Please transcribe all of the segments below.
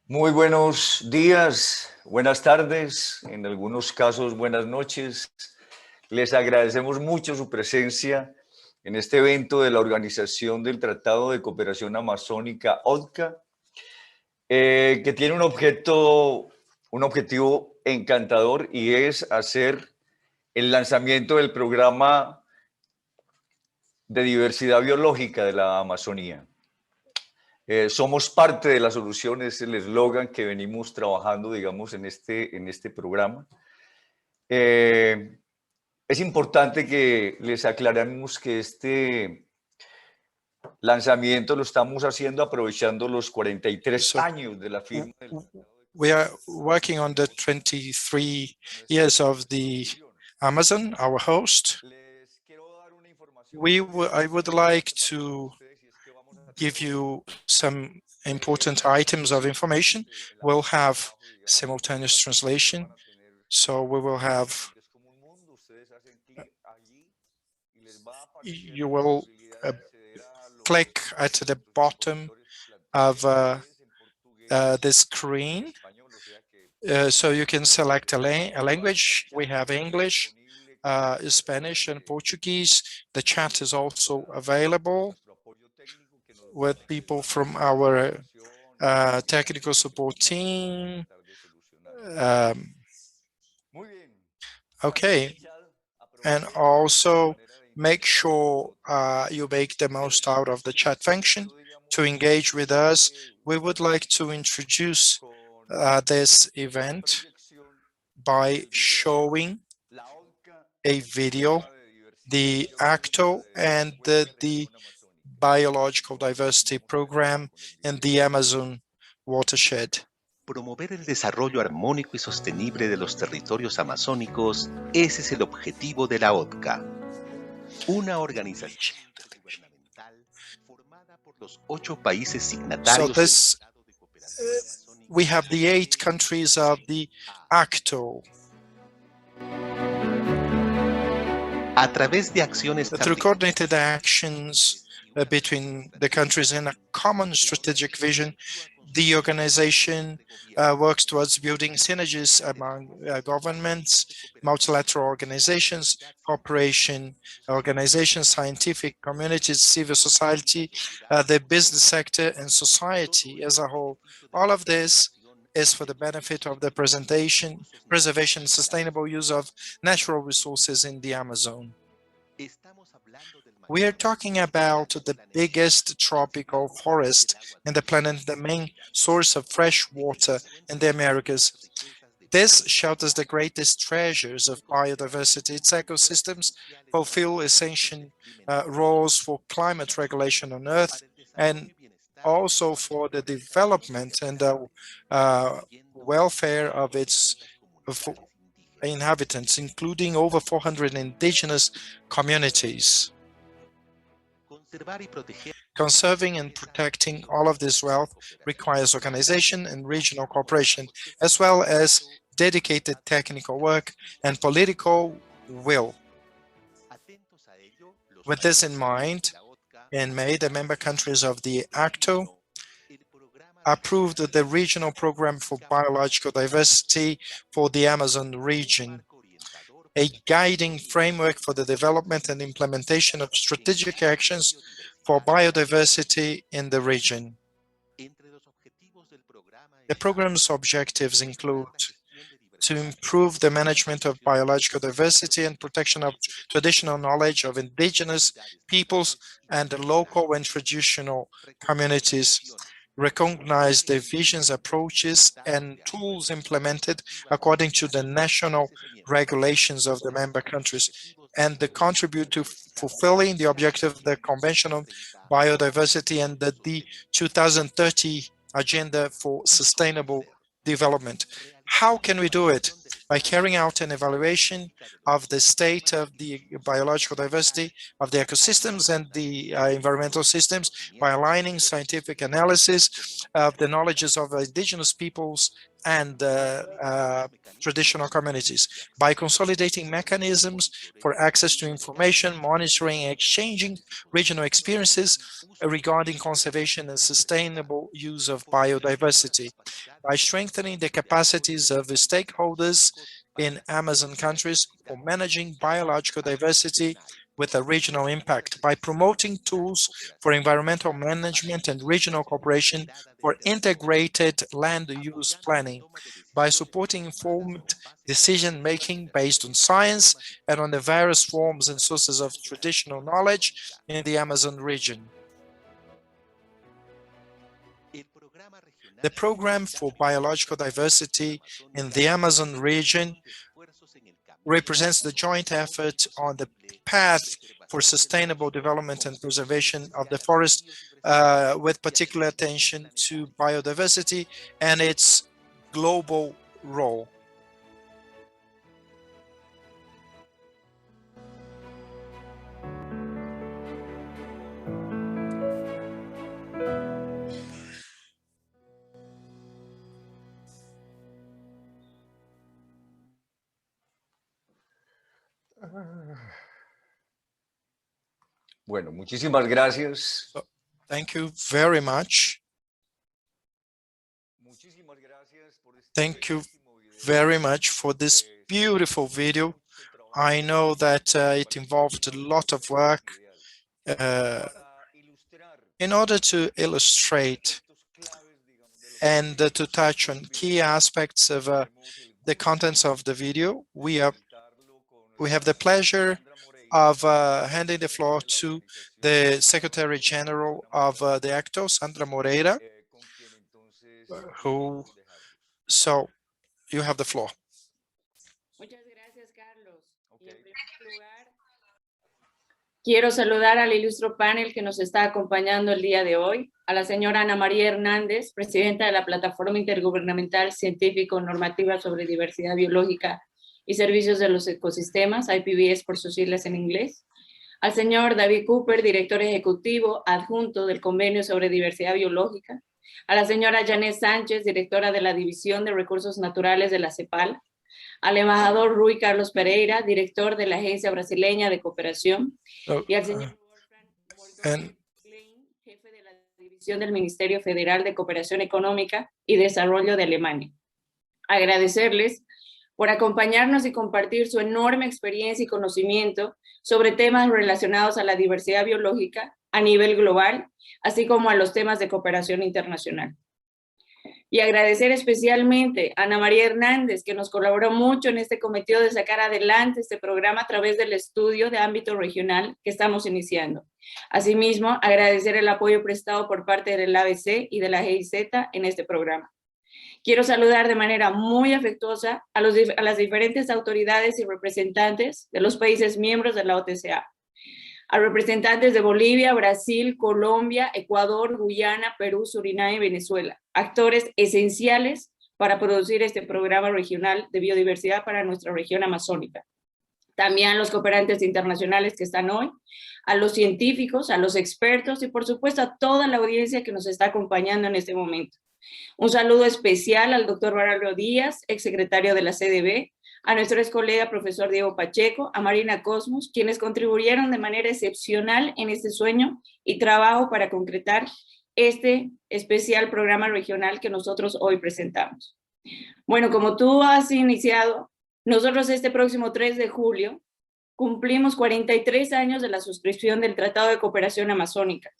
Muy buenos días, buenas tardes, en algunos casos buenas noches. Les agradecemos mucho su presencia en este evento de la Organización del Tratado de Cooperación Amazónica, ODCA, que tiene un objetivo encantador y es hacer el lanzamiento del programa de diversidad biológica de la Amazonía. Somos parte de la solución, es el eslogan que venimos trabajando, digamos, en este programa. Es importante que les aclaremos que este lanzamiento lo estamos haciendo aprovechando los 43 años de la firma del We are working on the 23 years of the Amazon, our host. I would like to give you some important items of information. We'll have simultaneous translation, so we will have, you will click at the bottom of the screen, so you can select a language. We have English, Spanish and Portuguese. The chat is also available with people from our technical support team. Okay, and also make sure you make the most out of the chat function to engage with us. We would like to introduce this event by showing a video, the ACTO and the Biological Diversity Program in the Amazon watershed. Promover el desarrollo armónico y sostenible de los territorios amazónicos, ese es el objetivo de la ODCA, una organización intergubernamental formada por los 8 países signatarios. We have the 8 countries of the ACTO. A través de acciones through coordinated actions between the countries in a common strategic vision, the organization works towards building synergies among governments, multilateral organizations, cooperation organizations, scientific communities, civil society, the business sector, and society as a whole. All of this is for the benefit of the preservation, and sustainable use of natural resources in the Amazon. We are talking about the biggest tropical forest in the planet, the main source of fresh water in the Americas. This shelters the greatest treasures of biodiversity. Its ecosystems fulfill essential roles for climate regulation on Earth and also for the development and the welfare of its inhabitants, including over 400 indigenous communities. Conserving and protecting all of this wealth requires organization and regional cooperation, as well as dedicated technical work and political will. With this in mind, in May, the member countries of the ACTO approved the regional program for biological diversity for the Amazon region, a guiding framework for the development and implementation of strategic actions for biodiversity in the region. The program's objectives include to improve the management of biological diversity and protection of traditional knowledge of indigenous peoples and local and traditional communities, recognize the visions, approaches, and tools implemented according to the national regulations of the member countries, and they contribute to fulfilling the objective of the Convention on Biodiversity and the 2030 Agenda for Sustainable Development. How can we do it? By carrying out an evaluation of the state of the biological diversity of the ecosystems and the environmental systems, by aligning scientific analysis of the knowledges of indigenous peoples, and traditional communities by consolidating mechanisms for access to information, monitoring, and exchanging regional experiences regarding conservation and sustainable use of biodiversity, by strengthening the capacities of the stakeholders in Amazon countries for managing biological diversity with a regional impact, by promoting tools for environmental management and regional cooperation for integrated land use planning, by supporting informed decision-making based on science and on the various forms and sources of traditional knowledge in the Amazon region. The program for biological diversity in the Amazon region represents the joint effort on the path for sustainable development and preservation of the forest, with particular attention to biodiversity and its global role. Bueno, muchísimas gracias. Thank you very much. Thank you very much for this beautiful video. I know that it involved a lot of work in order to illustrate and to touch on key aspects of the contents of the video. We have the pleasure of handing the floor to the Secretary General of the ACTO, Sandra Moreira, so you have the floor. Muchas gracias, Carlos. Y en primer lugar, quiero saludar al ilustro panel que nos está acompañando el día de hoy, a la señora Ana María Hernández, presidenta de la Plataforma Intergubernamental Científico-Normativa sobre Diversidad Biológica y Servicios de los Ecosistemas, IPBES por sus siglas en inglés, al señor David Cooper, director ejecutivo adjunto del Convenio sobre Diversidad Biológica, a la señora Janet Sánchez, directora de la División de Recursos Naturales de la CEPAL, al embajador Rui Carlos Pereira, director de la Agencia Brasileña de Cooperación, y al señor Wolfgang Klein, jefe de la División del Ministerio Federal de Cooperación Económica y Desarrollo de Alemania. Agradecerles por acompañarnos y compartir su enorme experiencia y conocimiento sobre temas relacionados a la diversidad biológica a nivel global, así como a los temas de cooperación internacional. Y agradecer especialmente a Ana María Hernández, que nos colaboró mucho en este cometido de sacar adelante este programa a través del estudio de ámbito regional que estamos iniciando. Asimismo, agradecer el apoyo prestado por parte del ABC y de la GIZ en este programa. Quiero saludar de manera muy afectuosa a las diferentes autoridades y representantes de los países miembros de la OTCA, a representantes de Bolivia, Brasil, Colombia, Ecuador, Guyana, Perú, Surinam y Venezuela, actores esenciales para producir este programa regional de biodiversidad para nuestra región amazónica. También a los cooperantes internacionales que están hoy, a los científicos, a los expertos y por supuesto a toda la audiencia que nos está acompañando en este momento. Un saludo especial al doctor Baraldo Díaz, exsecretario de la CDB, a nuestro ex colega profesor Diego Pacheco, a Marina Cosmos, quienes contribuyeron de manera excepcional en este sueño y trabajo para concretar este especial programa regional que nosotros hoy presentamos. Bueno, como tú has iniciado, nosotros este próximo 3 de julio cumplimos 43 años de la suscripción del Tratado de Cooperación Amazónica,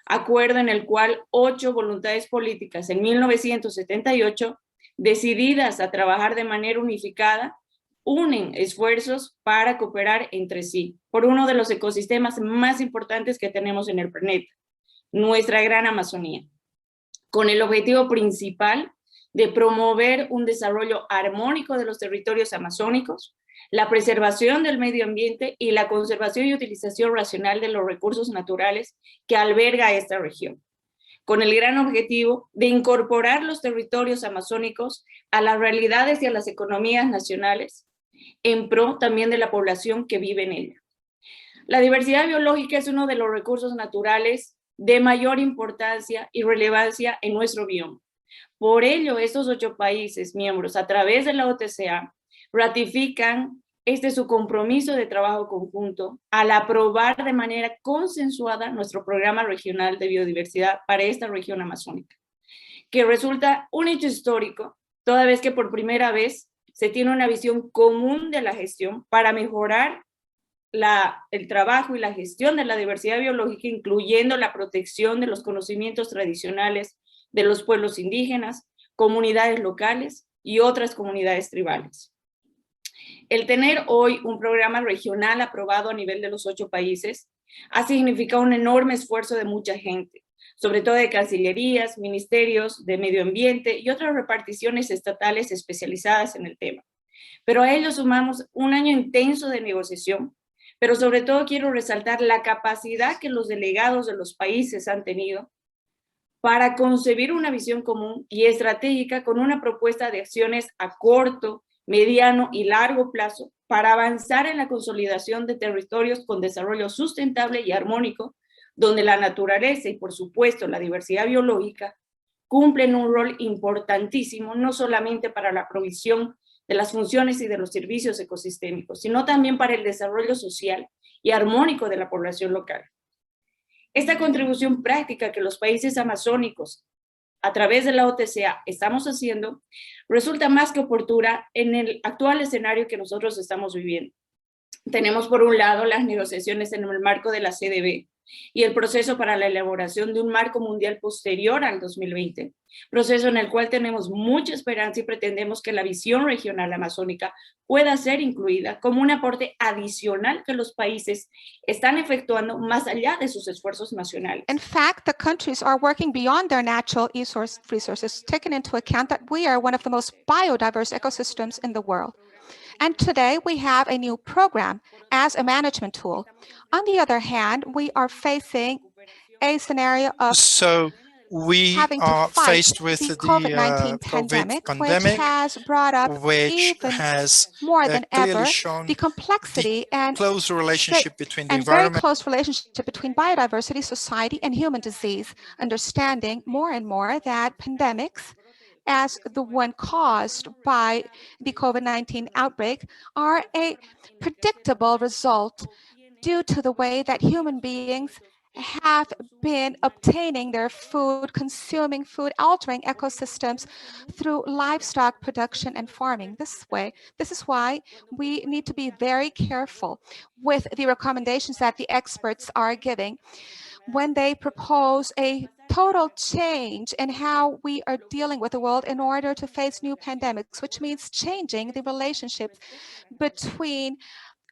acuerdo en el cual 8 voluntades políticas en 1978, decididas a trabajar de manera unificada, unen esfuerzos para cooperar entre sí por uno de los ecosistemas más importantes que tenemos en el planeta, nuestra gran Amazonía, con el objetivo principal de promover un desarrollo armónico de los territorios amazónicos, la preservación del medio ambiente y la conservación y utilización racional de los recursos naturales que alberga esta región, con el gran objetivo de incorporar los territorios amazónicos a las realidades y a las economías nacionales, en pro también de la población que vive en ella. La diversidad biológica es uno de los recursos naturales de mayor importancia y relevancia en nuestro bioma, Por ello, estos 8 países miembros, a través de la OTCA, ratifican su compromiso de trabajo conjunto al aprobar de manera consensuada nuestro programa regional de biodiversidad para esta región amazónica, que resulta un hecho histórico, toda vez que por primera vez se tiene una visión común de la gestión para mejorar el trabajo y la gestión de la diversidad biológica, incluyendo la protección de los conocimientos tradicionales de los pueblos indígenas, comunidades locales y otras comunidades tribales. El tener hoy un programa regional aprobado a nivel de los 8 países ha significado un enorme esfuerzo de mucha gente, sobre todo de cancillerías, ministerios de medio ambiente y otras reparticiones estatales especializadas en el tema. Pero a ello sumamos un año intenso de negociación, pero sobre todo quiero resaltar la capacidad que los delegados de los países han tenido para concebir una visión común y estratégica con una propuesta de acciones a corto, mediano y largo plazo para avanzar en la consolidación de territorios con desarrollo sustentable y armónico, donde la naturaleza y por supuesto la diversidad biológica cumplen un rol importantísimo, no solamente para la provisión de las funciones y de los servicios ecosistémicos, sino también para el desarrollo social y armónico de la población local. Esta contribución práctica que los países amazónicos, a través de la OTCA, estamos haciendo, resulta más que oportuna en el actual escenario que nosotros estamos viviendo. Tenemos por un lado las negociaciones en el marco de la CDB y el proceso para la elaboración de un marco mundial posterior al 2020, proceso en el cual tenemos mucha esperanza y pretendemos que la visión regional amazónica pueda ser incluida como un aporte adicional que los países están efectuando más allá de sus esfuerzos nacionales. In fact, the countries are working beyond their natural resources, taking into account that we are one of the most biodiverse ecosystems in the world. And today we have a new program as a management tool. On the other hand, we are facing a scenario of we having to are fight faced with the the COVID-19 pandemic, which has brought up which even has more than clearly ever shown the complexity and close relationship between the and very environment close relationship between biodiversity, society, and human disease, understanding more and more that pandemics, as the one caused by the COVID-19 outbreak, are a predictable result due to the way that human beings have been obtaining their food, consuming food, altering ecosystems through livestock production and farming. This is why we need to be very careful with the recommendations that the experts are giving when they propose a total change in how we are dealing with the world in order to face new pandemics, which means changing the relationship between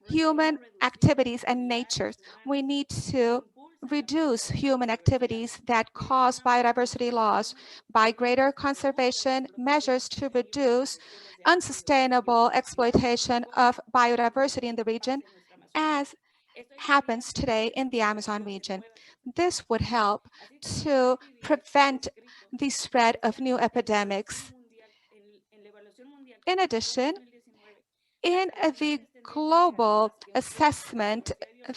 human activities and nature. We need to reduce human activities that cause biodiversity loss by greater conservation measures to reduce unsustainable exploitation of biodiversity in the region, as happens today in the Amazon region. This would help to prevent the spread of new epidemics. In addition, in the global assessment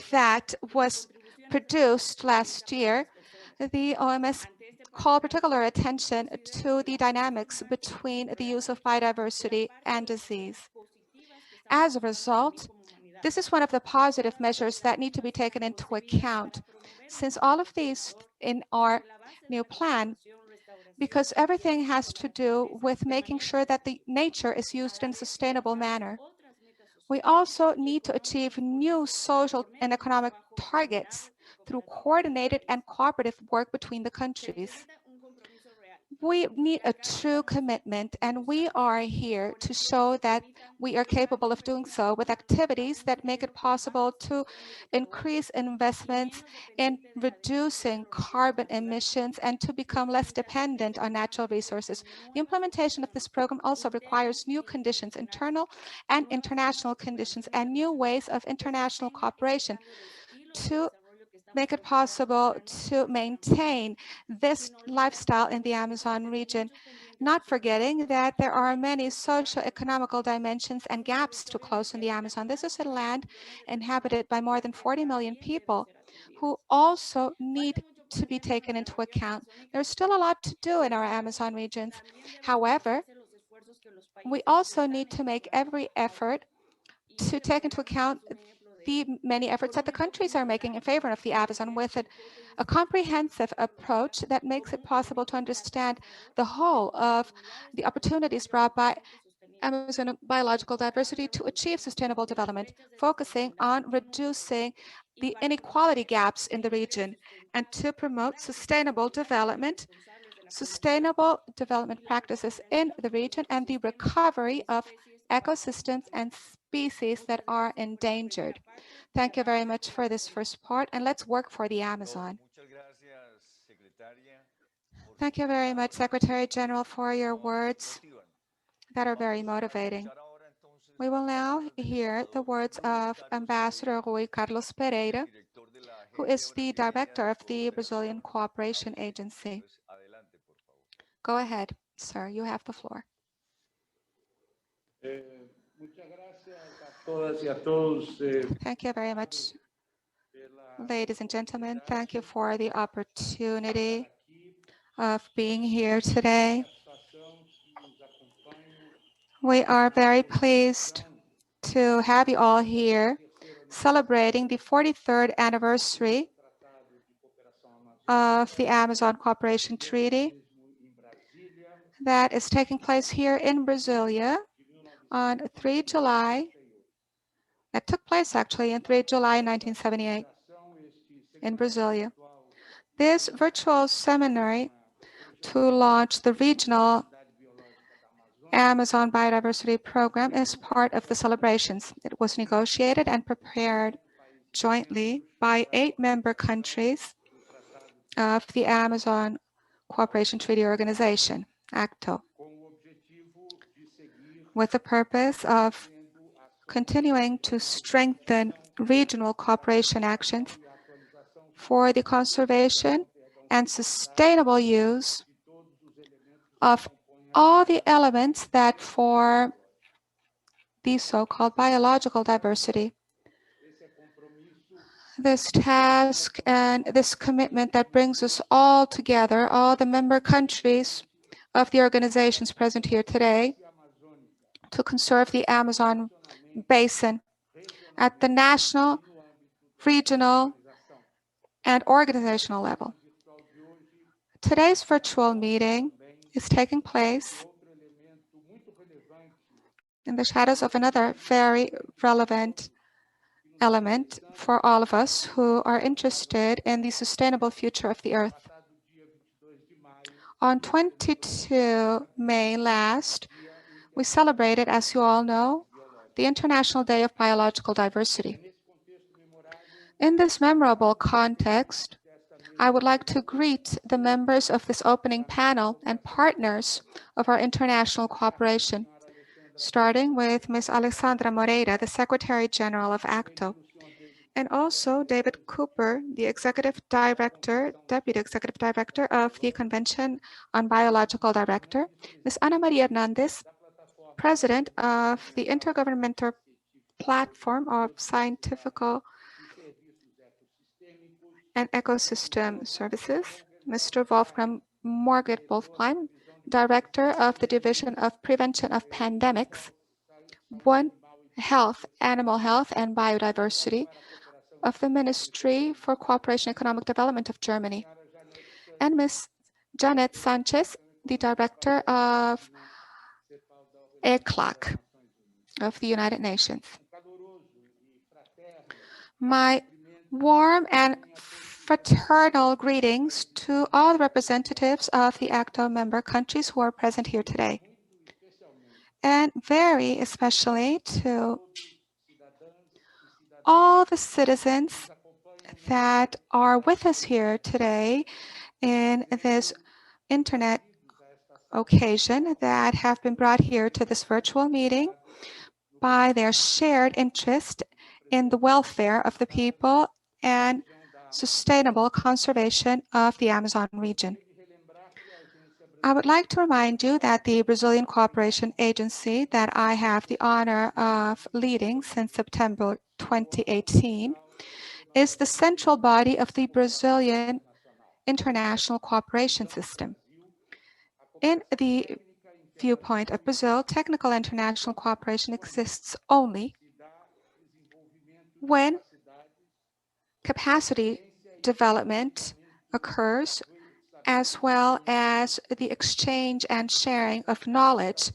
that was produced last year, the OMS called particular attention to the dynamics between the use of biodiversity and disease. As a result, this is one of the positive measures that need to be taken into account, since all of these in our new plan, because everything has to do with making sure that the nature is used in a sustainable manner. We also need to achieve new social and economic targets through coordinated and cooperative work between the countries. We need a true commitment, and we are here to show that we are capable of doing so with activities that make it possible to increase investments in reducing carbon emissions and to become less dependent on natural resources. The implementation of this program also requires new conditions, internal and international conditions, and new ways of international cooperation to make it possible to maintain this lifestyle in the Amazon region, not forgetting that there are many socio-economical dimensions and gaps to close in the Amazon. This is a land inhabited by more than 40 million people who also need to be taken into account. There's still a lot to do in our Amazon regions. However, we also need to make every effort to take into account the many efforts that the countries are making in favor of the Amazon with a comprehensive approach that makes it possible to understand the whole of the opportunities brought by Amazon biological diversity to achieve sustainable development, focusing on reducing the inequality gaps in the region and to promote sustainable development practices in the region and the recovery of ecosystems and species that are endangered. Thank you very much for this first part, and let's work for the Amazon. Thank you very much, Secretary General, for your words that are very motivating. We will now hear the words of Ambassador Rui Carlos Pereira, who is the director of the Brazilian Cooperation Agency. Go ahead, sir, you have the floor. Thank you very much, ladies and gentlemen. Thank you for the opportunity of being here today. We are very pleased to have you all here celebrating the 43rd anniversary of the Amazon Cooperation Treaty that is taking place here in Brasilia on 3 July. That took place actually on 3 July 1978 in Brasilia. This virtual seminary to launch the regional Amazon Biodiversity Program is part of the celebrations. It was negotiated and prepared jointly by 8 member countries of the Amazon Cooperation Treaty Organization, ACTO, with the purpose of continuing to strengthen regional cooperation actions for the conservation and sustainable use of all the elements that form the so-called biological diversity. This task and this commitment that brings us all together, all the member countries of the organizations present here today, to conserve the Amazon basin at the national, regional, and organizational level. Today's virtual meeting is taking place in the shadows of another very relevant element for all of us who are interested in the sustainable future of the Earth. On 22 May last, we celebrated, as you all know, the International Day of Biological Diversity. In this memorable context, I would like to greet the members of this opening panel and partners of our international cooperation, starting with Ms. Alexandra Moreira, the Secretary General of ACTO, and also David Cooper, the Deputy Executive Director of the Convention on Biological Director, Ms. Ana Maria Hernandez, President of the Intergovernmental Platform of Scientific and Ecosystem Services, Mr. Wolfgang Margaret-Wolfplein, Director of the Division of Prevention of Pandemics, One Health, Animal Health and Biodiversity of the Ministry for Cooperation and Economic Development of Germany, and Ms. Janet Sanchez, the Director of ECLAC of the United Nations. My warm and fraternal greetings to all the representatives of the ACTO member countries who are present here today, and very especially to all the citizens that are with us here today in this internet occasion that have been brought here to this virtual meeting by their shared interest in the welfare of the people and sustainable conservation of the Amazon region. I would like to remind you that the Brazilian Cooperation Agency that I have the honor of leading since September 2018 is the central body of the Brazilian international cooperation system. In the viewpoint of Brazil, technical international cooperation exists only when capacity development occurs, as well as the exchange and sharing of knowledge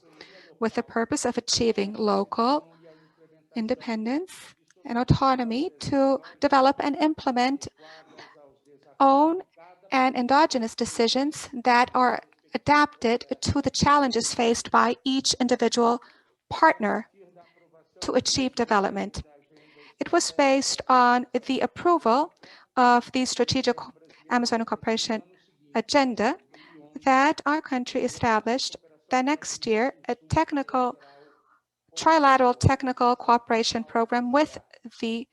with the purpose of achieving local independence and autonomy to develop and implement own and endogenous decisions that are adapted to the challenges faced by each individual partner to achieve development. It was based on the approval of the Strategic Amazonian Cooperation Agenda that our country established that next year a trilateral technical cooperation program with the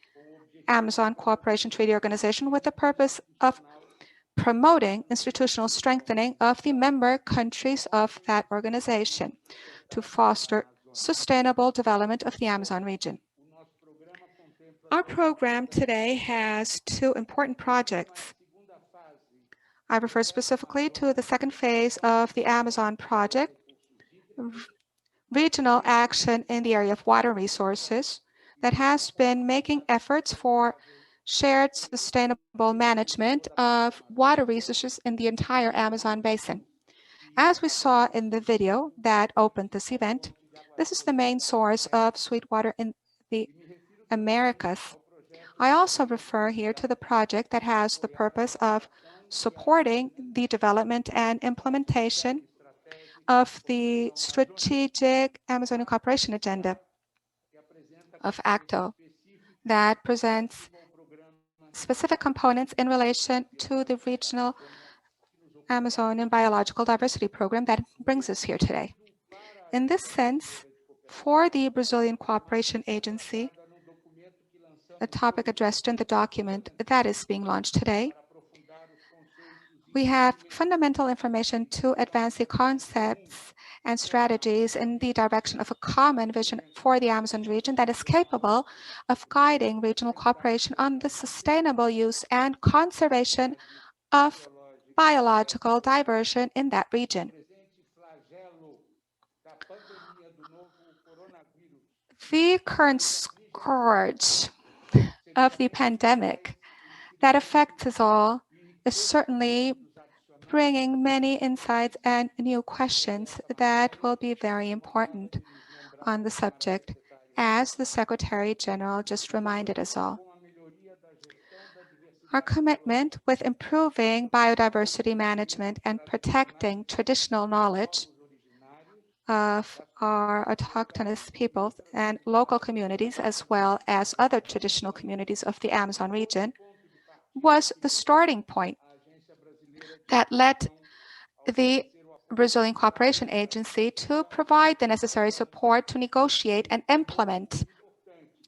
Amazon Cooperation Treaty Organization with the purpose of promoting institutional strengthening of the member countries of that organization to foster sustainable development of the Amazon region. Our program today has two important projects. I refer specifically to the second phase of the Amazon project, regional action in the area of water resources, that has been making efforts for shared sustainable management of water resources in the entire Amazon basin. As we saw in the video that opened this event, this is the main source of sweet water in the Americas. I also refer here to the project that has the purpose of supporting the development and implementation of the Strategic Amazonian Cooperation Agenda of ACTO that presents specific components in relation to the regional Amazonian Biological Diversity Program that brings us here today. In this sense, for the Brazilian Cooperation Agency, a topic addressed in the document that is being launched today, we have fundamental information to advance the concepts and strategies in the direction of a common vision for the Amazon region that is capable of guiding regional cooperation on the sustainable use and conservation of biological diversity in that region. The current scourge of the pandemic that affects us all is certainly bringing many insights and new questions that will be very important on the subject, as the Secretary General just reminded us all. Our commitment with improving biodiversity management and protecting traditional knowledge of our autochthonous peoples and local communities, as well as other traditional communities of the Amazon region, was the starting point that led the Brazilian Cooperation Agency to provide the necessary support to negotiate and implement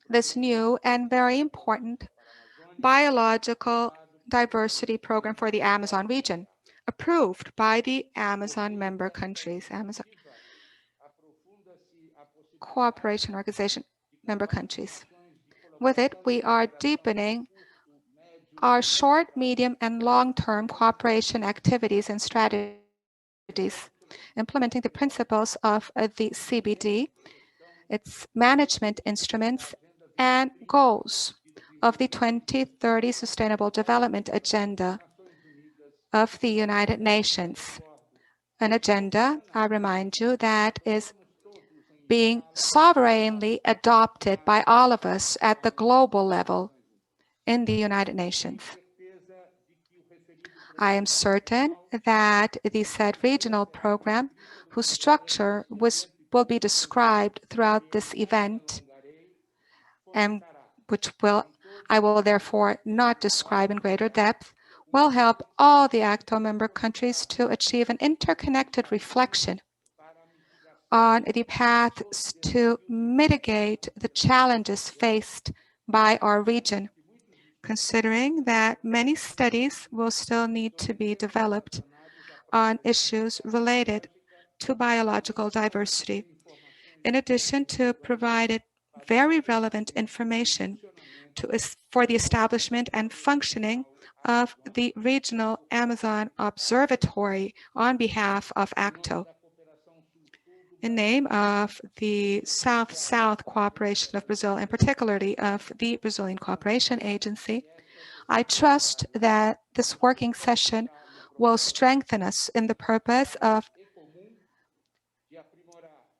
this new and very important biological diversity program for the Amazon region, approved by the Amazon member countries, Amazon Cooperation Organization member countries. With it, we are deepening our short, medium, and long-term cooperation activities and strategies, implementing the principles of the CBD, its management instruments, and goals of the 2030 Sustainable Development Agenda of the United Nations. An agenda, I remind you, that is being sovereignly adopted by all of us at the global level in the United Nations. I am certain that the said regional program, whose structure will be described throughout this event, and which I will therefore not describe in greater depth, will help all the ACTO member countries to achieve an interconnected reflection on the paths to mitigate the challenges faced by our region, considering that many studies will still need to be developed on issues related to biological diversity. In addition to very relevant information for the establishment and functioning of the Regional Amazon Observatory on behalf of ACTO. In name of the South-South cooperation of Brazil, and particularly of the Brazilian Cooperation Agency, I trust that this working session will strengthen us in the purpose of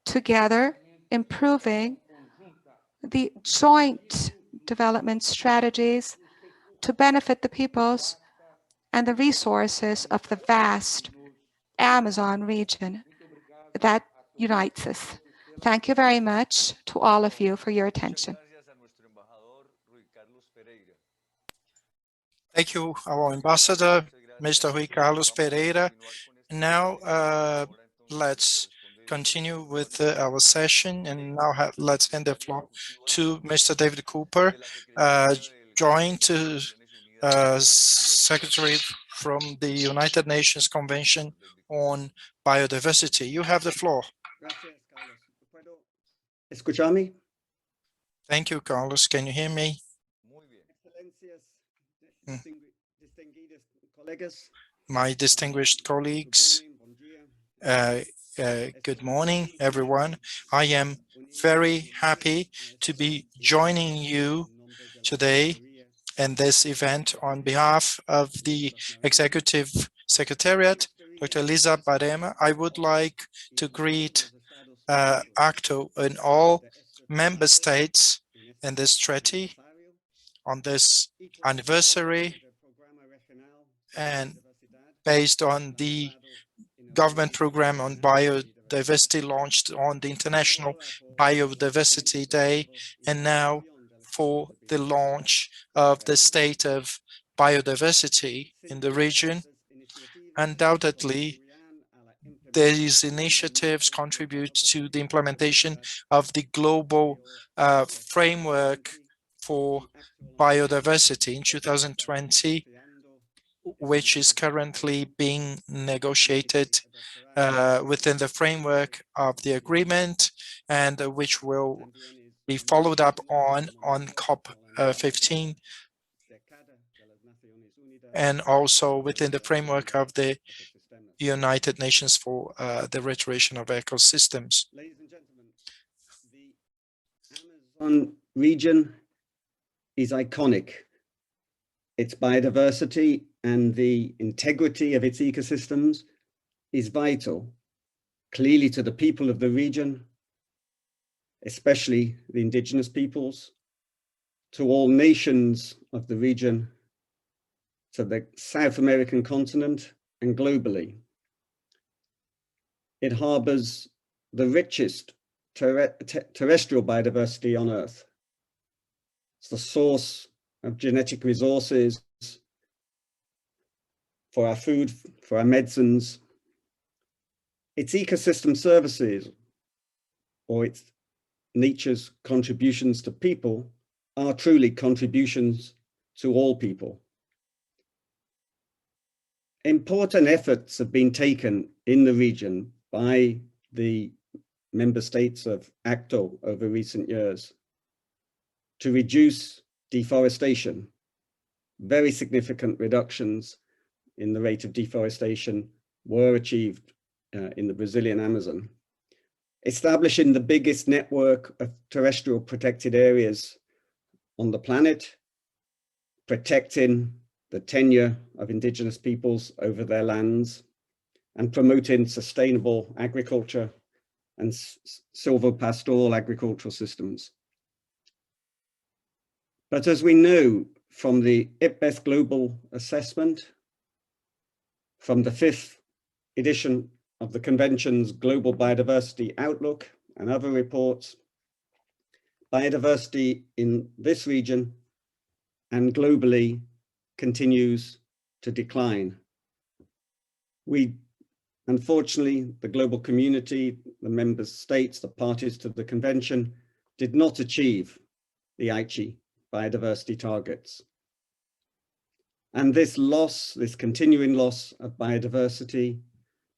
together improving the joint development strategies to benefit the peoples and the resources of the vast Amazon region that unites us. Thank you very much to all of you for your attention. Thank you, our ambassador, Mr. Rui Carlos Pereira. Now, let's continue with our session, and now let's hand the floor to Mr. David Cooper, Joint Secretary from the United Nations Convention on Biodiversity. You have the floor. ¿Escuchame? Thank you, Carlos. Can you hear me? My distinguished colleagues, good morning, everyone. I am very happy to be joining you today in this event on behalf of the Executive Secretariat, Dr. Elisa Barema. I would like to greet ACTO and all member states in this treaty on this anniversary, and based on the government program on biodiversity launched on the International Biodiversity Day, and now for the launch of the state of biodiversity in the region. Undoubtedly, these initiatives contribute to the implementation of the global framework for biodiversity in 2020, which is currently being negotiated within the framework of the agreement, and which will be followed up on COP15, and also within the framework of the United Nations for the restoration of ecosystems. Ladies and gentlemen, the Amazon region is iconic. Its biodiversity and the integrity of its ecosystems is vital, clearly to the people of the region, especially the indigenous peoples, to all nations of the region, to the South American continent, and globally. It harbors the richest terrestrial biodiversity on Earth. It's the source of genetic resources for our food, for our medicines. Its ecosystem services, or its nature's contributions to people, are truly contributions to all people. Important efforts have been taken in the region by the member states of ACTO over recent years to reduce deforestation. Very significant reductions in the rate of deforestation were achieved in the Brazilian Amazon, establishing the biggest network of terrestrial protected areas on the planet, protecting the tenure of indigenous peoples over their lands, and promoting sustainable agriculture and silvopastoral agricultural systems. But as we know from the IPBES Global Assessment, from the 5th edition of the Convention's Global Biodiversity Outlook and other reports, biodiversity in this region and globally continues to decline. Unfortunately, the global community, the member states, the parties to the convention, did not achieve the Aichi biodiversity targets. And this loss, this continuing loss of biodiversity,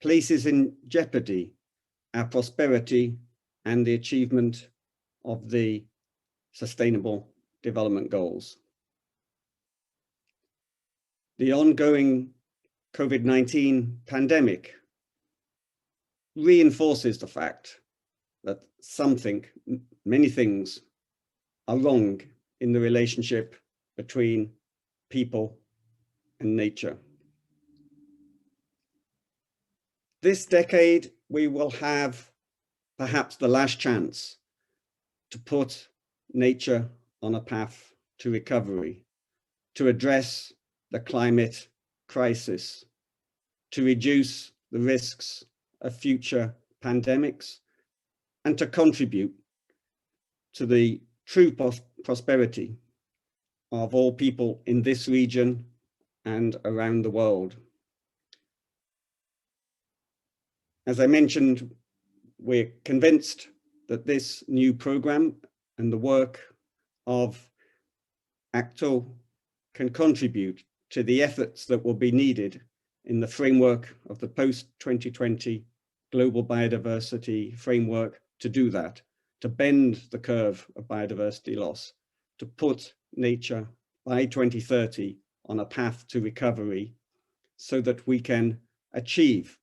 places in jeopardy our prosperity and the achievement of the Sustainable Development Goals. The ongoing COVID-19 pandemic reinforces the fact that many things are wrong in the relationship between people and nature. This decade, we will have perhaps the last chance to put nature on a path to recovery, to address the climate crisis, to reduce the risks of future pandemics, and to contribute to the true prosperity of all people in this region and around the world. As I mentioned, we're convinced that this new program and the work of ACTO can contribute to the efforts that will be needed in the framework of the post-2020 global biodiversity framework to do that, to bend the curve of biodiversity loss, to put nature by 2030 on a path to recovery so that we can achieve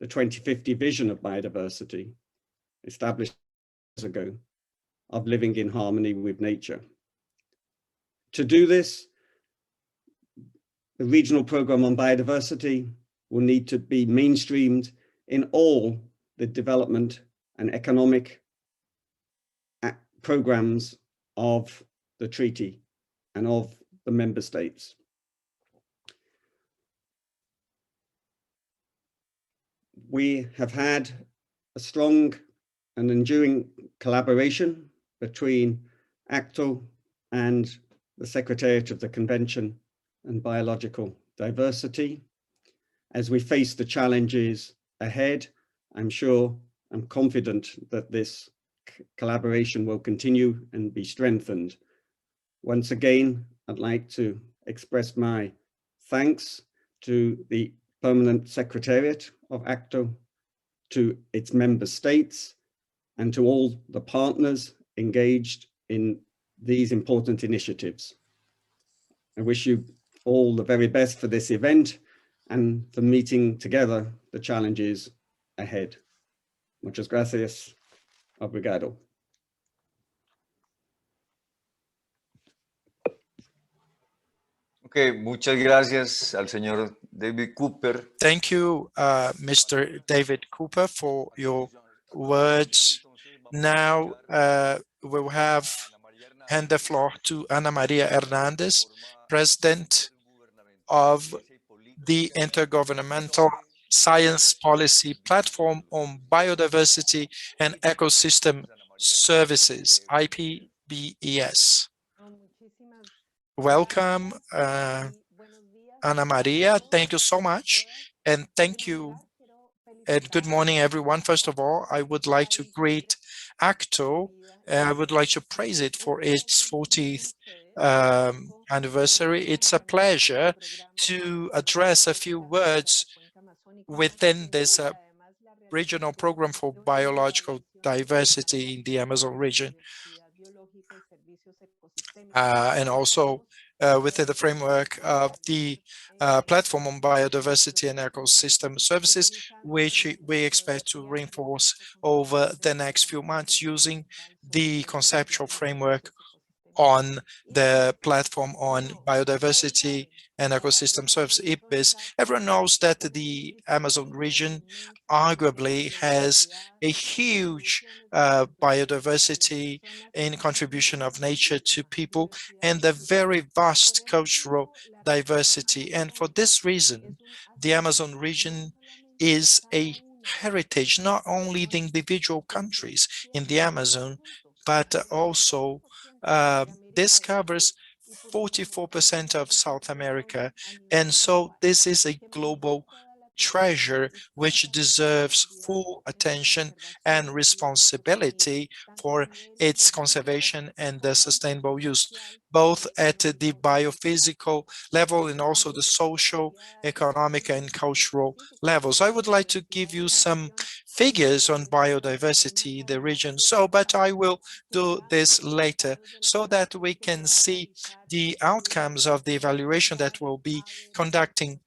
the 2050 vision of biodiversity established years ago of living in harmony with nature. To do this, the regional program on biodiversity will need to be mainstreamed in all the development and economic programs of the treaty and of the member states. We have had a strong and enduring collaboration between ACTO and the Secretariat of the Convention on Biological Diversity. As we face the challenges ahead, I'm confident that this collaboration will continue and be strengthened. Once again, I'd like to express my thanks to the Permanent Secretariat of ACTO, to its member states, and to all the partners engaged in these important initiatives. I wish you all the very best for this event and for meeting together the challenges ahead. Muchas gracias. Obrigado. Okay, muchas gracias al señor David Cooper. Thank you, Mr. David Cooper, for your words. Now we'll hand the floor to Ana Maria Hernandez, President of the Intergovernmental Science Policy Platform on Biodiversity and Ecosystem Services, IPBES. Welcome, Ana Maria. Thank you so much. And thank you. And good morning, everyone. First of all, I would like to greet ACTO. I would like to praise it for its 40th anniversary. It's a pleasure to address a few words within this regional program for biological diversity in the Amazon region. And also within the framework of the platform on biodiversity and ecosystem services, which we expect to reinforce over the next few months using the conceptual framework on the platform on biodiversity and ecosystem services, IPBES. Everyone knows that the Amazon region arguably has a huge biodiversity in contribution of nature to people and a very vast cultural diversity. And for this reason, the Amazon region is a heritage, not only the individual countries in the Amazon, but also this covers 44% of South America. And so this is a global treasure which deserves full attention and responsibility for its conservation and the sustainable use, both at the biophysical level and also the social, economic, and cultural levels. I would like to give you some figures on biodiversity in the region, but I will do this later so that we can see the outcomes of the evaluation that we'll be conducting.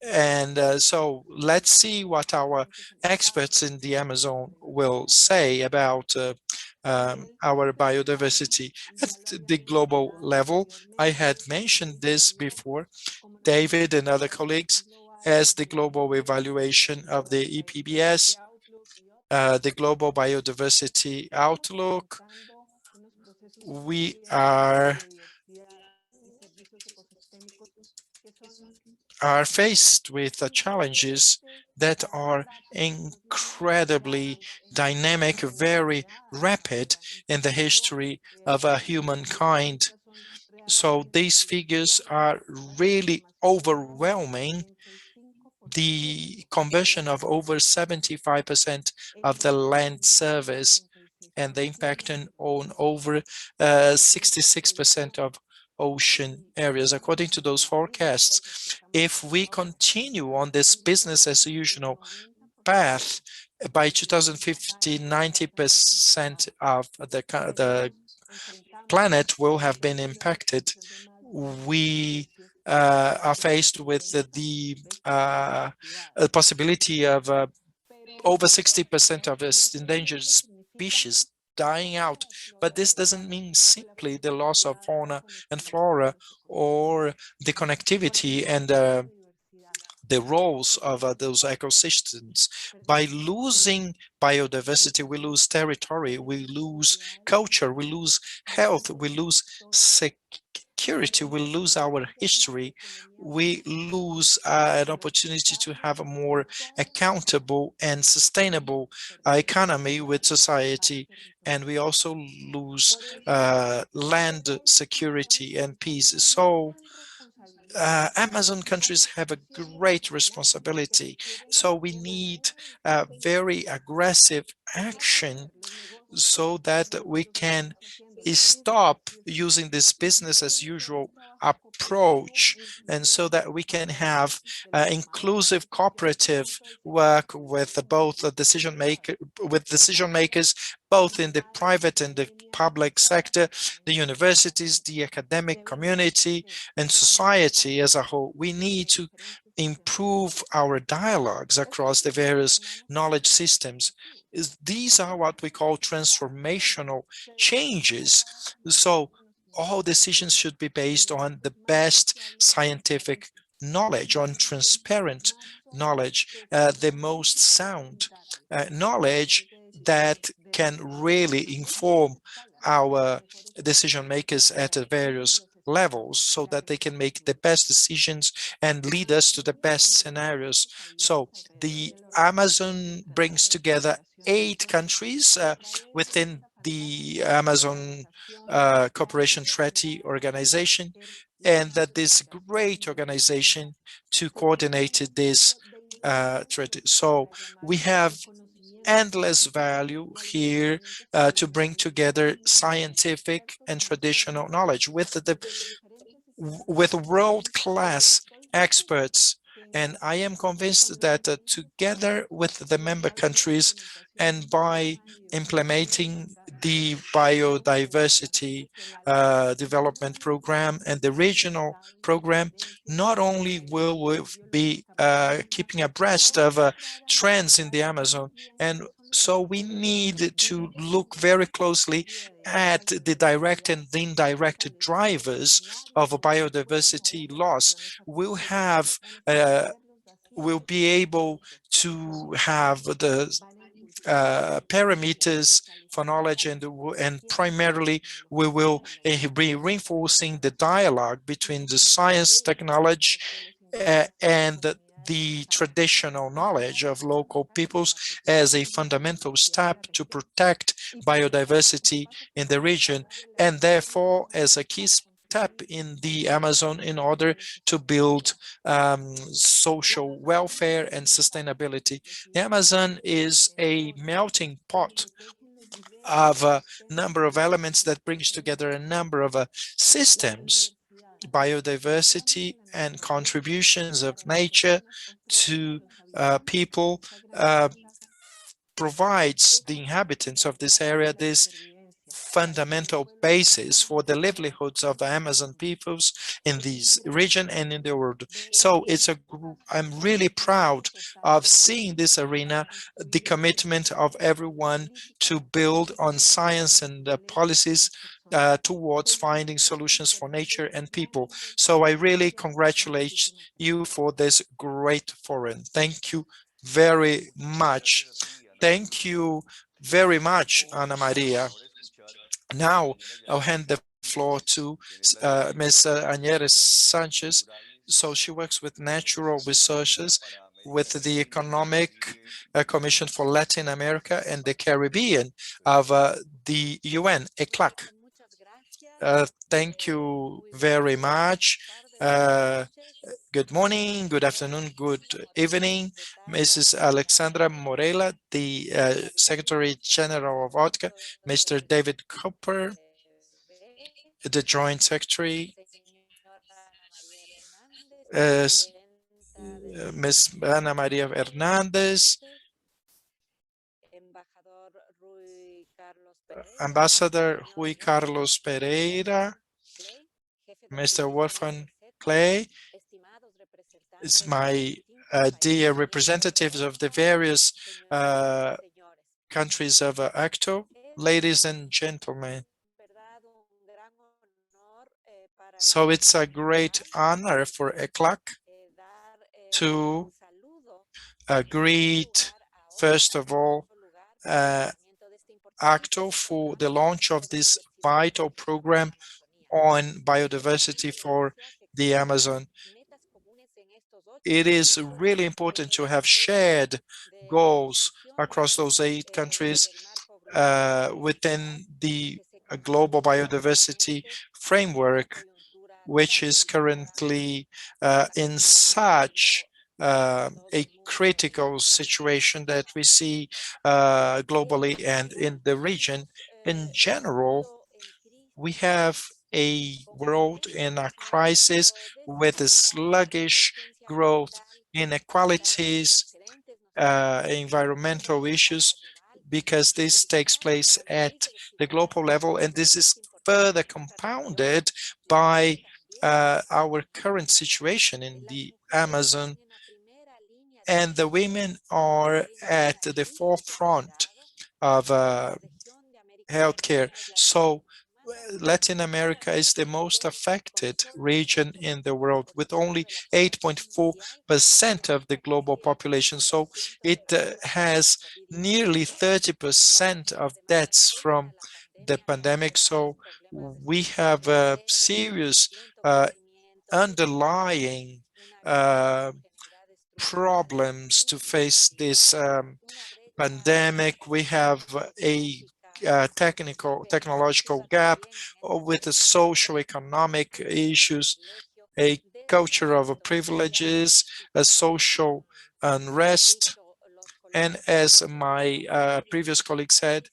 And so let's see what our experts in the Amazon will say about our biodiversity. At the global level, I had mentioned this before, David and other colleagues, as the global evaluation of the EPBS, the Global Biodiversity Outlook. We are faced with challenges that are incredibly dynamic, very rapid in the history of humankind. So these figures are really overwhelming. The conversion of over 75% of the land surface and the impact on over 66% of ocean areas. According to those forecasts, if we continue on this business as usual path, by 2050, 90% of the planet will have been impacted. We are faced with the possibility of over 60% of its endangered species dying out. But this doesn't mean simply the loss of fauna and flora or the connectivity and the roles of those ecosystems. By losing biodiversity, we lose territory, we lose culture, we lose health, we lose security, we lose our history, we lose an opportunity to have a more accountable and sustainable economy with society, and we also lose land security and peace. So Amazon countries have a great responsibility. So we need very aggressive action so that we can stop using this business as usual approach, and so that we can have inclusive cooperative work with both decision makers both in the private and the public sector, the universities, the academic community, and society as a whole. We need to improve our dialogues across the various knowledge systems. These are what we call transformational changes. So all decisions should be based on the best scientific knowledge, on transparent knowledge, the most sound knowledge that can really inform our decision makers at the various levels so that they can make the best decisions and lead us to the best scenarios. So the Amazon brings together 8 countries within the Amazon Cooperation Treaty Organization, and that this great organization to coordinate this treaty. So we have endless value here to bring together scientific and traditional knowledge with world-class experts. And I am convinced that together with the member countries and by implementing the biodiversity development program and the regional program, not only will we be keeping abreast of trends in the Amazon, and so we need to look very closely at the direct and indirect drivers of biodiversity loss. We'll be able to have the parameters for knowledge, and primarily we will be reinforcing the dialogue between the science, technology, and the traditional knowledge of local peoples as a fundamental step to protect biodiversity in the region, and therefore as a key tap in the Amazon in order to build social welfare and sustainability. The Amazon is a melting pot of a number of elements that brings together a number of systems, biodiversity and contributions of nature to people, provides the inhabitants of this area this fundamental basis for the livelihoods of the Amazon peoples in this region and in the world. So I'm really proud of seeing this arena, the commitment of everyone to build on science and policies towards finding solutions for nature and people. So I really congratulate you for this great forum. Thank you very much. Thank you very much, Ana Maria. Now I'll hand the floor to Ms. Añeres Sanchez. So she works with natural resources with the Economic Commission for Latin America and the Caribbean of the UN, ECLAC. Thank you very much. Good morning, good afternoon, good evening. Mrs. Alexandra Morela, the Secretary General of OTCA, Mr. David Cooper, the Joint Secretary, Ms. Ana Maria Hernandez, Ambassador Rui Carlos Pereira, Mr. Wolfgang Clay, it's my dear representatives of the various countries of ACTO, ladies and gentlemen. So it's a great honor for ECLAC to greet, first of all, ACTO for the launch of this vital program on biodiversity for the Amazon. It is really important to have shared goals across those 8 countries within the global biodiversity framework, which is currently in such a critical situation that we see globally and in the region. In general, we have a world in a crisis with a sluggish growth, inequalities, environmental issues, because this takes place at the global level, and this is further compounded by our current situation in the Amazon. And the women are at the forefront of healthcare. So Latin America is the most affected region in the world, with only 8.4% of the global population. So it has nearly 30% of deaths from the pandemic. So we have serious underlying problems to face this pandemic. We have a technological gap with the socio-economic issues, a culture of privileges, a social unrest, and as my previous colleague said,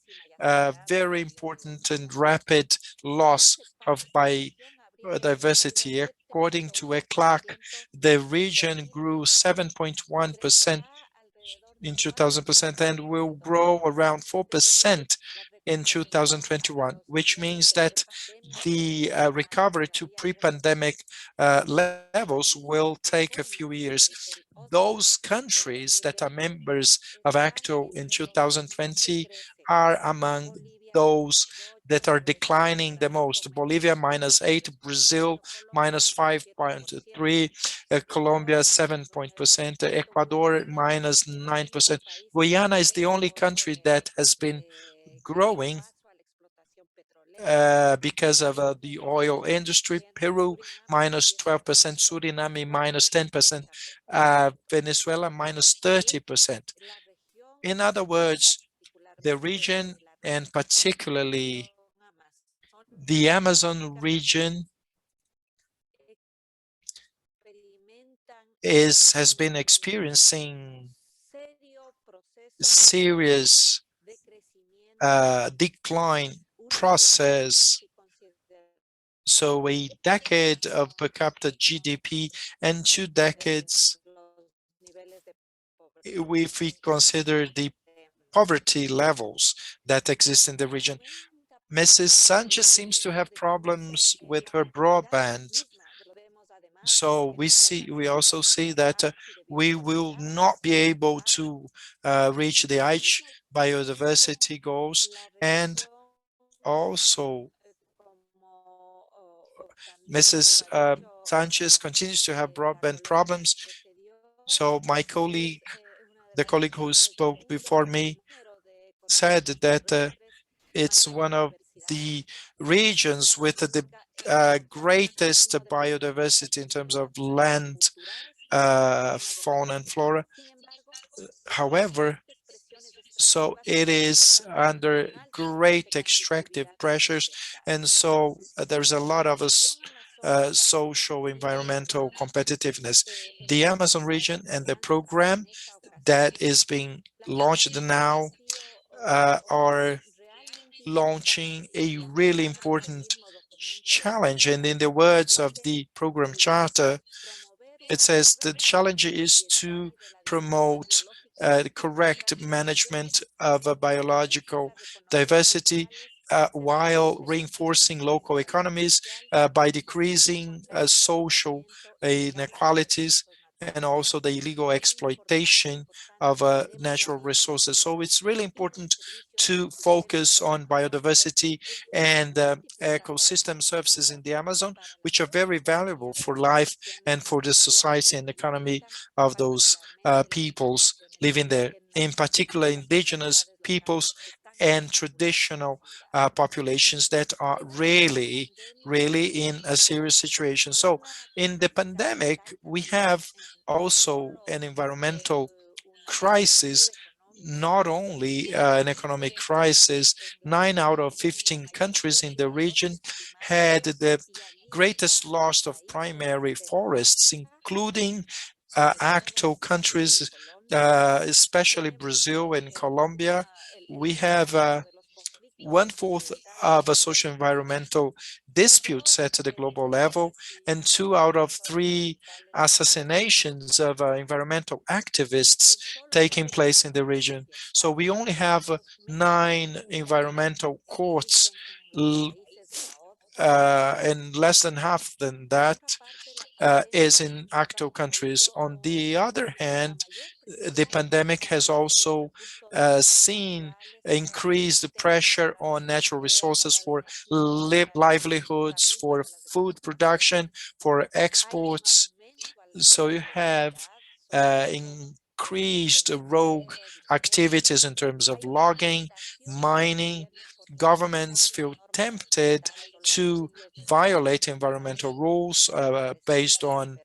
very important and rapid loss of biodiversity. According to ECLAC, the region grew 7.1% in 2000% and will grow around 4% in 2021, which means that the recovery to pre-pandemic levels will take a few years. Those countries that are members of ACTO in 2020 are among those that are declining the most. Bolivia -8, Brazil -5.3, Colombia 7%, Ecuador -9%. Guyana is the only country that has been growing because of the oil industry. Peru -12%, Suriname -10%, Venezuela -30%. In other words, the region, and particularly the Amazon region, has been experiencing serious decline process. So a decade of per capita GDP and 2 decades if we consider the poverty levels that exist in the region. Mrs. Sanchez seems to have problems with her broadband. So we also see that we will not be able to reach the Aichi biodiversity goals, and also Mrs. Sanchez continues to have broadband problems. So my colleague, the colleague who spoke before me, said that it's one of the regions with the greatest biodiversity in terms of land, fauna and flora. However, so it is under great extractive pressures, and so there's a lot of social environmental competitiveness. The Amazon region and the program that is being launched now are launching a really important challenge. And in the words of the program charter, it says the challenge is to promote the correct management of biological diversity while reinforcing local economies by decreasing social inequalities and also the illegal exploitation of natural resources. So it's really important to focus on biodiversity and ecosystem services in the Amazon, which are very valuable for life and for the society and economy of those peoples living there, in particular indigenous peoples and traditional populations that are really in a serious situation. So in the pandemic, we have also an environmental crisis, not only an economic crisis. 9 out of 15 countries in the region had the greatest loss of primary forests, including ACTO countries, especially Brazil and Colombia. We have 1/4 of a social environmental disputes at the global level, and 2 out of 3 assassinations of environmental activists taking place in the region. So we only have 9 environmental courts, and less than half than that is in ACTO countries. On the other hand, the pandemic has also seen increased pressure on natural resources for livelihoods, for food production, for exports. So you have increased rogue activities in terms of logging, mining. Governments feel tempted to violate environmental rules based on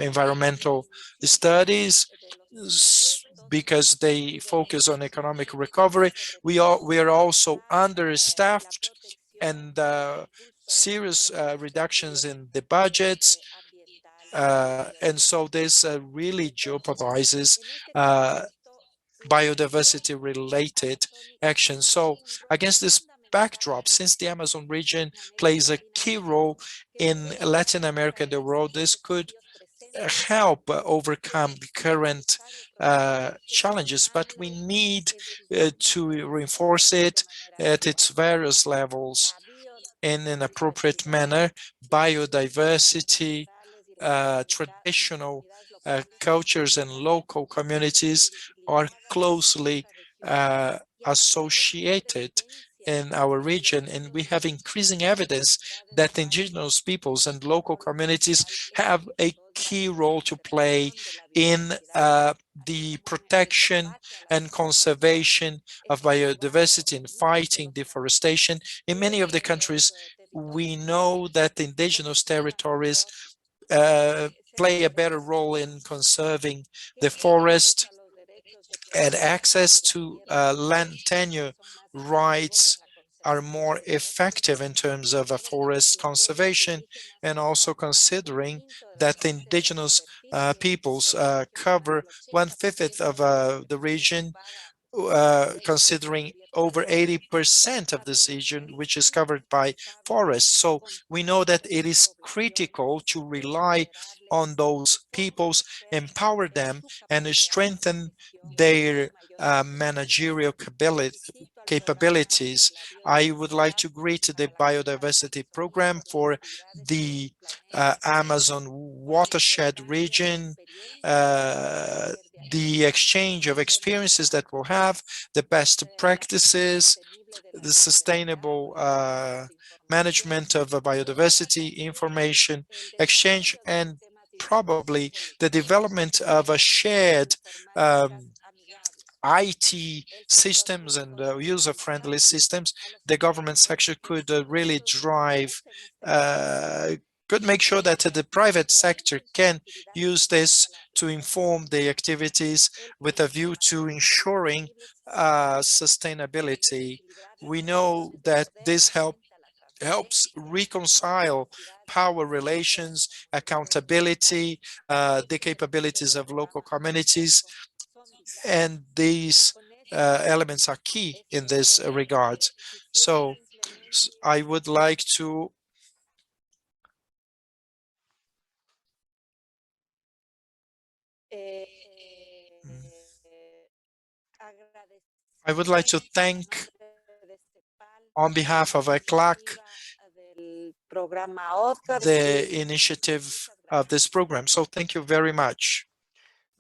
environmental studies because they focus on economic recovery. We are also understaffed, and serious reductions in the budgets. And so this really jeopardizes biodiversity related actions. So against this backdrop, since the Amazon region plays a key role in Latin America and the world, this could help overcome the current challenges, but we need to reinforce it at its various levels in an appropriate manner. Biodiversity, traditional cultures and local communities are closely associated in our region, and we have increasing evidence that indigenous peoples and local communities have a key role to play in the protection and conservation of biodiversity and fighting deforestation. In many of the countries, we know that the indigenous territories play a better role in conserving the forest, and access to land tenure rights are more effective in terms of forest conservation, and also considering that the indigenous peoples cover 1/5 of the region, considering over 80% of this region, which is covered by forests. So we know that it is critical to rely on those peoples, empower them, and strengthen their managerial capabilities. I would like to greet the biodiversity program for the Amazon watershed region, the exchange of experiences that we'll have, the best practices, the sustainable management of biodiversity, information exchange, and probably the development of a shared IT systems and user-friendly systems. The government sector could really drive, could make sure that the private sector can use this to inform the activities with a view to ensuring sustainability. We know that this helps reconcile power relations, accountability, the capabilities of local communities, and these elements are key in this regard. So I would like to thank on behalf of ECLAC the initiative of this program. So thank you very much.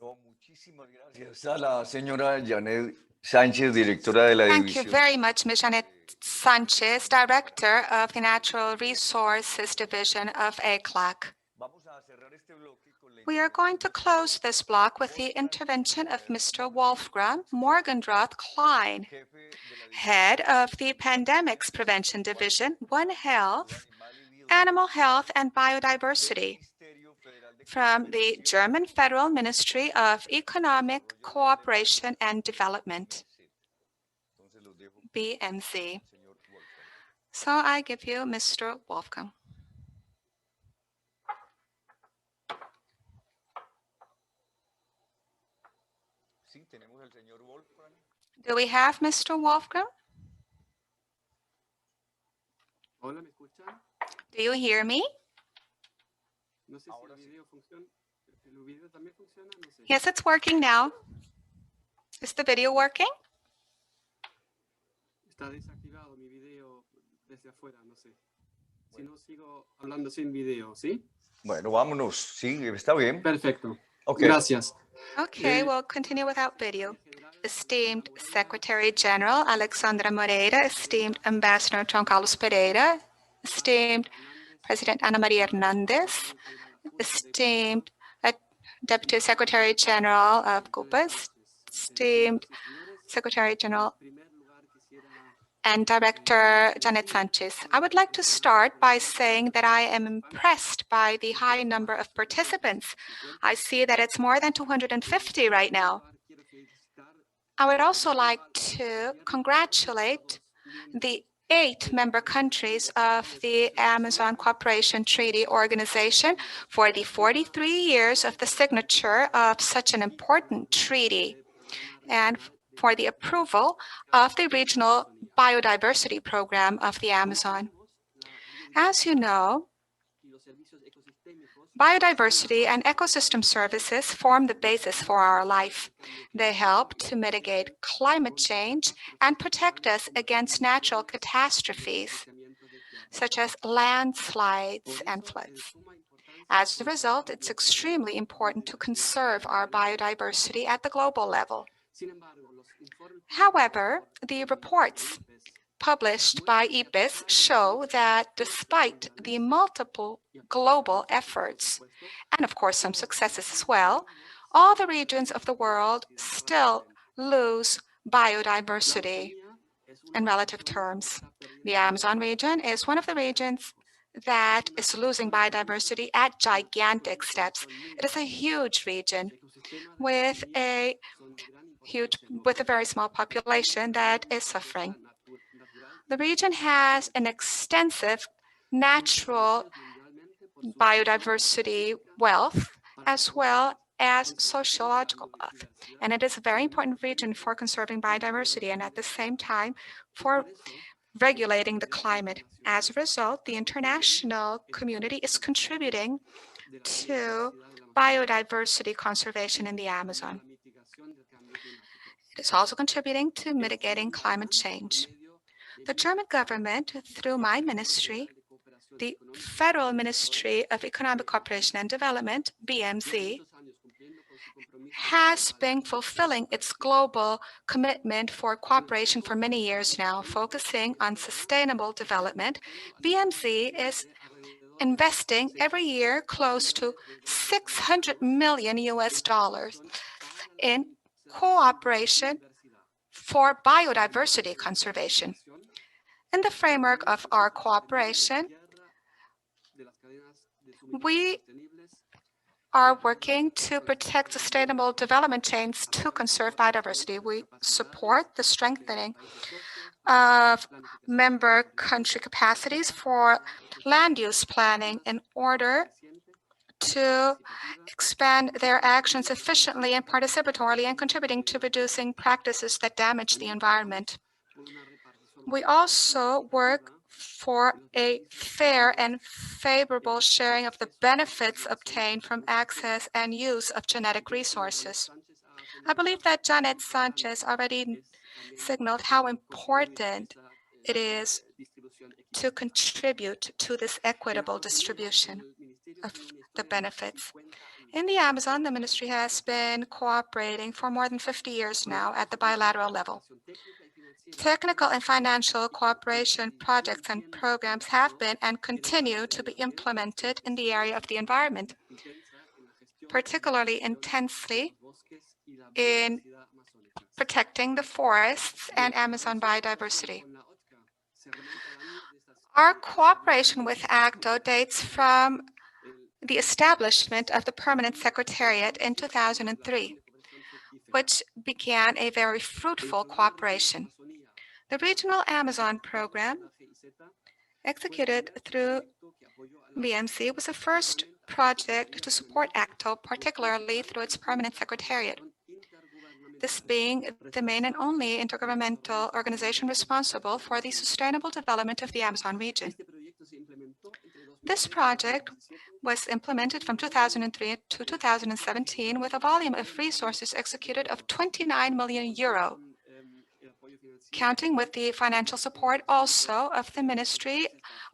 No, muchísimas gracias a la señora Janet Sánchez, directora de la Thank you división. very much, Ms. Janet Sanchez, Director of the Natural Resources Division of ACLAC. Vamos a cerrar este bloque con la We are going to close this block with the intervention of Mr. Wolfgram Morgenroth Klein, jefe de la head of the Pandemics Prevention Division, One Health, Animal Health and Biodiversity, Ministerio Federal de from the German Federal Ministry of Economic Cooperation and Development, Entonces los dejo, BMC. señor Wolfgang. So I give you Mr. Wolfgang. Sí, tenemos al señor Wolfgang. Do we have Mr. Wolfgang? Hola, ¿me escuchan? Do you hear me? No sé si el video funciona. ¿El video también funciona? No sé. Yes, it's working now. Is the video working? Está desactivado mi video desde afuera, no sé. Si no, sigo hablando sin video, ¿sí? Bueno, vámonos. Sí, está bien. Perfecto. Okay. Gracias. Okay, we'll continue without video. Esteemed Secretary General Alexandra Moreira, esteemed Ambassador João Carlos Pereira, esteemed President Ana Maria Hernandez, esteemed Deputy Secretary General of CUPAS, esteemed Secretary General and Director Janet Sanchez. I would like to start by saying that I am impressed by the high number of participants. I see that it's more than 250 right now. I would also like to congratulate the 8 member countries of the Amazon Cooperation Treaty Organization for the 43 years of the signature of such an important treaty, and for the approval of the Regional Biodiversity Program of the Amazon. As you know, biodiversity and ecosystem services form the basis for our life. They help to mitigate climate change and protect us against natural catastrophes, such as landslides and floods. As a result, it's extremely important to conserve our biodiversity at the global level. However, the reports published by IPBES show that despite the multiple global efforts, and of course some successes as well, all the regions of the world still lose biodiversity in relative terms. The Amazon region is one of the regions that is losing biodiversity at gigantic steps. It is a huge region with a very small population that is suffering. The region has an extensive natural biodiversity wealth as well as sociological wealth. And it is a very important region for conserving biodiversity and at the same time for regulating the climate. As a result, the international community is contributing to biodiversity conservation in the Amazon. It is also contributing to mitigating climate change. The German government, through my ministry, the Federal Ministry of Economic Cooperation and Development, BMZ, has been fulfilling its global commitment for cooperation for many years now, focusing on sustainable development. BMZ is investing every year close to $600 million in cooperation for biodiversity conservation. In the framework of our cooperation, we are working to protect sustainable development chains to conserve biodiversity. We support the strengthening of member country capacities for land use planning in order to expand their actions efficiently and participatorily and contributing to reducing practices that damage the environment. We also work for a fair and favorable sharing of the benefits obtained from access and use of genetic resources. I believe that Janet Sanchez already signaled how important it is to contribute to this equitable distribution of the benefits. In the Amazon, the ministry has been cooperating for more than 50 years now at the bilateral level. Technical and financial cooperation projects and programs have been and continue to be implemented in the area of the environment, particularly intensely in protecting the forests and Amazon biodiversity. Our cooperation with ACTO dates from the establishment of the Permanent Secretariat in 2003, which began a very fruitful cooperation. The Regional Amazon Program, executed through BMC, was the first project to support ACTO, particularly through its Permanent Secretariat, this being the main and only intergovernmental organization responsible for the sustainable development of the Amazon region. This project was implemented from 2003 to 2017 with a volume of resources executed of 29 million euro, counting with the financial support also of the Ministry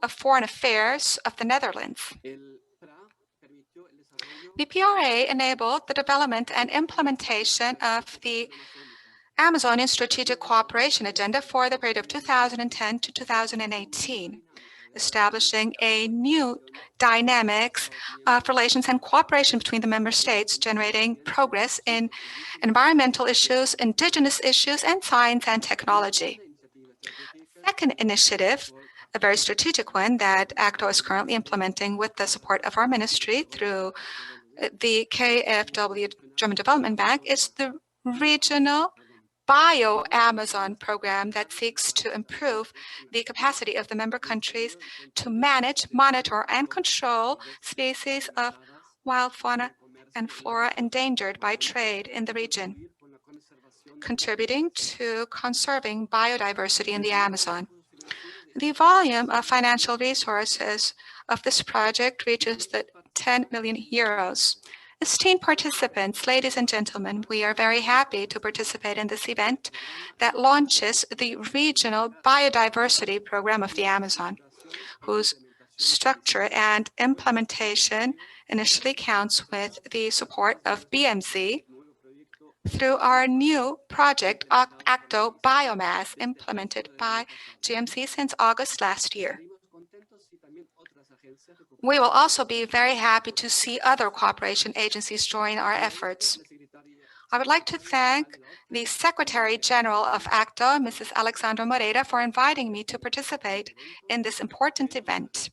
of Foreign Affairs of the Netherlands. The PRA enabled the development and implementation of the Amazonian Strategic Cooperation Agenda for the period of 2010 to 2018, establishing a new dynamics of relations and cooperation between the member states, generating progress in environmental issues, indigenous issues, and science and technology. Second initiative, a very strategic one that ACTO is currently implementing with the support of our ministry through the KfW German Development Bank, is the Regional Bio-Amazon program that seeks to improve the capacity of the member countries to manage, monitor, and control species of wild fauna and flora endangered by trade in the region, contributing to conserving biodiversity in the Amazon. The volume of financial resources of this project reaches the 10 million euros. Esteemed participants, ladies and gentlemen, we are very happy to participate in this event that launches the Regional Biodiversity Program of the Amazon, whose structure and implementation initially counts with the support of BMZ through our new project, ACTO Biomaz, implemented by GMC since August last year. We will also be very happy to see other cooperation agencies join our efforts. I would like to thank the Secretary General of ACTO, Mrs. Alexandra Moreira, for inviting me to participate in this important event,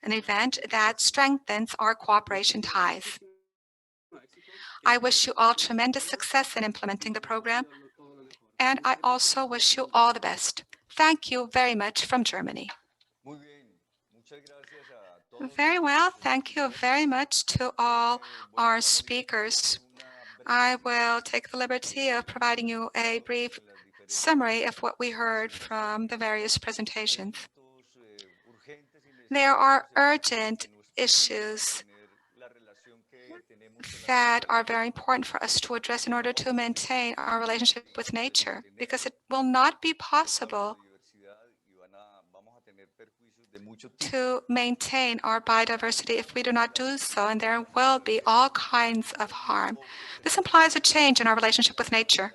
an event that strengthens our cooperation ties. I wish you all tremendous success in implementing the program, and I also wish you all the best. Thank you very much from Germany. Very well. Thank you very much to all our speakers. I will take the liberty of providing you a brief summary of what we heard from the various presentations. There are urgent issues that are very important for us to address in order to maintain our relationship with nature, because it will not be possible to maintain our biodiversity if we do not do so, and there will be all kinds of harm. This implies a change in our relationship with nature.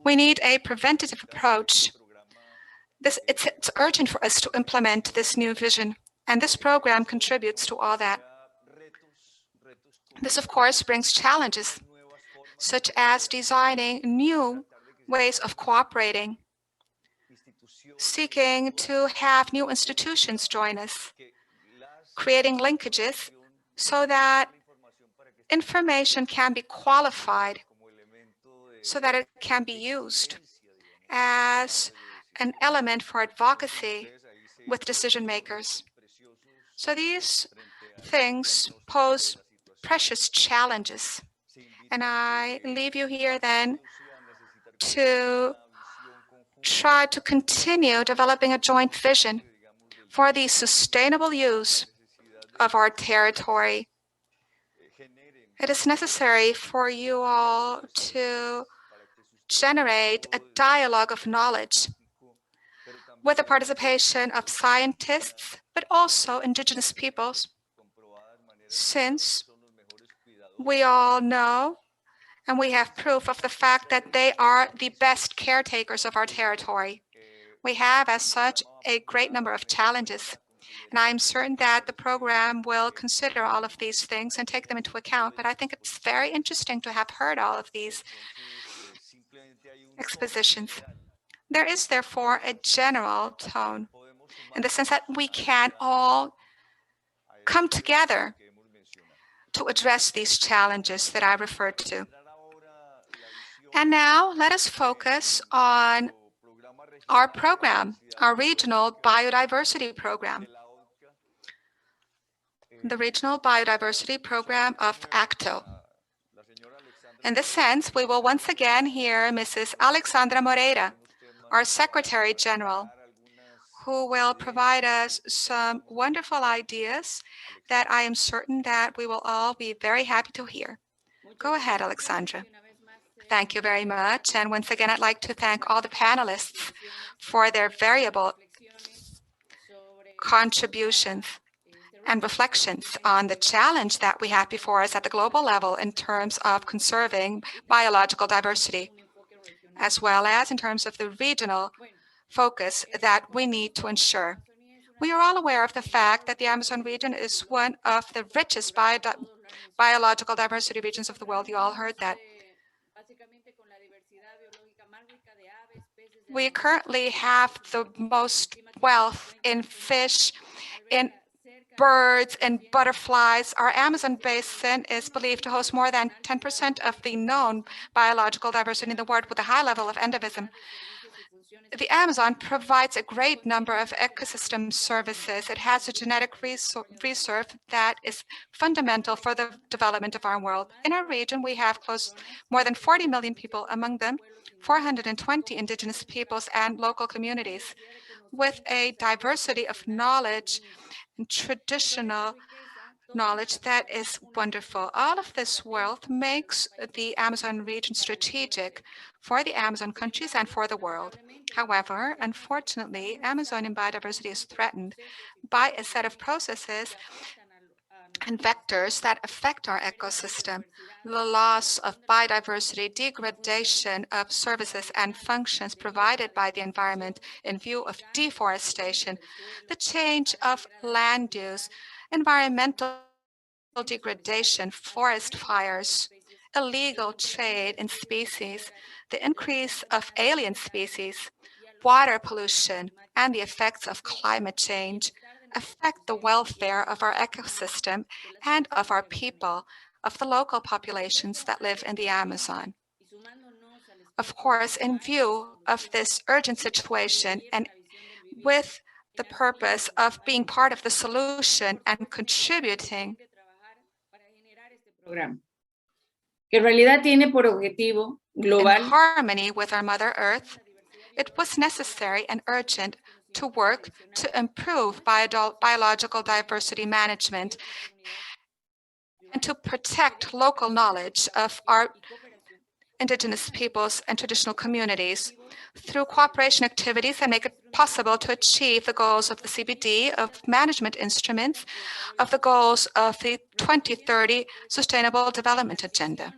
We need a preventative approach. It's urgent for us to implement this new vision, and this program contributes to all that. This, of course, brings challenges, such as designing new ways of cooperating, seeking to have new institutions join us, creating linkages so that information can be qualified, so that it can be used as an element for advocacy with decision makers. So these things pose precious challenges. And I leave you here then to try to continue developing a joint vision for the sustainable use of our territory. It is necessary for you all to generate a dialogue of knowledge with the participation of scientists, but also indigenous peoples, since we all know and we have proof of the fact that they are the best caretakers of our territory. We have, as such, a great number of challenges, and I'm certain that the program will consider all of these things and take them into account, but I think it's very interesting to have heard all of these expositions. There is, therefore, a general tone in the sense that we can all come together to address these challenges that I referred to. And now let us focus on our program, our regional biodiversity program, the regional biodiversity program of ACTO. In this sense, we will once again hear Mrs. Alexandra Moreira, our Secretary General, who will provide us some wonderful ideas that I am certain that we will all be very happy to hear. Go ahead, Alexandra. Thank you very much. And once again, I'd like to thank all the panelists for their variable contributions and reflections on the challenge that we have before us at the global level in terms of conserving biological diversity, as well as in terms of the regional focus that we need to ensure. We are all aware of the fact that the Amazon region is one of the richest biological diversity regions of the world. You all heard that. We currently have the most wealth in fish, in birds, and butterflies. Our Amazon basin is believed to host more than 10% of the known biological diversity in the world, with a high level of endemism. The Amazon provides a great number of ecosystem services. It has a genetic reserve that is fundamental for the development of our world. In our region, we have more than 40 million people, among them 420 indigenous peoples and local communities, with a diversity of knowledge and traditional knowledge that is wonderful. All of this wealth makes the Amazon region strategic for the Amazon countries and for the world. However, unfortunately, Amazonian biodiversity is threatened by a set of processes and vectors that affect our ecosystem: the loss of biodiversity, degradation of services and functions provided by the environment in view of deforestation, the change of land use, environmental degradation, forest fires, illegal trade in species, the increase of alien species, water pollution, and the effects of climate change affect the welfare of our ecosystem and of our people, of the local populations that live in the Amazon. Of course, in view of this urgent situation, and with the purpose of being part of the solution and contributing. Programa, que en realidad tiene por objetivo In global harmony with our Mother Earth, it was necessary and urgent to work to improve biological diversity management and to protect local knowledge of our indigenous peoples and traditional communities through cooperation activities that make it possible to achieve the goals of the CBD, of management instruments, of the goals of the 2030 Sustainable Development Agenda.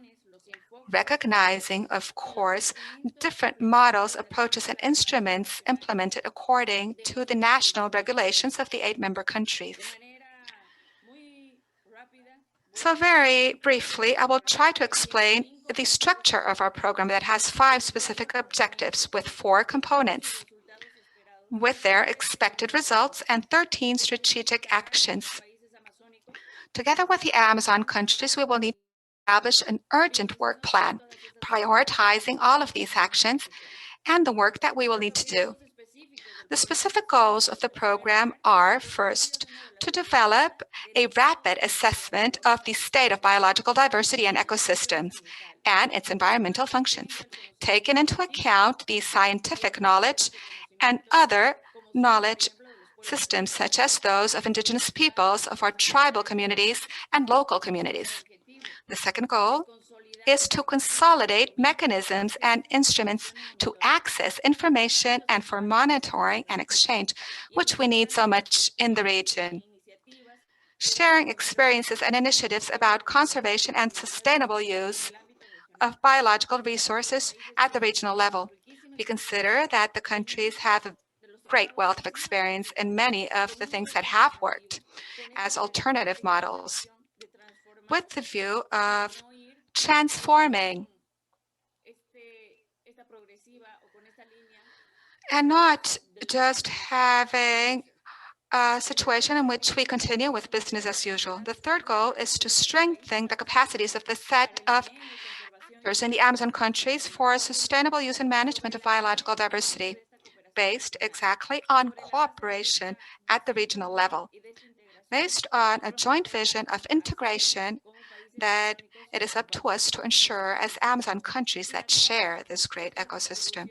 Recognizing, of course, different models, approaches, and instruments implemented according to the national regulations of the 8 member countries. So very briefly, I will try to explain the structure of our program that has 5 specific objectives with 4 components, with their expected results and 13 strategic actions. Together with the Amazon countries, we will need to establish an urgent work plan, prioritizing all of these actions and the work that we will need to do. The specific goals of the program are, first, to develop a rapid assessment of the state of biological diversity and ecosystems and its environmental functions, taking into account the scientific knowledge and other knowledge systems such as those of indigenous peoples, of our tribal communities, and local communities. The second goal is to consolidate mechanisms and instruments to access information and for monitoring and exchange, which we need so much in the region. Sharing experiences and initiatives about conservation and sustainable use of biological resources at the regional level. We consider that the countries have a great wealth of experience in many of the things that have worked as alternative models, with the view of transforming and not just having a situation in which we continue with business as usual. The third goal is to strengthen the capacities of the set of actors in the Amazon countries for sustainable use and management of biological diversity, based exactly on cooperation at the regional level, based on a joint vision of integration that it is up to us to ensure as Amazon countries that share this great ecosystem.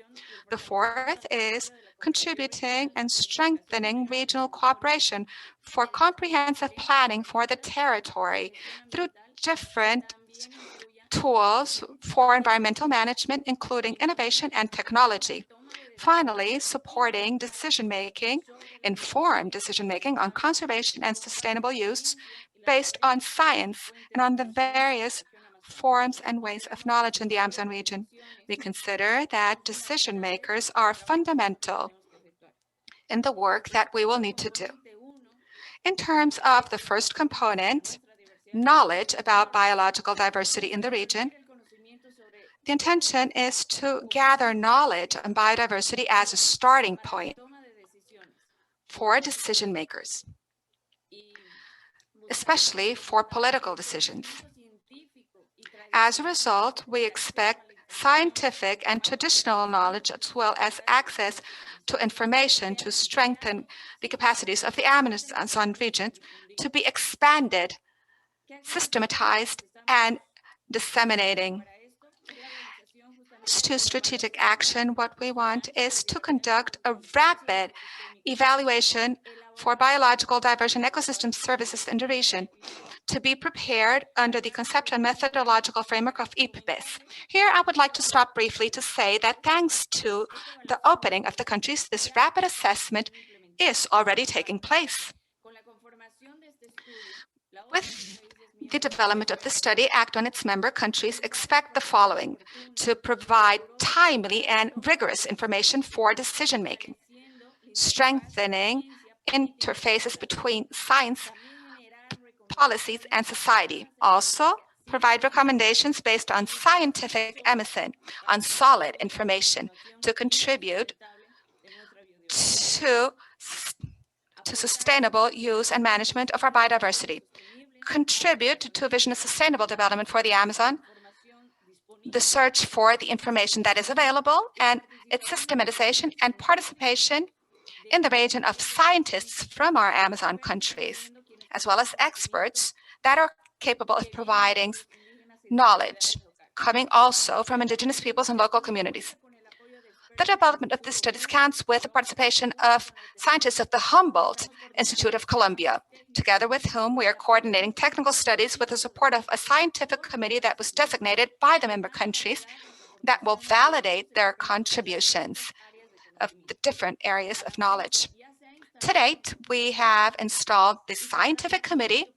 The fourth is contributing and strengthening regional cooperation for comprehensive planning for the territory through different tools for environmental management, including innovation and technology. Finally, supporting decision-making, informed decision-making on conservation and sustainable use based on science and on the various forms and ways of knowledge in the Amazon region. We consider that decision makers are fundamental in the work that we will need to do. In terms of the first component, knowledge about biological diversity in the region, the intention is to gather knowledge on biodiversity as a starting point for decision makers, especially for political decisions. As a result, we expect scientific and traditional knowledge as well as access to information to strengthen the capacities of the Amazon region to be expanded, systematized, and disseminating. To strategic action, what we want is to conduct a rapid evaluation for biological diversity and ecosystem services in the region, to be prepared under the conceptual and methodological framework of IPBES. Here, I would like to stop briefly to say that thanks to the opening of the countries, this rapid assessment is already taking place. With the development of the study, ACTO and its member countries expect the following: to provide timely and rigorous information for decision-making, strengthening interfaces between science, policies, and society. Also, provide recommendations based on scientific evidence, on solid information, to contribute to sustainable use and management of our biodiversity, contribute to a vision of sustainable development for the Amazon, the search for the information that is available, and its systematization and participation in the region of scientists from our Amazon countries, as well as experts that are capable of providing knowledge, coming also from indigenous peoples and local communities. The development of these studies counts with the participation of scientists of the Humboldt Institute of Colombia, together with whom we are coordinating technical studies with the support of a scientific committee that was designated by the member countries that will validate their contributions of the different areas of knowledge. To date, we have installed the scientific committee,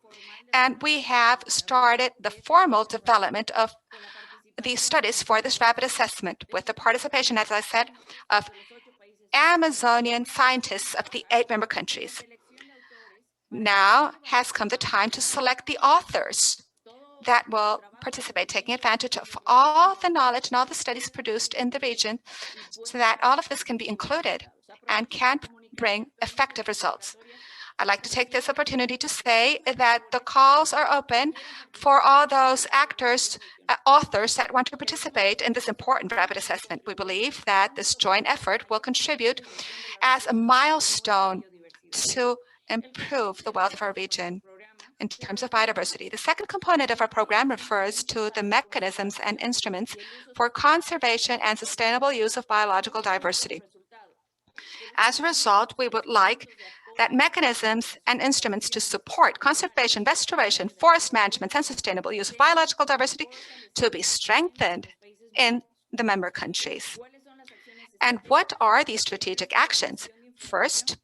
and we have started the formal development of these studies for this rapid assessment with the participation, as I said, of Amazonian scientists of the 8 member countries. Now has come the time to select the authors that will participate, taking advantage of all the knowledge and all the studies produced in the region so that all of this can be included and can bring effective results. I'd like to take this opportunity to say that the calls are open for all those actors, authors that want to participate in this important rapid assessment. We believe that this joint effort will contribute as a milestone to improve the wealth of our region in terms of biodiversity. The second component of our program refers to the mechanisms and instruments for conservation and sustainable use of biological diversity. As a result, we would like that mechanisms and instruments to support conservation, restoration, forest management, and sustainable use of biological diversity to be strengthened in the member countries. And what are these strategic actions? First,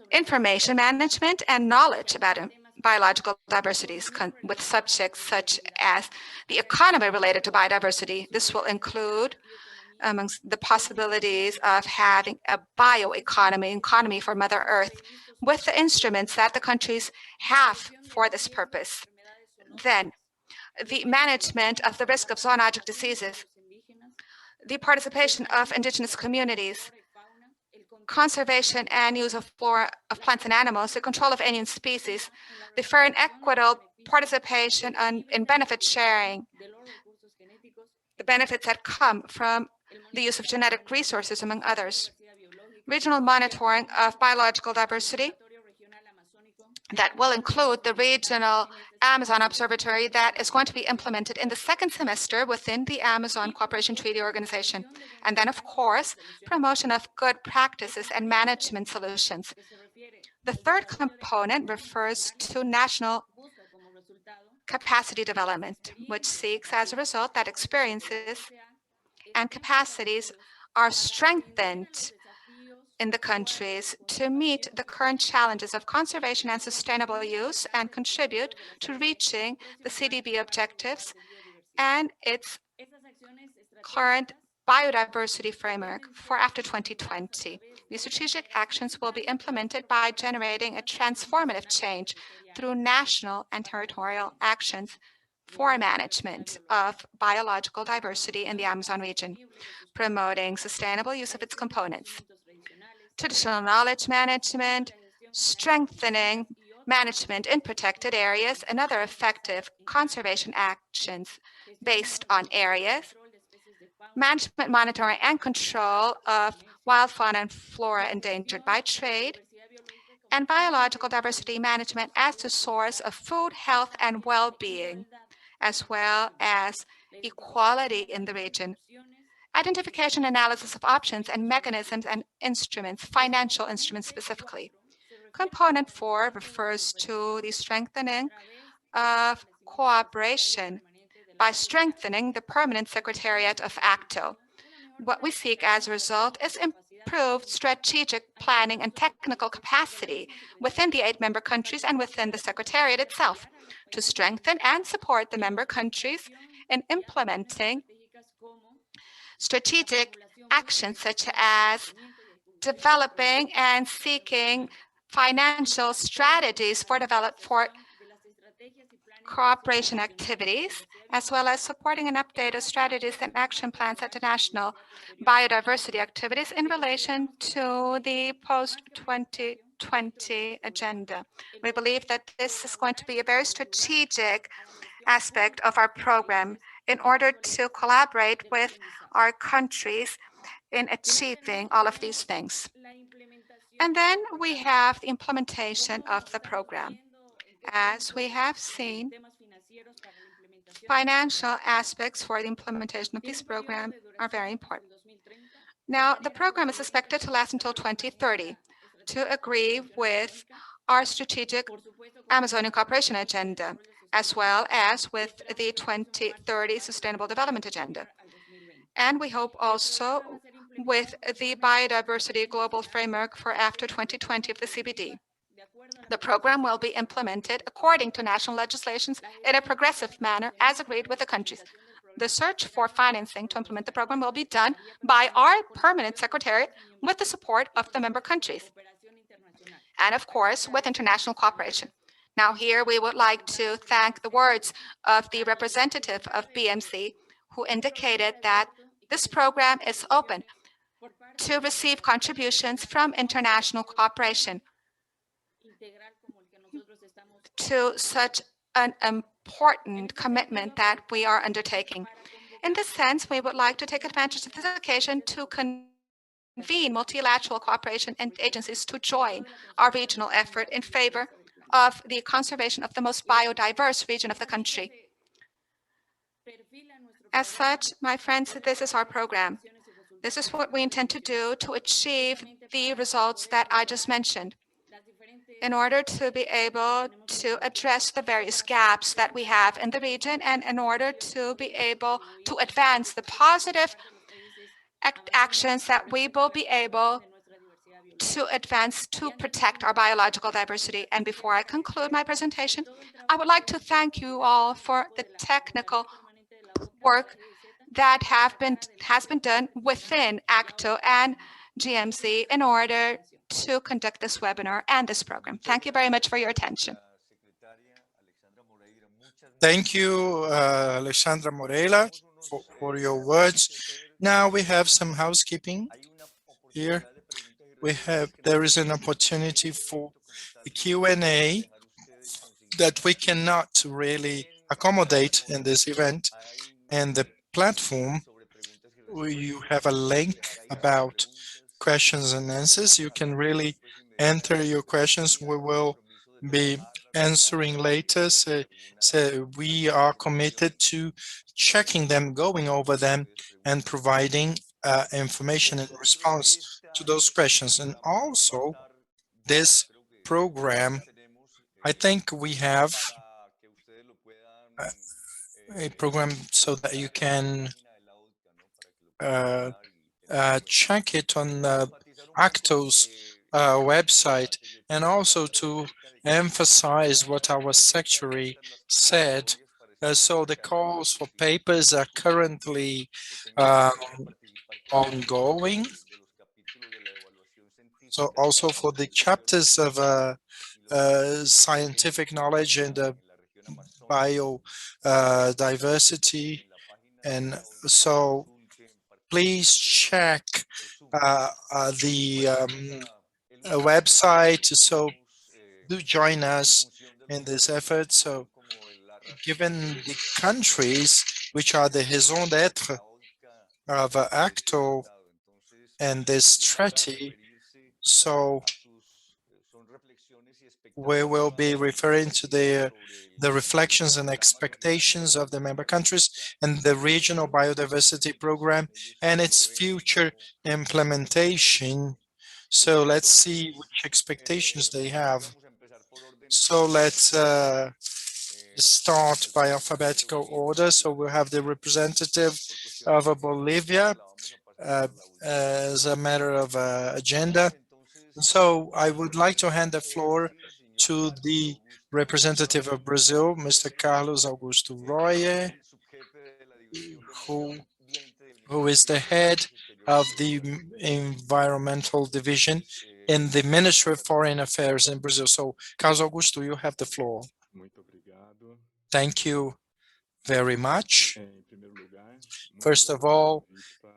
information management and knowledge about biological diversities with subjects such as the economy related to biodiversity. This will include amongst the possibilities of having a bioeconomy, economy for Mother Earth, with the instruments that the countries have for this purpose. Then, the management of the risk of zoonotic diseases, the participation of indigenous communities, conservation and use of flora of plants and animals, the control of alien species, the fair and equitable participation in benefit sharing, the benefits that come from the use of genetic resources, among others. Regional monitoring of biological diversity that will include the regional Amazon Observatory that is going to be implemented in the second semester within the Amazon Cooperation Treaty Organization. And then, of course, promotion of good practices and management solutions. The third component refers to national capacity development, which seeks as a result that experiences and capacities are strengthened in the countries to meet the current challenges of conservation and sustainable use and contribute to reaching the CDB objectives and its current biodiversity framework for after 2020. These strategic actions will be implemented by generating a transformative change through national and territorial actions for management of biological diversity in the Amazon region, promoting sustainable use of its components, traditional knowledge management, strengthening management in protected areas, and other effective conservation actions based on areas, management, monitoring, and control of wild fauna and flora endangered by trade, and biological diversity management as a source of food, health, and well-being, as well as equality in the region. Identification, analysis of options and mechanisms and instruments, financial instruments specifically. Component 4 refers to the strengthening of cooperation by strengthening the permanent secretariat of ACTO. What we seek as a result is improved strategic planning and technical capacity within the 8 member countries and within the secretariat itself to strengthen and support the member countries in implementing strategic actions such as developing and seeking financial strategies for cooperation activities, as well as supporting and updated strategies and action plans at the national biodiversity activities in relation to the post-2020 agenda. We believe that this is going to be a very strategic aspect of our program in order to collaborate with our countries in achieving all of these things. And then we have the implementation of the program. As we have seen, financial aspects for the implementation of this program are very important. Now, the program is expected to last until 2030 to agree with our strategic Amazonian cooperation agenda, as well as with the 2030 Sustainable Development Agenda. And we hope also with the Biodiversity Global Framework for after 2020 of the CBD. The program will be implemented according to national legislations in a progressive manner as agreed with the countries. The search for financing to implement the program will be done by our permanent secretariat with the support of the member countries, and of course, with international cooperation. Now here we would like to thank the words of the representative of BMC, who indicated that this program is open to receive contributions from international cooperation to such an important commitment that we are undertaking. In this sense, we would like to take advantage of this occasion to convene multilateral cooperation and agencies to join our regional effort in favor of the conservation of the most biodiverse region of the country. As such, my friends, this is our program. This is what we intend to do to achieve the results that I just mentioned, in order to be able to address the various gaps that we have in the region, and in order to be able to advance the positive actions that we will be able to advance to protect our biological diversity. And before I conclude my presentation, I would like to thank you all for the technical work that has been done within ACTO and GMC in order to conduct this webinar and this program. Thank you very much for your attention. Thank you, Alexandra Moreira, for your words. Now we have some housekeeping here. There is an opportunity for the Q&A that we cannot really accommodate in this event. And the platform, where you have a link about questions and answers. You can really enter your questions. We will be answering later. So we are committed to checking them, going over them, and providing information in response to those questions. And also, this program, I think we have a program so that you can check it on ACTO's website, and also to emphasize what our secretary said. So the calls for papers are currently ongoing. So also for the chapters of scientific knowledge and biodiversity, and so please check the website. So do join us in this effort. So given the countries which are the raison d'etre of ACTO and this treaty, so we will be referring to the reflections and expectations of the member countries and the regional biodiversity program and its future implementation. So let's see which expectations they have. So let's start by alphabetical order. So we'll have the representative of Bolivia as a matter of agenda. So I would like to hand the floor to the representative of Brazil, Mr. Carlos Augusto Royer, who is the head of the environmental division in the Ministry of Foreign Affairs in Brazil. So Carlos Augusto, you have the floor. Thank you very much. First of all,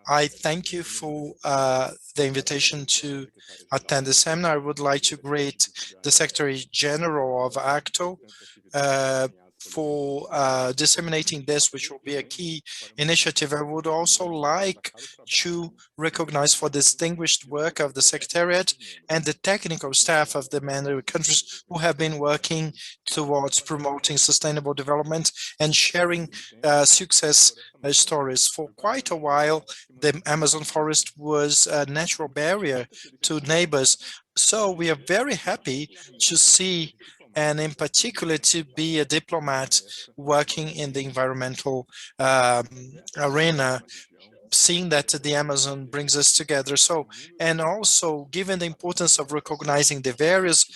I thank you for the invitation to attend the seminar. I would like to greet the Secretary General of ACTO, for disseminating this, which will be a key initiative. I would also like to recognize for distinguished work of the Secretariat and the technical staff of the member countries who have been working towards promoting sustainable development and sharing success stories. For quite a while, the Amazon forest was a natural barrier to neighbors. So we are very happy to see, and in particular to be a diplomat working in the environmental arena, seeing that the Amazon brings us together. So, and also given the importance of recognizing the various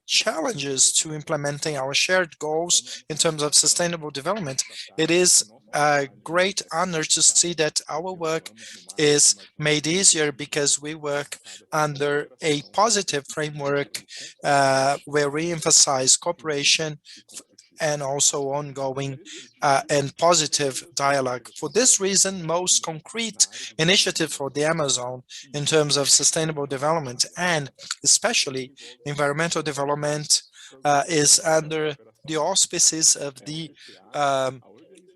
challenges to implementing our shared goals in terms of sustainable development, it is a great honor to see that our work is made easier because we work under a positive framework where we emphasize cooperation and also ongoing and positive dialogue. For this reason, most concrete initiative for the Amazon in terms of sustainable development and especially environmental development is under the auspices of the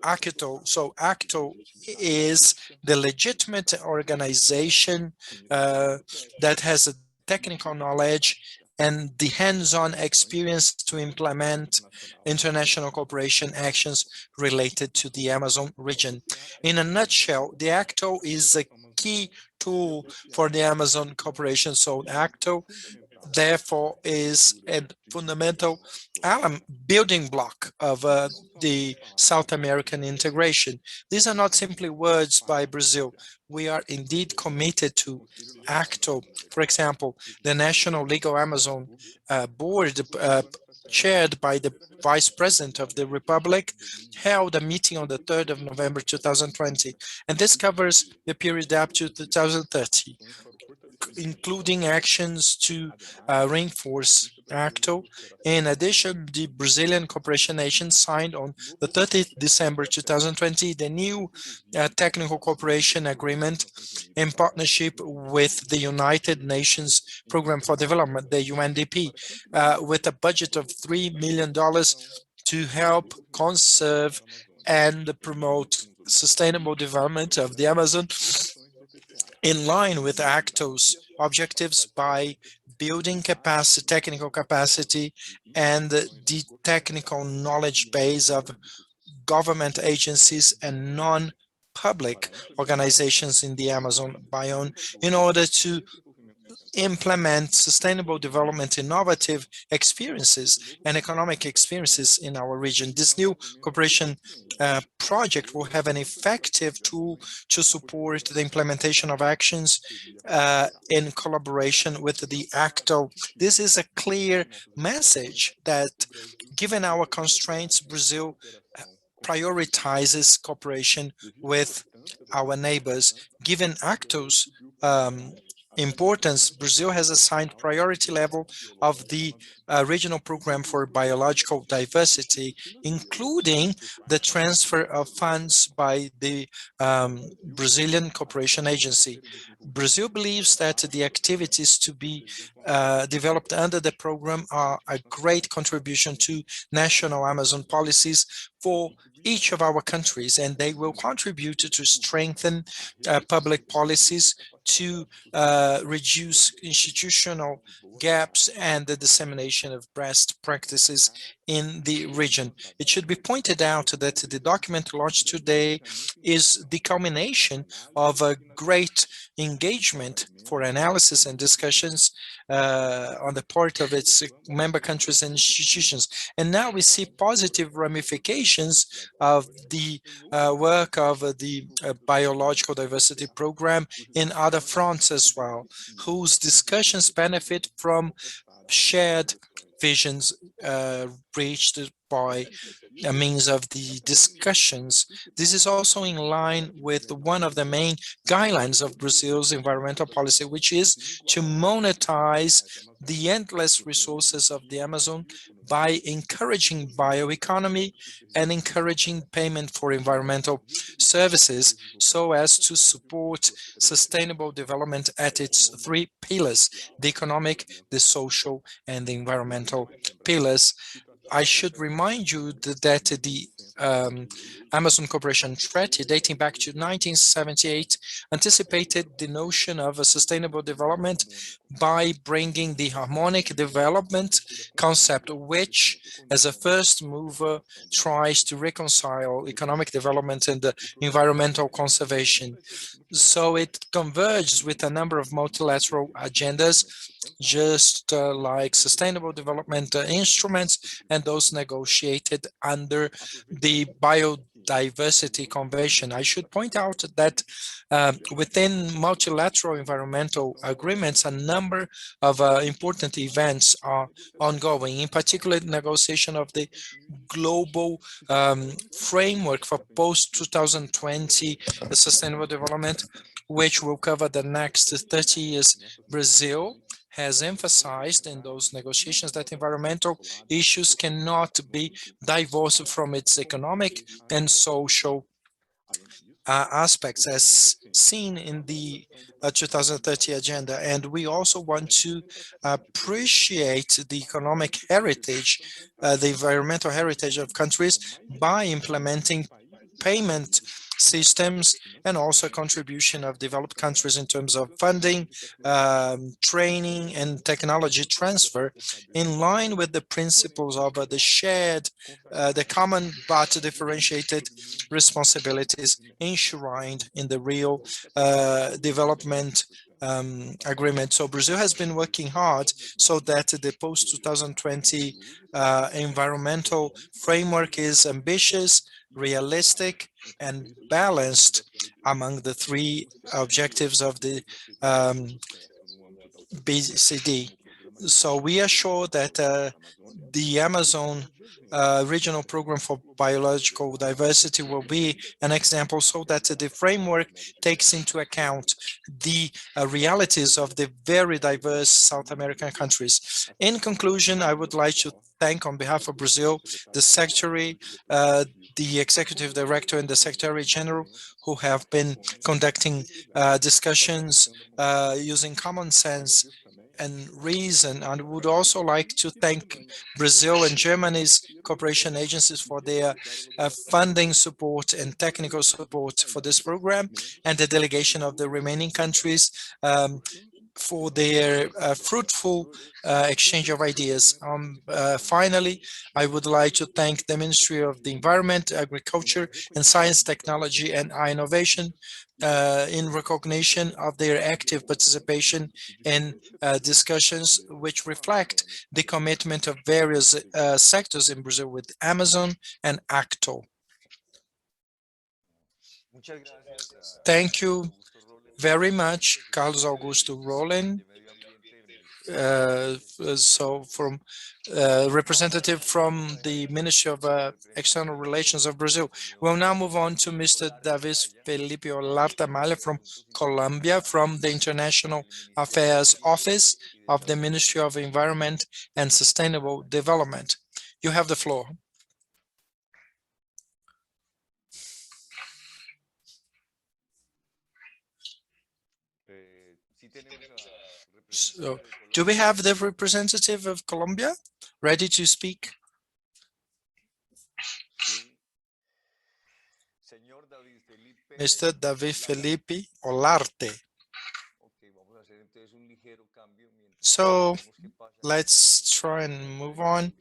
ACTO. So ACTO is the legitimate organization that has a technical knowledge and the hands-on experience to implement international cooperation actions related to the Amazon region. In a nutshell, the ACTO is a key tool for the Amazon cooperation. So ACTO therefore is a fundamental building block of the South American integration. These are not simply words by Brazil. We are indeed committed to ACTO. For example, the National Legal Amazon Board, chaired by the Vice President of the Republic, held a meeting on the 3rd of November 2020, and this covers the period up to 2030. Including actions to reinforce ACTO. In addition, the Brazilian Cooperation Nation signed on the 30th December 2020 the new technical cooperation agreement in partnership with the United Nations Programme for Development, the UNDP, with a budget of $3 million to help conserve and promote sustainable development of the Amazon in line with ACTO's objectives by building capacity, technical capacity, and the technical knowledge base of government agencies and non-public organizations in the Amazon biome in order to implement sustainable development, innovative experiences and economic experiences in our region. This new cooperation project will have an effective tool to support the implementation of actions in collaboration with the ACTO. This is a clear message that, given our constraints, Brazil prioritizes cooperation with our neighbors. Given ACTO's importance, Brazil has assigned priority level of the regional program for biological diversity, including the transfer of funds by the Brazilian Cooperation Agency. Brazil believes that the activities to be developed under the program are a great contribution to national Amazon policies for each of our countries, and they will contribute to strengthen public policies to reduce institutional gaps and the dissemination of best practices in the region. It should be pointed out that the document launched today is the culmination of a great engagement for analysis and discussions on the part of its member countries and institutions. And now we see positive ramifications of the work of the biological diversity program in other fronts as well, whose discussions benefit from shared visions reached by means of the discussions. This is also in line with one of the main guidelines of Brazil's environmental policy, which is to monetize the endless resources of the Amazon by encouraging bioeconomy and encouraging payment for environmental services so as to support sustainable development at its three pillars: the economic, the social, and the environmental pillars. I should remind you that the Amazon Cooperation Treaty, dating back to 1978, anticipated the notion of a sustainable development by bringing the harmonic development concept, which, as a first mover, tries to reconcile economic development and environmental conservation. So it converges with a number of multilateral agendas, just like sustainable development instruments and those negotiated under the Biodiversity Convention. I should point out that within multilateral environmental agreements, a number of important events are ongoing, in particular negotiation of the global framework for post-2020 sustainable development, which will cover the next 30 years. Brazil has emphasized in those negotiations that environmental issues cannot be divorced from its economic and social aspects as seen in the 2030 agenda. And we also want to appreciate the economic heritage, the environmental heritage of countries by implementing payment systems and also contribution of developed countries in terms of funding, training and technology transfer in line with the principles of the shared, the common but differentiated responsibilities enshrined in the Rio development agreement. So Brazil has been working hard so that the post-2020 environmental framework is ambitious, realistic, and balanced among the three objectives of the BCD. So we are sure that the Amazon regional program for biological diversity will be an example so that the framework takes into account the realities of the very diverse South American countries. In conclusion, I would like to thank on behalf of Brazil, the Secretary, the Executive Director and the Secretary General who have been conducting discussions using common sense and reason. And would also like to thank Brazil and Germany's cooperation agencies for their funding support and technical support for this program, and the delegation of the remaining countries for their fruitful exchange of ideas. Finally, I would like to thank the Ministry of the Environment, Agriculture, and Science, Technology, and Innovation in recognition of their active participation in discussions which reflect the commitment of various sectors in Brazil with Amazon and ACTO. Thank you very much, Carlos Augusto Roland. So from representative from the Ministry of External Relations of Brazil. We'll now move on to Mr. Davis Felipe Olarte Malha from Colombia, from the International Affairs Office of the Ministry of Environment and Sustainable Development. You have the floor. So, do we have the representative of Colombia ready to speak? Mr. David Felipe Olarte. So let's try and move on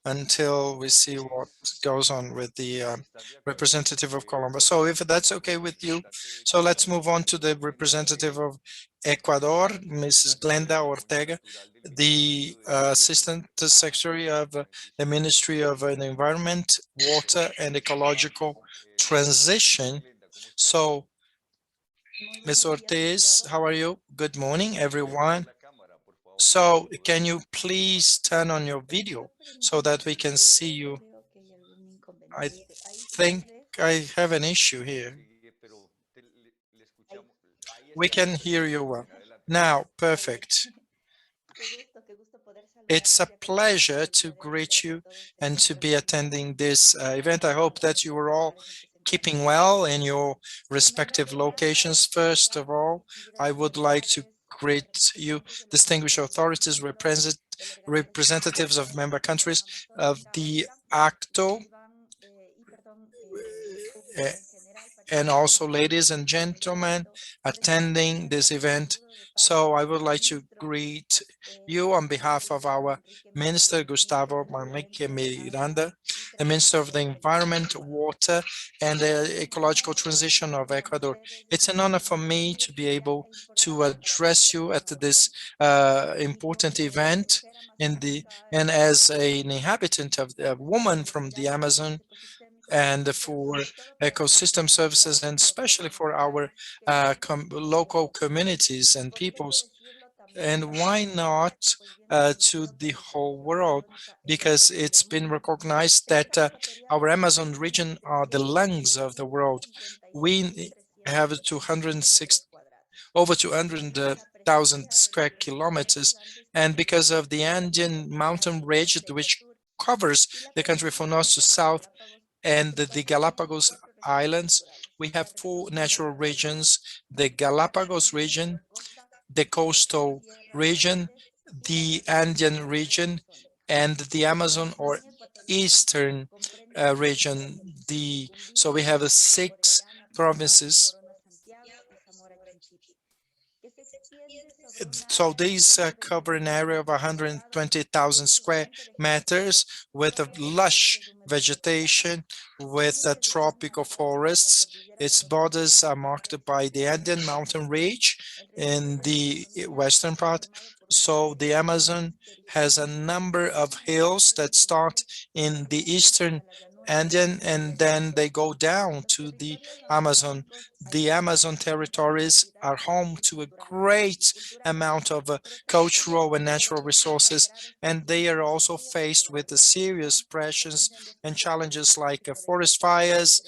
until we see what goes on with the representative of Colombia. So if that's okay with you, so let's move on to the representative of Ecuador, Mrs. Glenda Ortega, the Assistant Secretary of the Ministry of the Environment, Water and Ecological Transition. So, Ms. Ortiz, how are you? Good morning, everyone. So can you please turn on your video so that we can see you? I think I have an issue here. We can hear you well. Now, perfect. It's a pleasure to greet you and to be attending this event. I hope that you are all keeping well in your respective locations. First of all, I would like to greet you, distinguished authorities, representatives of member countries of the ACTO, and also ladies and gentlemen attending this event. So I would like to greet you on behalf of our Minister Gustavo Manrique Miranda, the Minister of the Environment, Water, and the Ecological Transition of Ecuador. It's an honor for me to be able to address you at this important event and as an inhabitant of a woman from the Amazon, and for ecosystem services, and especially for our local communities and peoples. And why not to the whole world? Because it's been recognized that our Amazon region are the lungs of the world. We have over 200,000 square kilometers, and because of the Andean mountain range, which covers the country from north to south, and the Galapagos Islands, we have 4 natural regions: the Galapagos region, the coastal region, the Andean region, and the Amazon or Eastern region. So we have 6 provinces. So these cover an area of 120,000 square meters with a lush vegetation, with tropical forests. Its borders are marked by the Andean mountain range in the western part. So the Amazon has a number of hills that start in the eastern Andean, and then they go down to the Amazon. The Amazon territories are home to a great amount of cultural and natural resources, and they are also faced with the serious pressures and challenges like forest fires,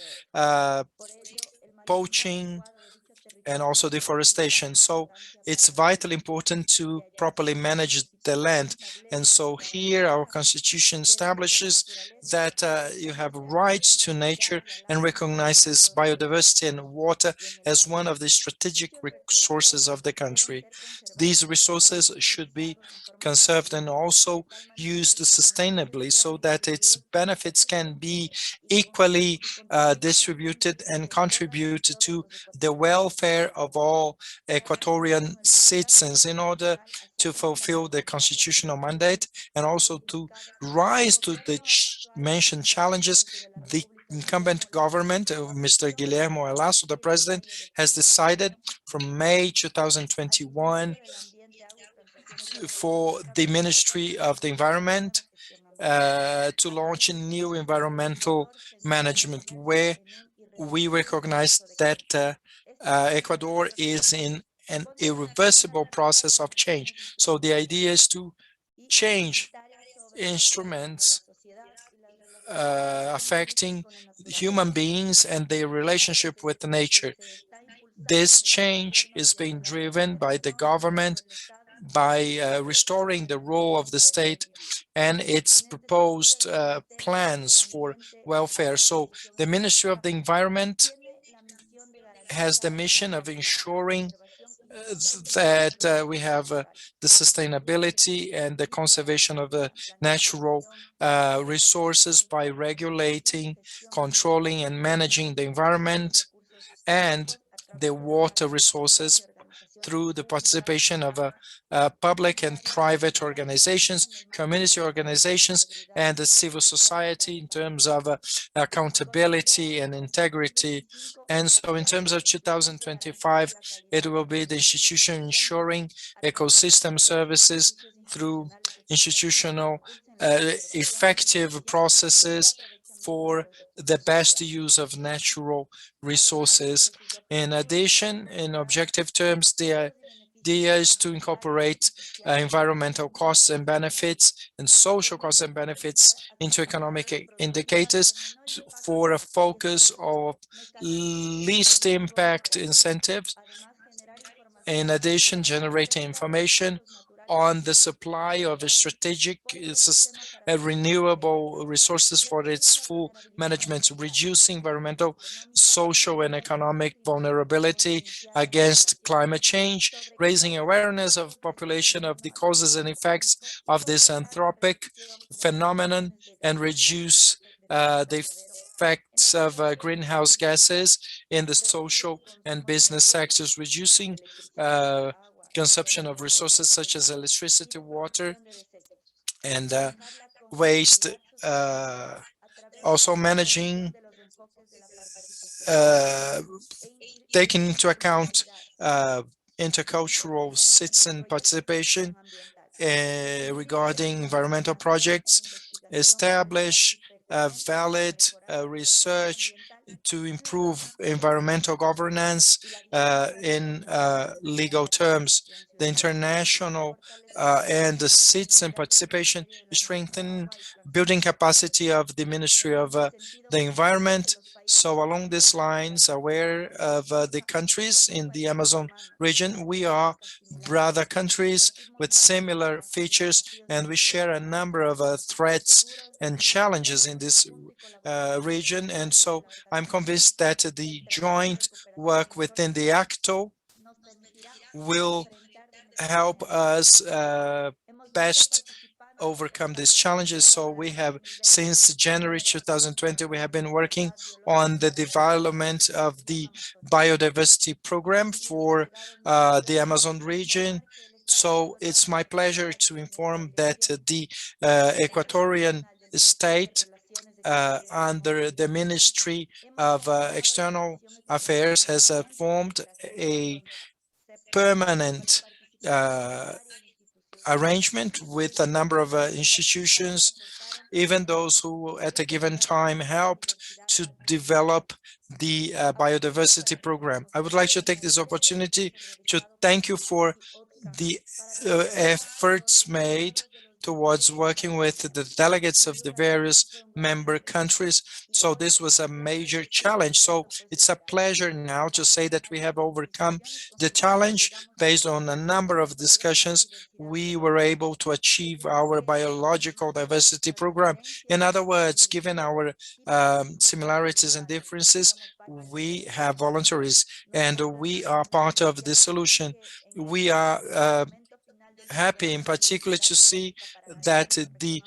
poaching, and also deforestation. So it's vitally important to properly manage the land. And so here our constitution establishes that you have rights to nature and recognizes biodiversity and water as one of the strategic resources of the country. These resources should be conserved and also used sustainably so that its benefits can be equally distributed and contribute to the welfare of all Ecuadorian citizens in order to fulfill the constitutional mandate and also to rise to the mentioned challenges. The incumbent government of Mr. Guillermo Lasso, the president, has decided from May 2021 for the Ministry of the Environment to launch a new environmental management, where we recognize that Ecuador is in an irreversible process of change. So the idea is to change instruments affecting human beings and their relationship with nature. This change is being driven by the government, by restoring the role of the state and its proposed plans for welfare. So the Ministry of the Environment has the mission of ensuring that we have the sustainability and the conservation of the natural resources by regulating, controlling, and managing the environment and the water resources through the participation of public and private organizations, community organizations, and the civil society in terms of accountability and integrity. And so in terms of 2025, it will be the institution ensuring ecosystem services through institutional effective processes for the best use of natural resources. In addition, in objective terms, the idea is to incorporate environmental costs and benefits and social costs and benefits into economic indicators for a focus of least impact incentives. In addition, generating information on the supply of strategic renewable resources for its full management, reducing environmental, social, and economic vulnerability against climate change, raising awareness of population of the causes and effects of this anthropic phenomenon, and reduce the effects of greenhouse gases in the social and business sectors, reducing consumption of resources such as electricity, water, and waste, also managing, taking into account intercultural citizen participation regarding environmental projects, establish valid research to improve environmental governance in legal terms. The international and the citizen participation, strengthen building capacity of the Ministry of the Environment. So along these lines, aware of the countries in the Amazon region, we are brother countries with similar features, and we share a number of threats and challenges in this region. And so I'm convinced that the joint work within the ACTO will help us best overcome these challenges. So we have, since January 2020, we have been working on the development of the biodiversity program for the Amazon region. So it's my pleasure to inform that the Ecuadorian state under the Ministry of External Affairs has formed a permanent arrangement with a number of institutions, even those who at a given time helped to develop the biodiversity program. I would like to take this opportunity to thank you for the efforts made towards working with the delegates of the various member countries. So this was a major challenge. So it's a pleasure now to say that we have overcome the challenge. Based on a number of discussions, we were able to achieve our biological diversity program. In other words, given our similarities and differences, we have voluntaries, and we are part of the solution. We are happy in particular to see that the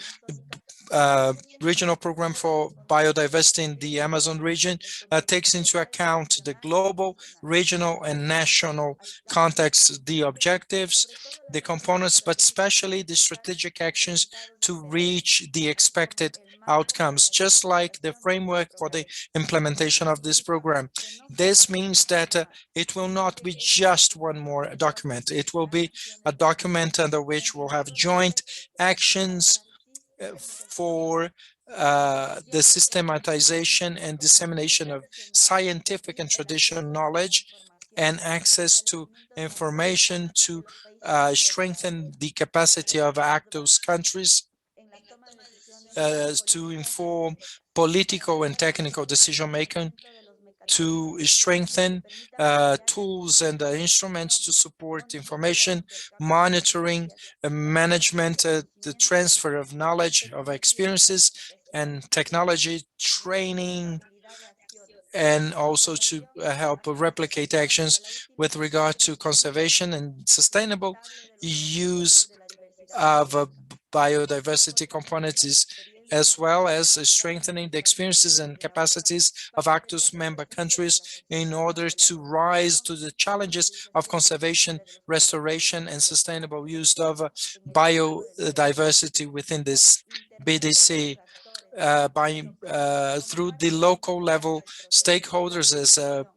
regional program for biodiversity in the Amazon region takes into account the global, regional, and national context, the objectives, the components, but especially the strategic actions to reach the expected outcomes, just like the framework for the implementation of this program. This means that it will not be just one more document. It will be a document under which we'll have joint actions for the systematization and dissemination of scientific and traditional knowledge and access to information to strengthen the capacity of ACTO's countries to inform political and technical decision-making, to strengthen tools and instruments to support information, monitoring, management, the transfer of knowledge, of experiences and technology, training, and also to help replicate actions with regard to conservation and sustainable use of biodiversity components, as well as strengthening the experiences and capacities of ACTO's member countries in order to rise to the challenges of conservation, restoration, and sustainable use of biodiversity within this BDC. Through the local level stakeholders as a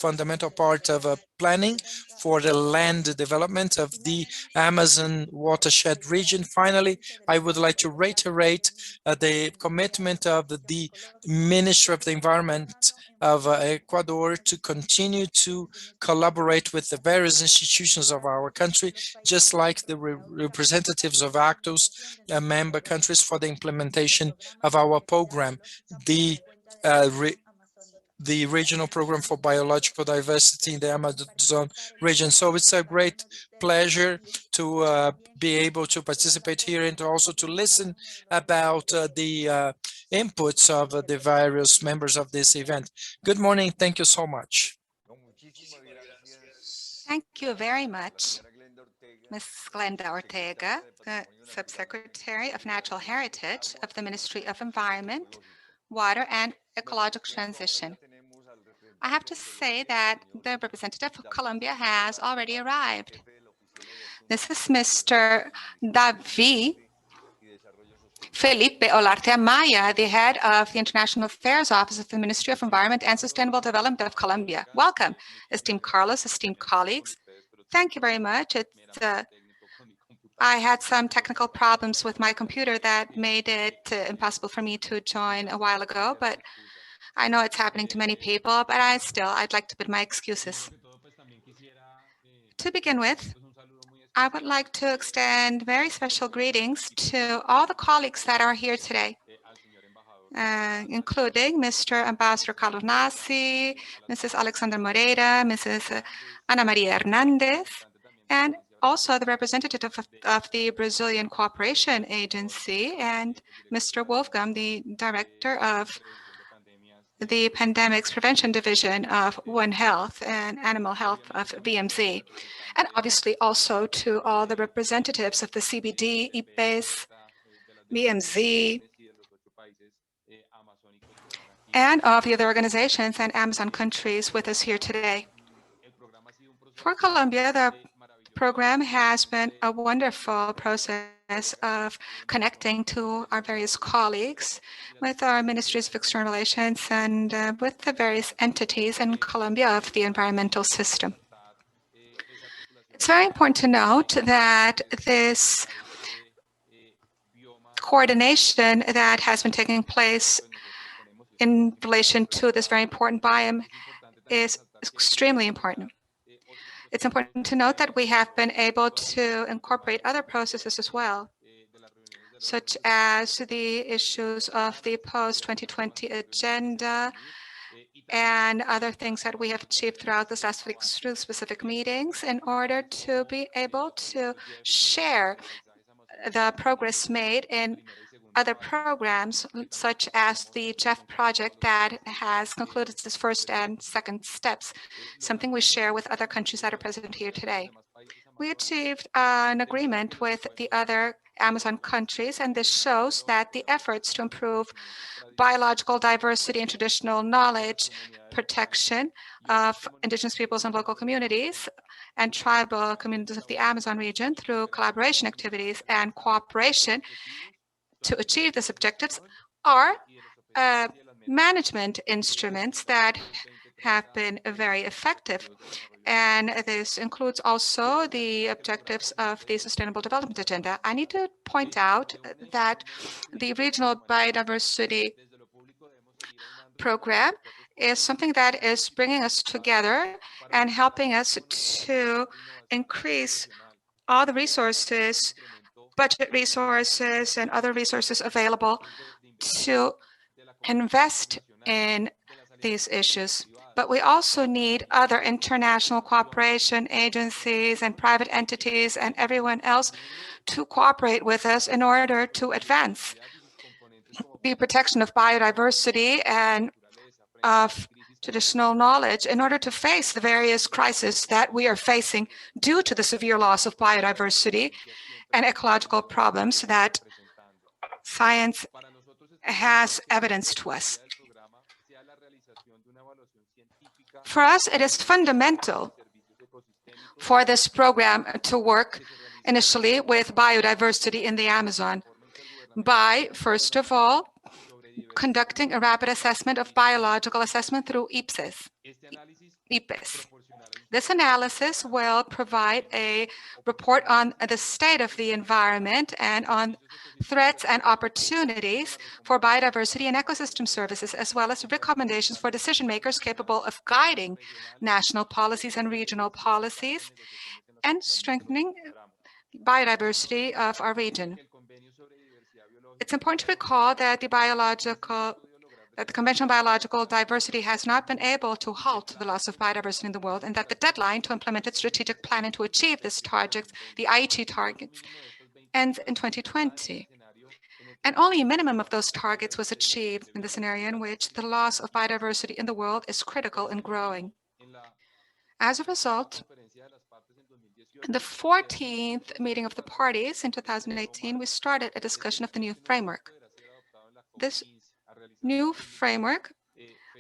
fundamental part of planning for the land development of the Amazon watershed region. Finally, I would like to reiterate the commitment of the Ministry of the Environment of Ecuador to continue to collaborate with the various institutions of our country, just like the representatives of ACTO's member countries for the implementation of our program. the regional program for biological diversity in the Amazon region. So it's a great pleasure to be able to participate here and also to listen about the inputs of the various members of this event. Good morning. Thank you so much. Thank you very much, Ms. Glenda Ortega, the Subsecretary of Natural Heritage of the Ministry of Environment, Water and Ecological Transition. I have to say that the representative of Colombia has already arrived. This is Mr. David Felipe Olarte Amaya, the head of the International Affairs Office of the Ministry of Environment and Sustainable Development of Colombia. Welcome, esteemed Carlos, esteemed colleagues. Thank you very much. I had some technical problems with my computer that made it impossible for me to join a while ago, but I know it's happening to many people, but I'd like to put my excuses. To begin with, I would like to extend very special greetings to all the colleagues that are here today, including Mr. Ambassador Carlos Nasi, Mrs. Alexandra Moreira, Mrs. Ana Maria Hernandez, and also the representative of the Brazilian Cooperation Agency, and Mr. Wolfgang, the director of the Pandemics Prevention Division of One Health and Animal Health of BMZ, and obviously also to all the representatives of the CBD, IPES, BMZ, and of the other organizations and Amazon countries with us here today. For Colombia, the program has been a wonderful process of connecting to our various colleagues with our ministries of external relations and with the various entities in Colombia of the environmental system. It's very important to note that this coordination that has been taking place in relation to this very important biome is extremely important. It's important to note that we have been able to incorporate other processes as well, such as the issues of the post-2020 agenda and other things that we have achieved throughout this last week through specific meetings in order to be able to share the progress made in other programs, such as the GEF project that has concluded its first and second steps, something we share with other countries that are present here today. We achieved an agreement with the other Amazon countries, and this shows that the efforts to improve biological diversity and traditional knowledge, protection of indigenous peoples and local communities, and tribal communities of the Amazon region through collaboration activities and cooperation to achieve these objectives are management instruments that have been very effective. And this includes also the objectives of the Sustainable Development Agenda. I need to point out that the Regional Biodiversity Program is something that is bringing us together and helping us to increase all the resources, budget resources, and other resources available to invest in these issues. But we also need other international cooperation agencies and private entities and everyone else to cooperate with us in order to advance the protection of biodiversity and of traditional knowledge in order to face the various crises that we are facing due to the severe loss of biodiversity and ecological problems that science has evidenced to us. For us, it is fundamental for this program to work initially with biodiversity in the Amazon by, first of all, conducting a rapid assessment of biological assessment through IPES. This analysis will provide a report on the state of the environment and on threats and opportunities for biodiversity and ecosystem services, as well as recommendations for decision makers capable of guiding national policies and regional policies and strengthening biodiversity of our region. It's important to recall that the biological that the Convention on Biological Diversity has not been able to halt the loss of biodiversity in the world, and that the deadline to implement its strategic plan and to achieve this target, the Aichi targets, ends in 2020. And only a minimum of those targets was achieved in the scenario in which the loss of biodiversity in the world is critical and growing. As a result, in the 14th meeting of the parties in 2018, we started a discussion of the new framework. This new framework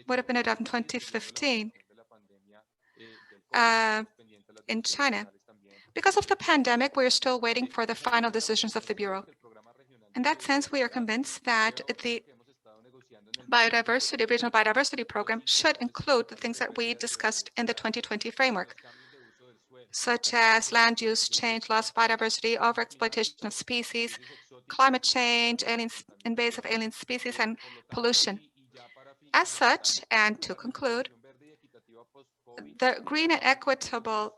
would have been adopted in 2015 in China. Because of the pandemic, we are still waiting for the final decisions of the Bureau. In that sense, we are convinced that the regional biodiversity program should include the things that we discussed in the 2020 framework, such as land use change, loss of biodiversity, overexploitation of species, climate change, invasive alien species, and pollution. As such, and to conclude, the green and equitable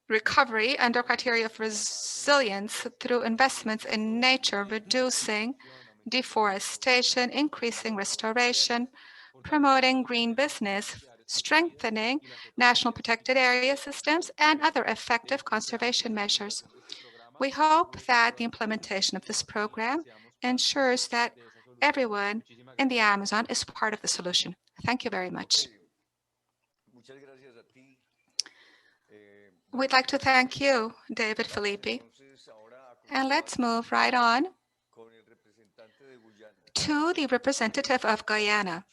recovery under criteria of resilience through investments in nature, reducing deforestation, increasing restoration, promoting green business, strengthening national protected area systems, and other effective conservation measures. We hope that the implementation of this program ensures that everyone in the Amazon is part of the solution. Thank you very much. We'd like to thank you, David Felipe. And let's move right on to the representative of Guyana.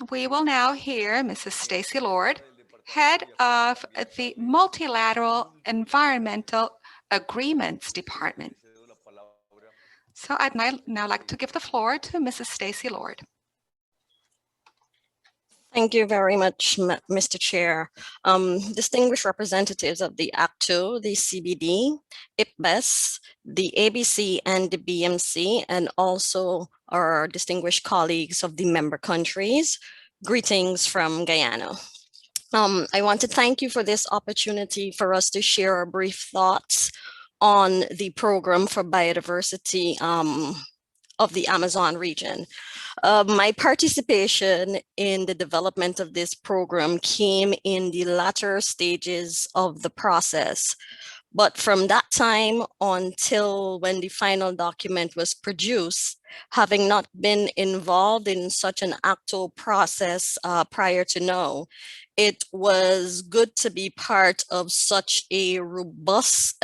We will now hear Mrs. Stacy Lord, head of the Multilateral Environmental Agreements Department. So I'd now like to give the floor to Mrs. Stacy Lord. Thank you very much, Mr. Chair. Distinguished representatives of the ACTO, the CBD, IPBES, the ABC, and the BMC, and also our distinguished colleagues of the member countries, greetings from Guyana. I want to thank you for this opportunity for us to share our brief thoughts on the program for biodiversity of the Amazon region. My participation in the development of this program came in the latter stages of the process. But from that time until when the final document was produced, having not been involved in such an ACTO process prior to now, it was good to be part of such a robust,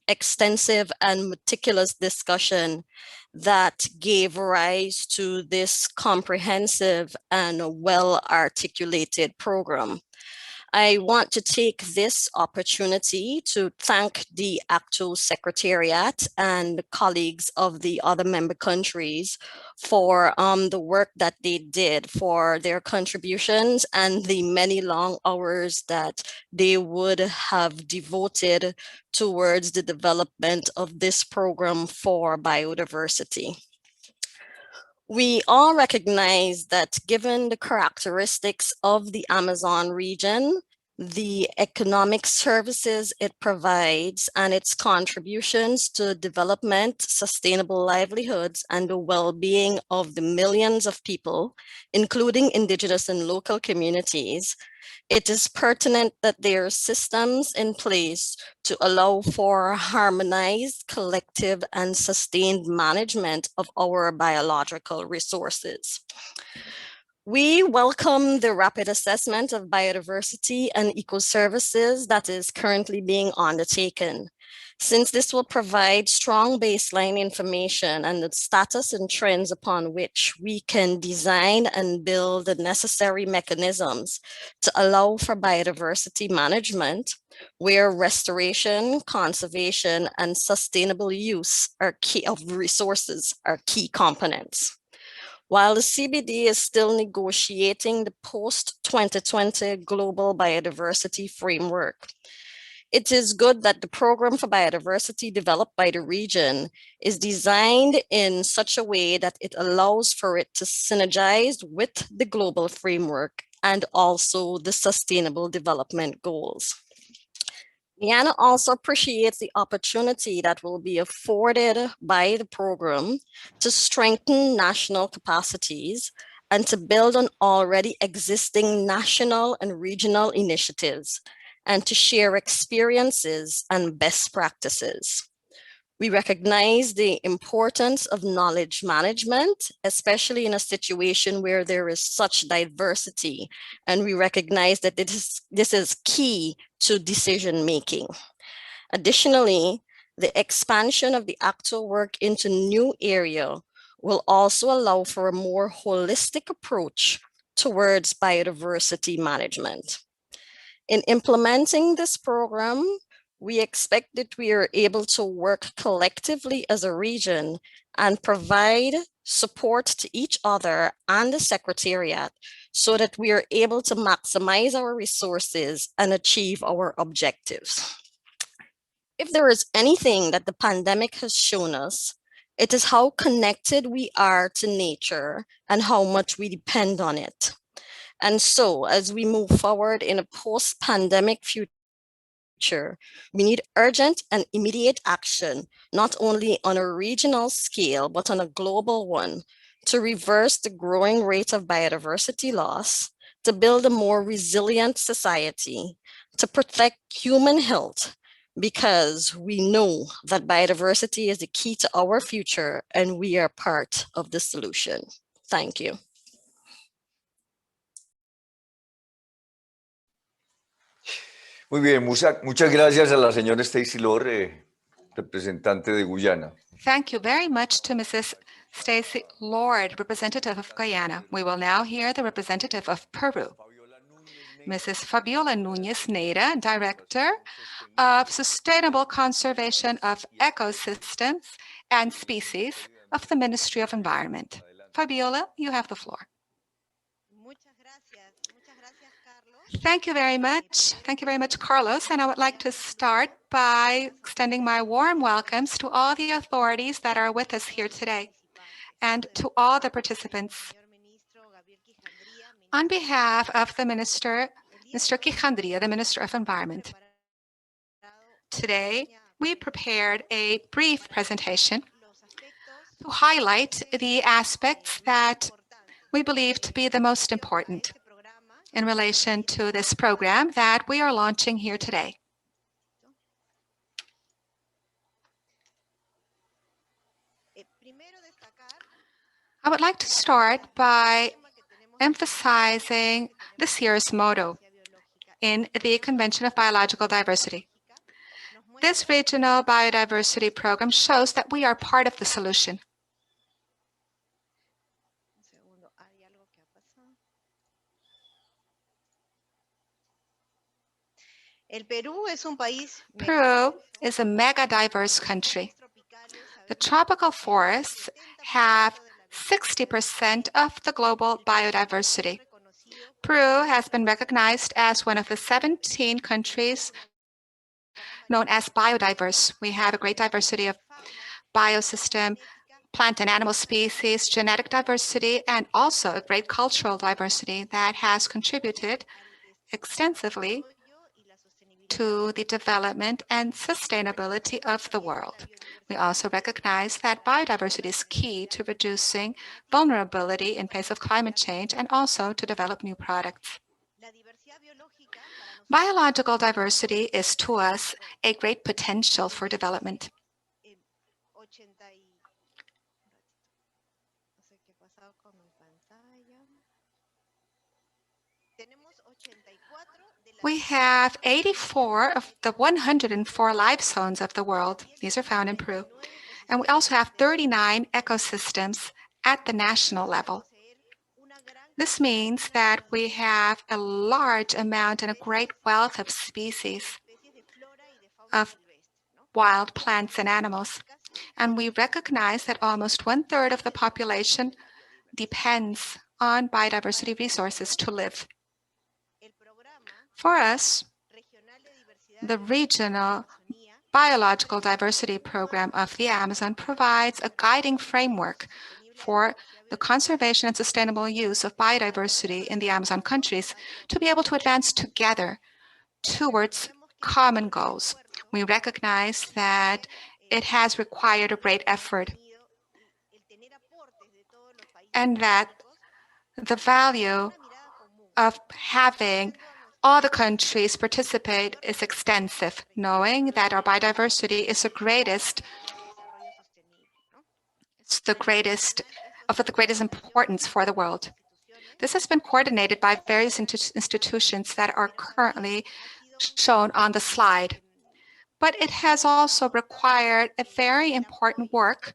extensive, and meticulous discussion that gave rise to this comprehensive and well-articulated program. I want to take this opportunity to thank the ACTO Secretariat and colleagues of the other member countries for the work that they did, for their contributions and the many long hours that they would have devoted towards the development of this program for biodiversity. We all recognize that given the characteristics of the Amazon region, the economic services it provides, and its contributions to development, sustainable livelihoods, and the well-being of the millions of people, including indigenous and local communities, it is pertinent that there are systems in place to allow for harmonized, collective, and sustained management of our biological resources. We welcome the rapid assessment of biodiversity and ecoservices that is currently being undertaken, since this will provide strong baseline information and the status and trends upon which we can design and build the necessary mechanisms to allow for biodiversity management, where restoration, conservation, and sustainable use of resources are key components. While the CBD is still negotiating the post-2020 global biodiversity framework, it is good that the program for biodiversity developed by the region is designed in such a way that it allows for it to synergize with the global framework and also the sustainable development goals. Guyana also appreciates the opportunity that will be afforded by the program to strengthen national capacities and to build on already existing national and regional initiatives, and to share experiences and best practices. We recognize the importance of knowledge management, especially in a situation where there is such diversity, and we recognize that this is key to decision making. Additionally, the expansion of the ACTO work into new area will also allow for a more holistic approach towards biodiversity management. In implementing this program, we expect that we are able to work collectively as a region and provide support to each other and the Secretariat so that we are able to maximize our resources and achieve our objectives. If there is anything that the pandemic has shown us, it is how connected we are to nature and how much we depend on it. And so, as we move forward in a post-pandemic future, we need urgent and immediate action, not only on a regional scale, but on a global one, to reverse the growing rate of biodiversity loss, to build a more resilient society, to protect human health, because we know that biodiversity is the key to our future and we are part of the solution. Thank you. Muy bien, muchas gracias a la señora Stacy Lord, representante de Guyana. Thank you very much to Mrs. Stacy Lord, representative of Guyana. We will now hear the representative of Peru, Mrs. Fabiola Núñez Neira, Director of Sustainable Conservation of Ecosystems and Species of the Ministry of Environment. Fabiola, you have the floor. Thank you very much. Thank you very much, Carlos. And I would like to start by extending my warm welcomes to all the authorities that are with us here today and to all the participants. On behalf of the Minister, Mr. Quijandría, the Minister of Environment, today we prepared a brief presentation to highlight the aspects that we believe to be the most important in relation to this program that we are launching here today. I would like to start by emphasizing this year's motto in the Convention of Biological Diversity. This regional biodiversity program shows that we are part of the solution. Peru is a mega diverse country. The tropical forests have 60% of the global biodiversity. Peru has been recognized as one of the 17 countries known as biodiverse. We have a great diversity of biosystem, plant and animal species, genetic diversity, and also a great cultural diversity that has contributed extensively to the development and sustainability of the world. We also recognize that biodiversity is key to reducing vulnerability in face of climate change and also to develop new products. Biological diversity is to us a great potential for development. We have 84 of the 104 life zones of the world. These are found in Peru. And we also have 39 ecosystems at the national level. This means that we have a large amount and a great wealth of species of wild plants and animals. And we recognize that almost 1/3 of the population depends on biodiversity resources to live. For us, the Regional Biological Diversity Program of the Amazon provides a guiding framework for the conservation and sustainable use of biodiversity in the Amazon countries to be able to advance together towards common goals. We recognize that it has required a great effort and that the value of having all the countries participate is extensive, knowing that our biodiversity is of the greatest importance for the world. This has been coordinated by various institutions that are currently shown on the slide. But it has also required a very important work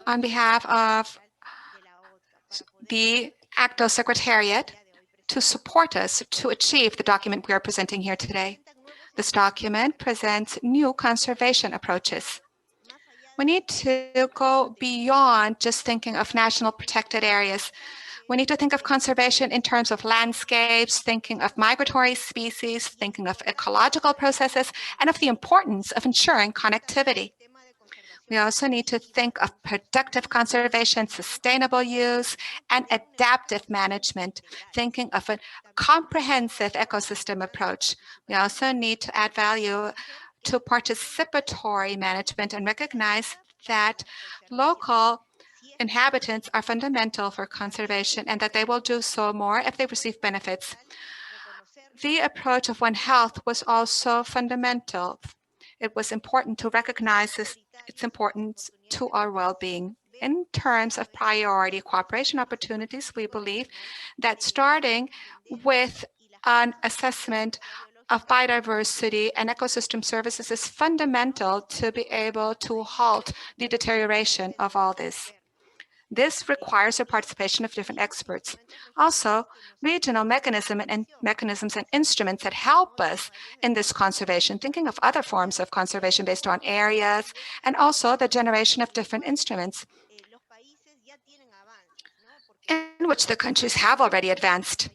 on behalf of the ACTO Secretariat to support us to achieve the document we are presenting here today. This document presents new conservation approaches. We need to go beyond just thinking of national protected areas. We need to think of conservation in terms of landscapes, thinking of migratory species, thinking of ecological processes, and of the importance of ensuring connectivity. We also need to think of productive conservation, sustainable use, and adaptive management, thinking of a comprehensive ecosystem approach. We also need to add value to participatory management and recognize that local inhabitants are fundamental for conservation and that they will do so more if they receive benefits. The approach of One Health was also fundamental. It was important to recognize its importance to our well-being. In terms of priority cooperation opportunities, we believe that starting with an assessment of biodiversity and ecosystem services is fundamental to be able to halt the deterioration of all this. This requires the participation of different experts. Also, regional mechanisms and instruments that help us in this conservation, thinking of other forms of conservation based on areas, and also the generation of different instruments in which the countries have already advanced.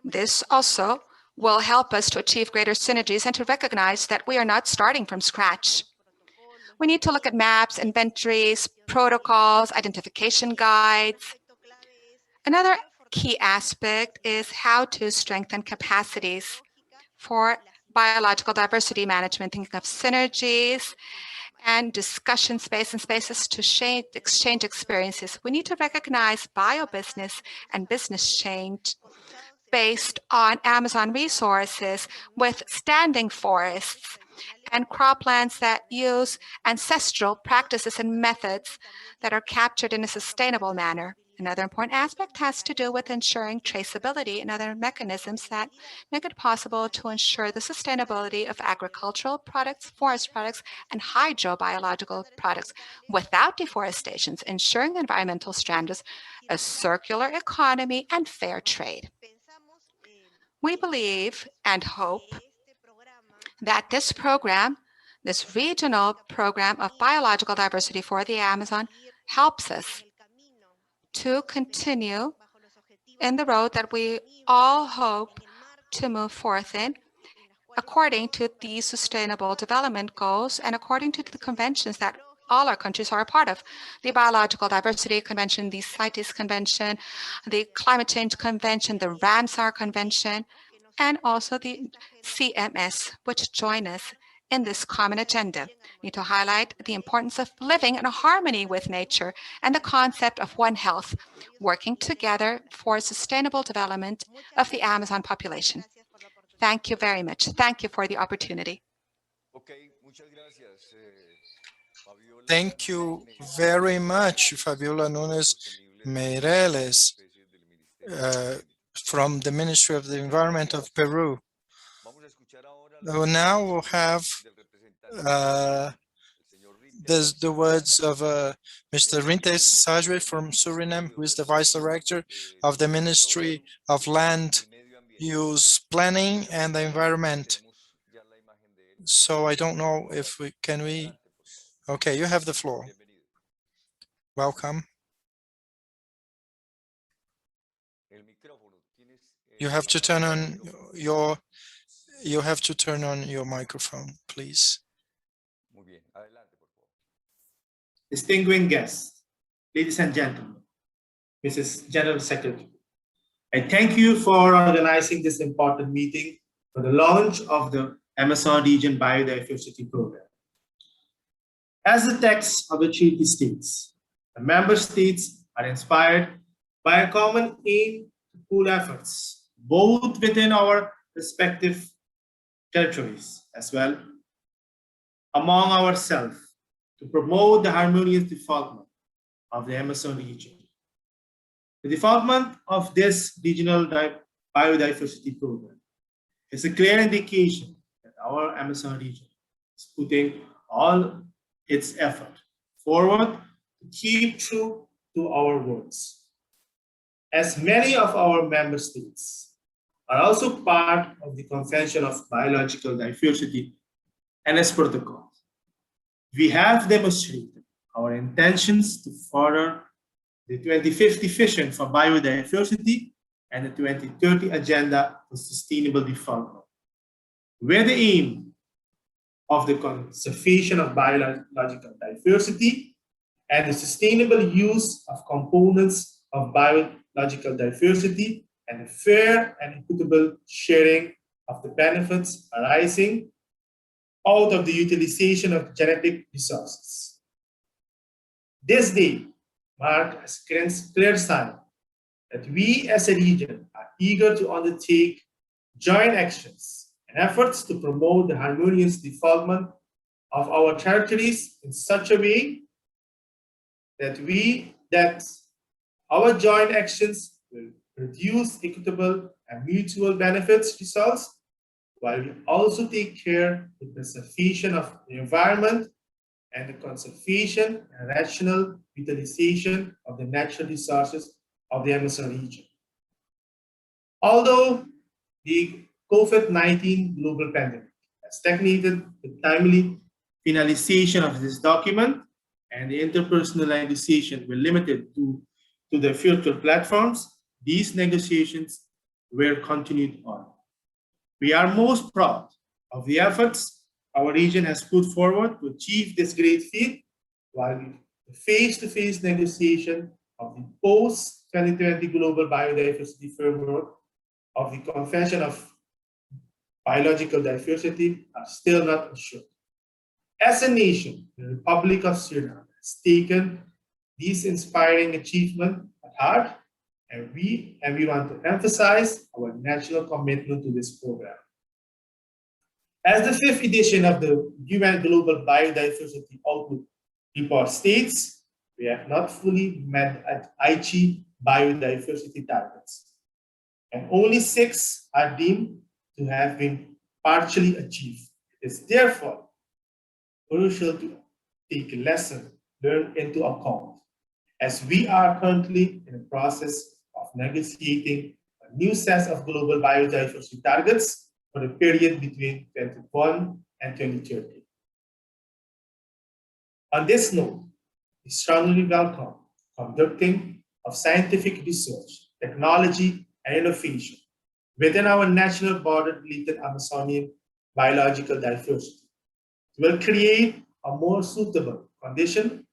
This also will help us to achieve greater synergies and to recognize that we are not starting from scratch. We need to look at maps, inventories, protocols, identification guides. Another key aspect is how to strengthen capacities for biological diversity management, thinking of synergies and discussion space and spaces to exchange experiences. We need to recognize biobusiness and business change based on Amazon resources with standing forests and croplands that use ancestral practices and methods that are captured in a sustainable manner. Another important aspect has to do with ensuring traceability and other mechanisms that make it possible to ensure the sustainability of agricultural products, forest products, and hydrobiological products without deforestation, ensuring environmental standards, a circular economy, and fair trade. We believe and hope that this program, this regional program of biological diversity for the Amazon, helps us to continue in the road that we all hope to move forth in, according to the Sustainable Development Goals and according to the conventions that all our countries are a part of. The Biological Diversity Convention, the CITES Convention, the Climate Change Convention, the Ramsar Convention, and also the CMS, which join us in this common agenda. We need to highlight the importance of living in harmony with nature and the concept of One Health, working together for sustainable development of the Amazon population. Thank you very much. Thank you for the opportunity. Thank you very much, Fabiola Nunes Meireles, from the Ministry of the Environment of Peru. Now we'll have the words of Mr. Hernandez from Suriname, who is the Vice Director of the Ministry of Land Use Planning and the Environment. So I don't know if we can. Okay, you have the floor. Welcome. You have to turn on your microphone, please. Distinguished guests, ladies and gentlemen, Mrs. General Secretary, I thank you for organizing this important meeting for the launch of the Amazon Region Biodiversity Program. As the text of the treaty states, the member states are inspired by a common aim to pool efforts, both within our respective territories as well among ourselves, to promote the harmonious development of the Amazon region. The development of this regional biodiversity program is a clear indication that our Amazon region is putting all its effort forward to keep true to our words. As many of our member states are also part of the Convention of Biological Diversity and its protocol, we have demonstrated our intentions to further the 2050 vision for biodiversity and the 2030 agenda for sustainable development, where the aim of the conservation of biological diversity and the sustainable use of components of biological diversity and the fair and equitable sharing of the benefits arising out of the utilization of genetic resources. This day marks a clear sign that we as a region are eager to undertake joint actions and efforts to promote the harmonious development of our territories in such a way that our joint actions will produce equitable and mutual benefits results, while we also take care of the preservation of the environment and the conservation and rational utilization of the natural resources of the Amazon region. Although the COVID-19 global pandemic has stagnated the timely finalization of this document and the interpersonal negotiations were limited to the virtual platforms, these negotiations were continued on. We are most proud of the efforts our region has put forward to achieve this great feat, while the face-to-face negotiation of the post-2020 Global Biodiversity Framework of the Convention of Biological Diversity are still not assured. As a nation, the Republic of Suriname has taken this inspiring achievement at heart, and we want to emphasize our national commitment to this program. As the 5th edition of the UN Global Biodiversity Outlook report states, we have not fully met Aichi biodiversity targets, and only 6 are deemed to have been partially achieved. It is therefore crucial to take a lesson learned into account, as we are currently in the process of negotiating a new set of global biodiversity targets for the period between 2021 and 2030. On this note, we strongly welcome conducting of scientific research, technology, and innovation within our national border-related Amazonian biological diversity. It will create a more suitable condition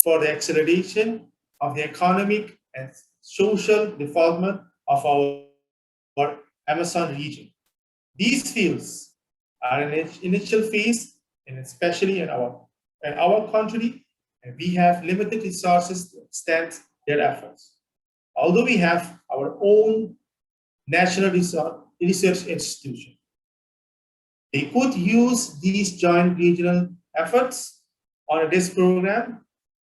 for the acceleration of the economic and social development of our Amazon region. These fields are in its initial phase, and especially in our country, and we have limited resources to extend their efforts. Although we have our own national research institution, they could use these joint regional efforts on this program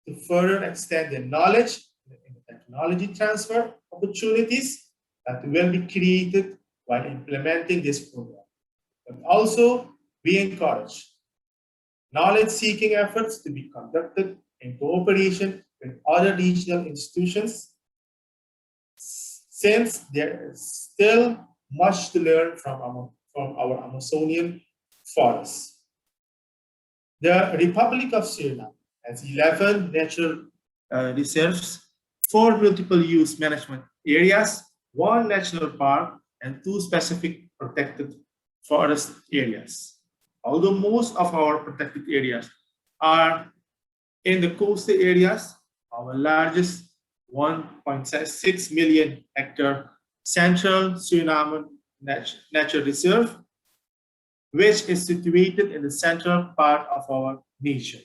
to further extend their knowledge and technology transfer opportunities that will be created while implementing this program. But also, we encourage knowledge-seeking efforts to be conducted in cooperation with other regional institutions, since there is still much to learn from our Amazonian forests. The Republic of Suriname has 11 natural reserves, 4 multiple-use management areas, 1 national park, and 2 specific protected forest areas. Although most of our protected areas are in the coastal areas, our largest 1.6 million hectare Central Suriname Natural Reserve which is situated in the central part of our nation.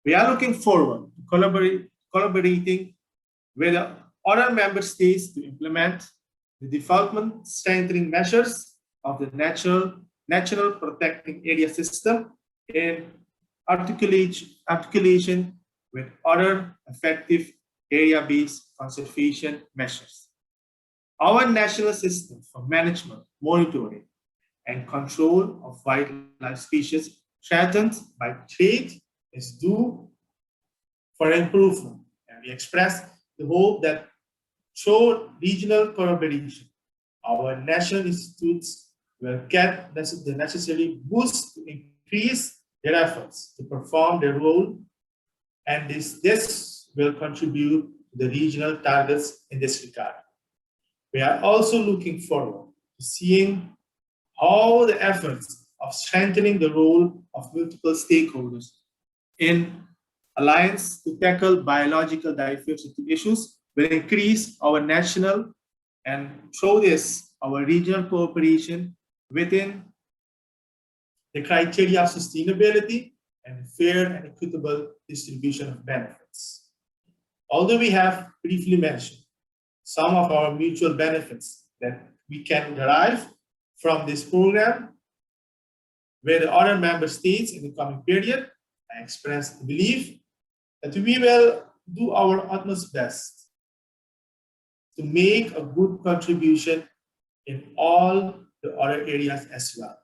We are looking forward to collaborating with other member states to implement the development strengthening measures of the National Protecting Area System in articulation with other effective area-based conservation measures. Our national system for management, monitoring, and control of wildlife species threatened by trade is due for improvement, and we express the hope that through regional collaboration, our national institutes will get the necessary boost to increase their efforts to perform their role, and this will contribute to the regional targets in this regard. We are also looking forward to seeing how the efforts of strengthening the role of multiple stakeholders in alliance to tackle biological diversity issues will increase our national and through this our regional cooperation within the criteria of sustainability and fair and equitable distribution of benefits. Although we have briefly mentioned some of our mutual benefits that we can derive from this program with other member states in the coming period, I express the belief that we will do our utmost best to make a good contribution in all the other areas as well.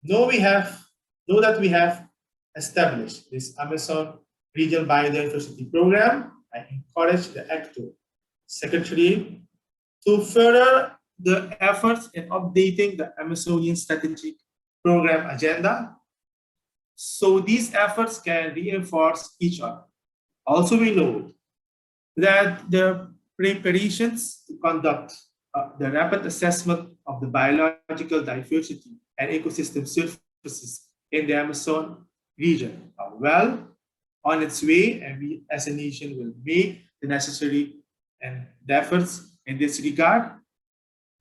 Know that we have established this Amazon Regional Biodiversity Program. I encourage the ACTO Secretary to further the efforts in updating the Amazonian Strategic Program agenda, so these efforts can reinforce each other. Also, we know that the preparations to conduct the rapid assessment of the biological diversity and ecosystem services in the Amazon region are well on its way, and we as a nation will make the necessary efforts in this regard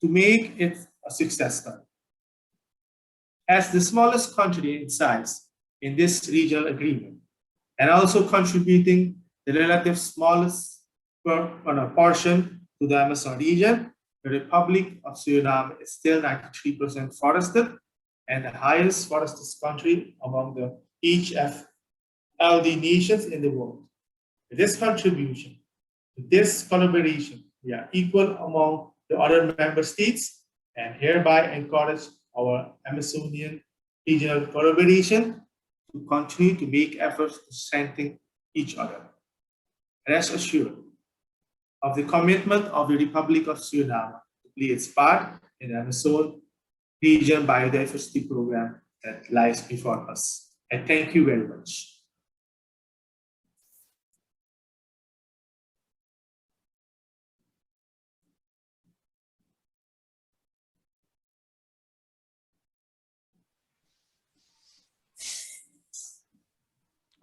to make it a success story. As the smallest country in size in this regional agreement, and also contributing the relative smallest portion to the Amazon region, the Republic of Suriname is still 93% forested and the highest forested country among the HFLD nations in the world. With this contribution, with this collaboration, we are equal among the other member states and hereby encourage our Amazonian regional collaboration to continue to make efforts to strengthen each other. Rest assured of the commitment of the Republic of Suriname to play its part in the Amazon Region Biodiversity Program that lies before us. And thank you very much.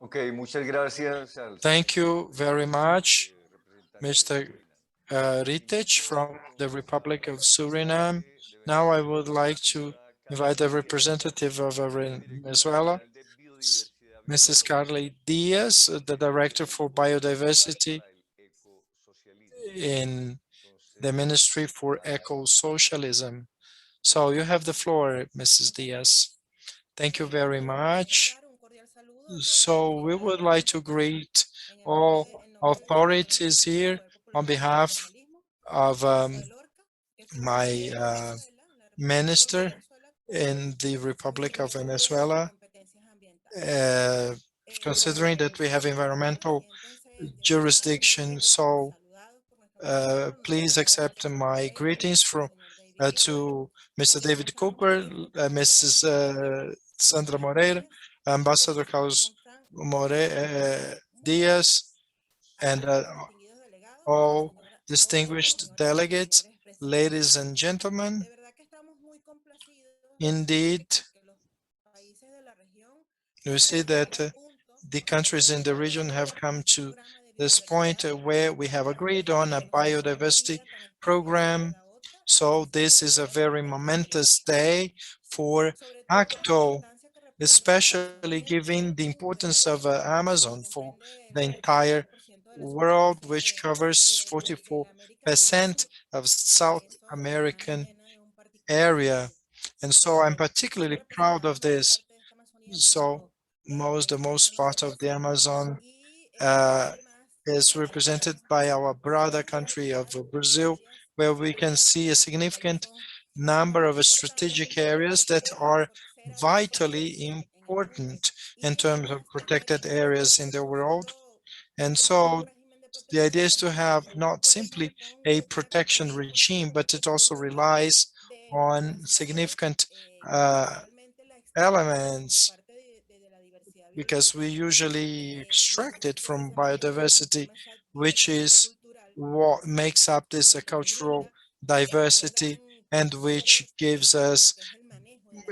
Okay, muchas gracias. Thank you very much, Mr. Ritich from the Republic of Suriname. Now I would like to invite the representative of Venezuela, Mrs. Carly Diaz, the Director for Biodiversity in the Ministry for Ecosocialism. So you have the floor, Mrs. Diaz. Thank you very much. So we would like to greet all authorities here on behalf of my minister in the Republic of Venezuela, considering that we have environmental jurisdiction. So please accept my greetings from to Mr. David Cooper, Mrs. Sandra Moreira, Ambassador Carlos Diaz, and all distinguished delegates, ladies and gentlemen. Indeed, you see that the countries in the region have come to this point where we have agreed on a biodiversity program So this is a very momentous day for ACTO, especially given the importance of Amazon for the entire world, which covers 44% of South American area. And so I'm particularly proud of this. So the most part of the Amazon is represented by our brother country of Brazil, where we can see a significant number of strategic areas that are vitally important in terms of protected areas in the world. And so the idea is to have not simply a protection regime, but it also relies on significant elements, because we usually extract it from biodiversity, which is what makes up this cultural diversity and which gives us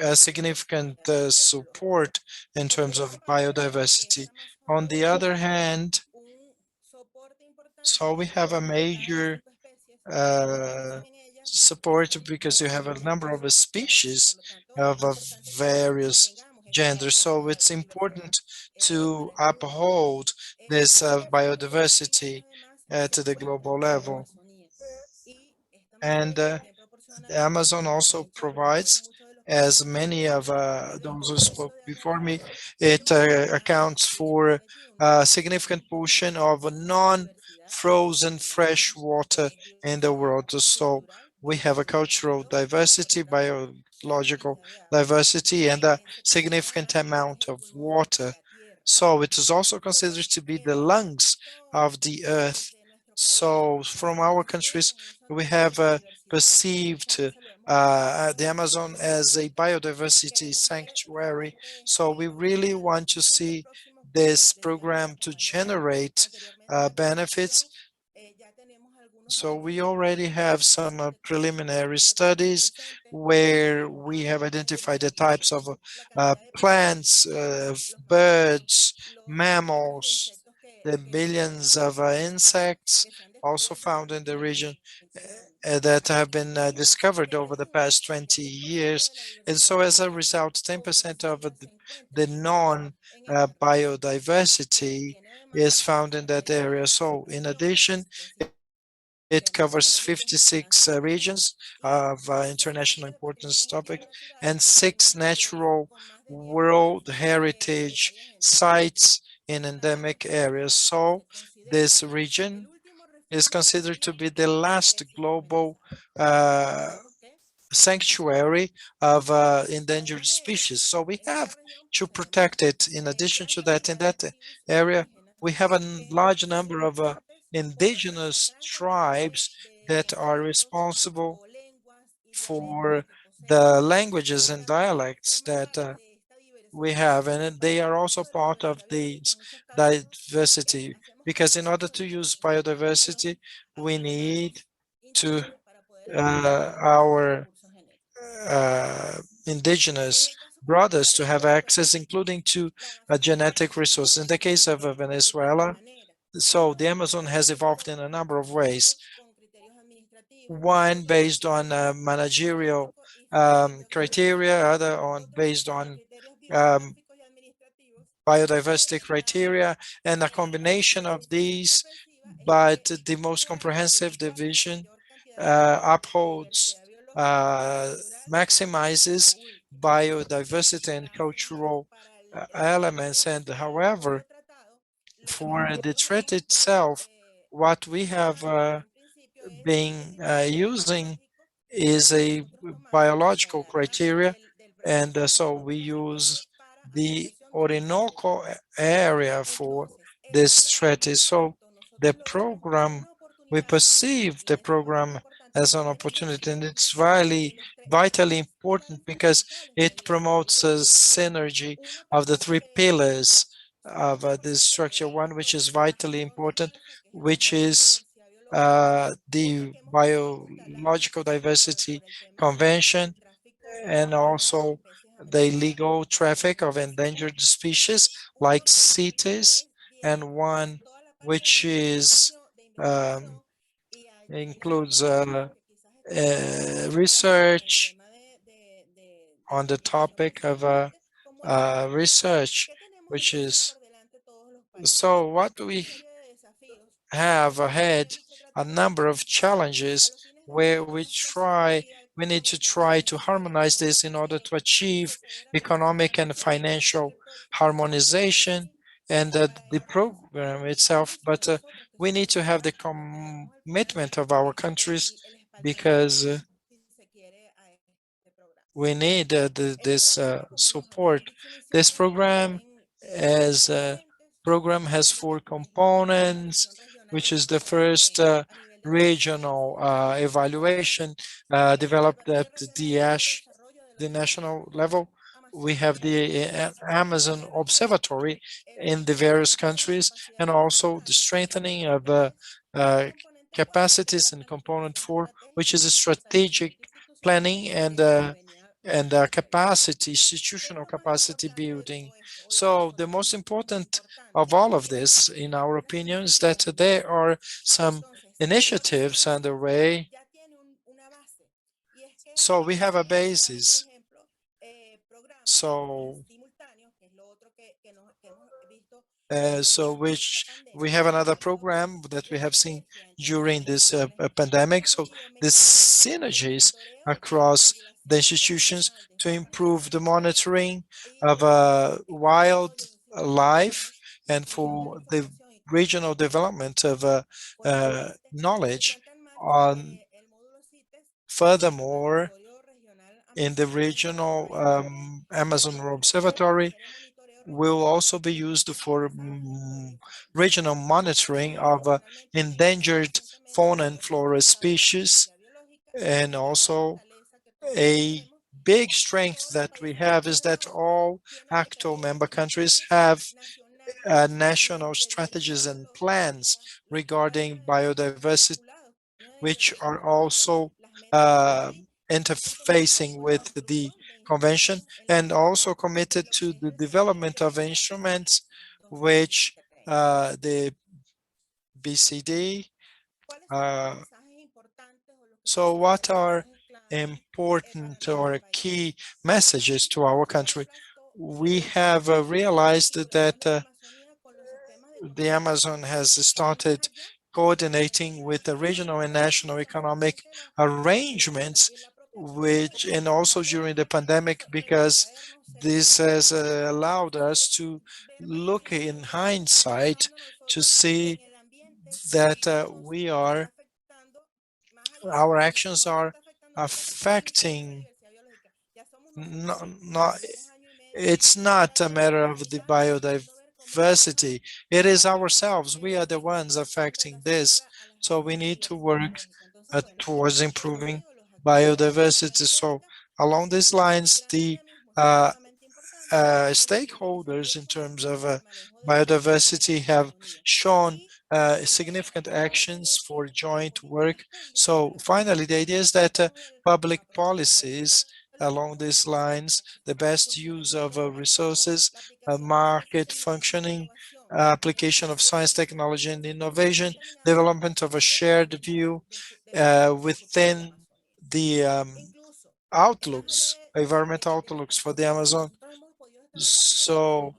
a significant support in terms of biodiversity. On the other hand, so we have a major support because you have a number of species of various genders. So it's important to uphold this biodiversity at the global level. And the Amazon also provides, as many of those who spoke before me, it accounts for a significant portion of non-frozen fresh water in the world. So we have a cultural diversity, biological diversity, and a significant amount of water. So it is also considered to be the lungs of the earth. So from our countries, we have perceived the Amazon as a biodiversity sanctuary. So we really want to see this program to generate benefits. So we already have some preliminary studies where we have identified the types of plants, birds, mammals, the billions of insects also found in the region that have been discovered over the past 20 years. And so as a result, 10% of the non-biodiversity is found in that area. So in addition, it covers 56 regions of international importance topic and 6 natural World Heritage sites in endemic areas. So this region is considered to be the last global sanctuary of endangered species. So we have to protect it. In addition to that, in that area, we have a large number of indigenous tribes that are responsible for the languages and dialects that we have, and they are also part of this diversity, because in order to use biodiversity, we need to our indigenous brothers to have access, including to genetic resources. In the case of Venezuela, so the Amazon has evolved in a number of ways. One based on managerial criteria, other on based on biodiversity criteria, and a combination of these, but the most comprehensive division upholds, maximizes biodiversity and cultural elements. And however, for the treaty itself, what we have been using is a biological criteria, and so we use the Orinoco area for this treaty. So the program, we perceive the program as an opportunity, and it's vitally important because it promotes a synergy of the 3 pillars of this structure. One which is vitally important, which is the Biological Diversity Convention, and also the illegal traffic of endangered species like CITES, and one which is includes research on the topic of research, which is, so what we have ahead a number of challenges where we need to try to harmonize this in order to achieve economic and financial harmonization and the program itself, but we need to have the commitment of our countries because we need this support. This program has 4 components, which is the first regional evaluation developed at the national level. We have the Amazon Observatory in the various countries, and also the strengthening of capacities in component 4, which is a strategic planning and capacity, institutional capacity building. So the most important of all of this, in our opinion, is that there are some initiatives underway. So we have a basis. So which we have another program that we have seen during this pandemic. So the synergies across the institutions to improve the monitoring of wildlife and for the regional development of knowledge on. Furthermore, in the regional Amazon Observatory will also be used for regional monitoring of endangered fauna and flora species. And also a big strength that we have is that all ACTO member countries have national strategies and plans regarding biodiversity, which are also interfacing with the convention, and also committed to the development of instruments which the BCD. So what are important or key messages to our country? We have realized that the Amazon has started coordinating with the regional and national economic arrangements, which, and also during the pandemic, because this has allowed us to look in hindsight to see that our actions are affecting, it's not a matter of the biodiversity. It is ourselves. We are the ones affecting this. So we need to work towards improving biodiversity. So along these lines, the stakeholders in terms of biodiversity have shown significant actions for joint work. So finally, the idea is that public policies along these lines, the best use of resources, market functioning, application of science, technology, and innovation, development of a shared view within the environmental outlooks for the Amazon. So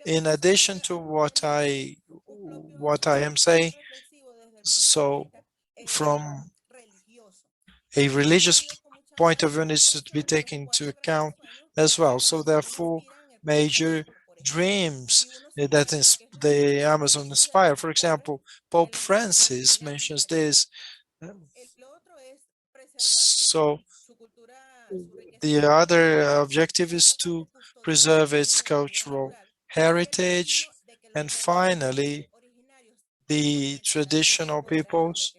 in addition to what I am saying, so from a religious point of view needs to be taken into account as well. So there are 4 major dreams that the Amazon inspire. For example, Pope Francis mentions this. So the other objective is to preserve its cultural heritage. And finally, the traditional peoples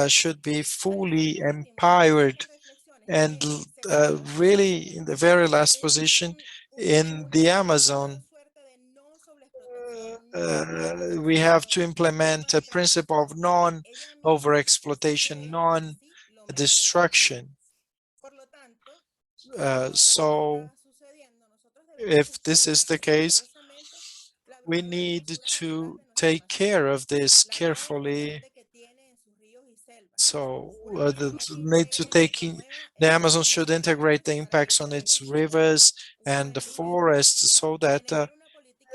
should be fully empowered. And really, in the very last position, in the Amazon, we have to implement a principle of non-overexploitation, non-destruction. So if this is the case, we need to take care of this carefully. So the Amazon should integrate the impacts on its rivers and the forests so that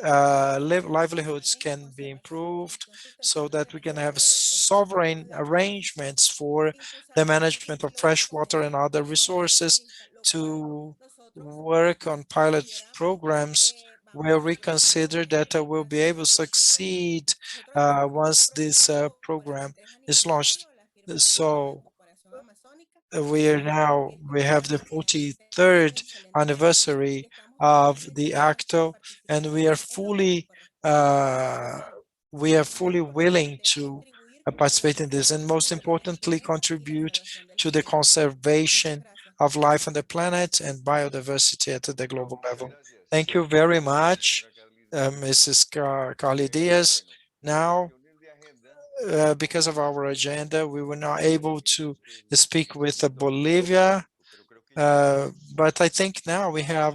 livelihoods can be improved, so that we can have sovereign arrangements for the management of fresh water and other resources, to work on pilot programs where we consider that we'll be able to succeed once this program is launched. So we have the 43rd anniversary of the ACTO, and we are fully willing to participate in this, and most importantly, contribute to the conservation of life on the planet and biodiversity at the global level. Thank you very much, Mrs. Carly Diaz. Now, because of our agenda, we were not able to speak with Bolivia, but I think now we have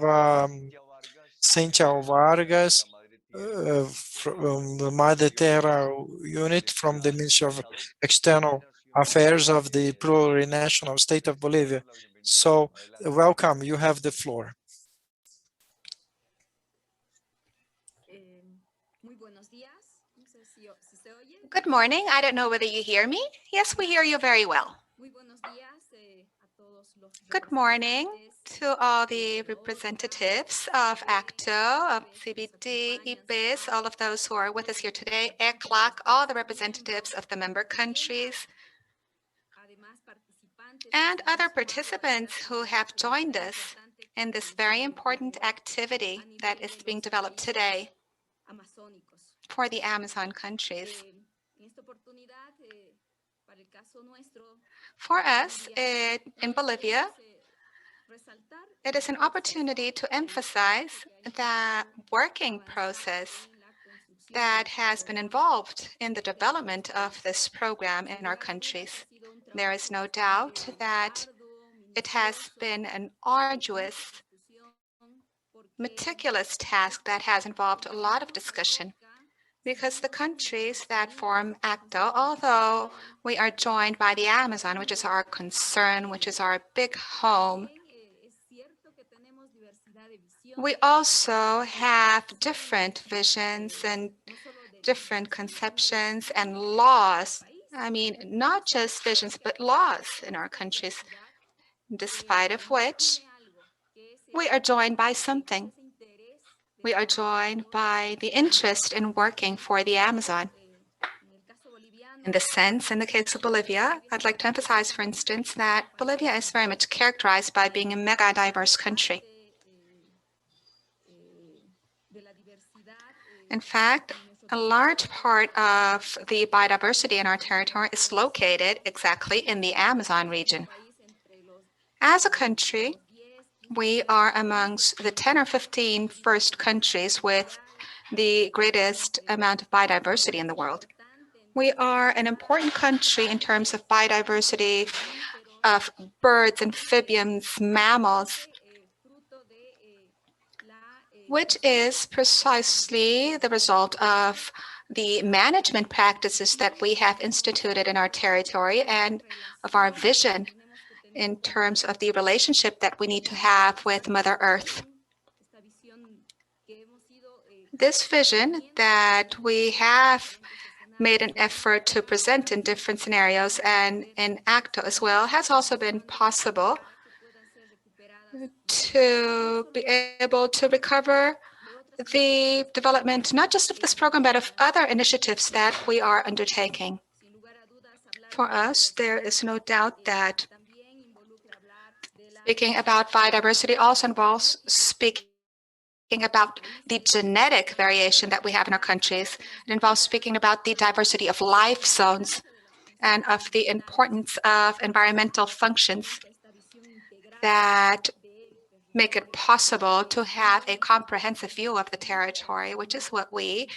Cynthia Vargas from the Madre Terra unit from the Ministry of External Affairs of the plurinational state of Bolivia. So welcome, you have the floor. Good morning. I don't know whether you hear me. Yes, we hear you very well. Good morning to all the representatives of ACTO, of CBD, IPES, all of those who are with us here today, ECLAC, all the representatives of the member countries, and other participants who have joined us in this very important activity that is being developed today for the Amazon countries. For us in Bolivia, it is an opportunity to emphasize the working process that has been involved in the development of this program in our countries. There is no doubt that it has been an arduous, meticulous task that has involved a lot of discussion, because the countries that form ACTO, although we are joined by the Amazon, which is our concern, which is our big home, we also have different visions and different conceptions and laws. I mean, not just visions, but laws in our countries, despite of which we are joined by something. We are joined by the interest in working for the Amazon. In this sense, in the case of Bolivia, I'd like to emphasize, for instance, that Bolivia is very much characterized by being a mega diverse country. In fact, a large part of the biodiversity in our territory is located exactly in the Amazon region. As a country, we are amongst the 10 or 15 first countries with the greatest amount of biodiversity in the world. We are an important country in terms of biodiversity of birds, amphibians, mammals, which is precisely the result of the management practices that we have instituted in our territory and of our vision in terms of the relationship that we need to have with Mother Earth. This vision that we have made an effort to present in different scenarios and in ACTO as well has also been possible to be able to recover the development, not just of this program, but of other initiatives that we are undertaking. For us, there is no doubt that speaking about biodiversity also involves speaking about the genetic variation that we have in our countries. It involves speaking about the diversity of life zones and of the importance of environmental functions that make it possible to have a comprehensive view of the territory, which is what we,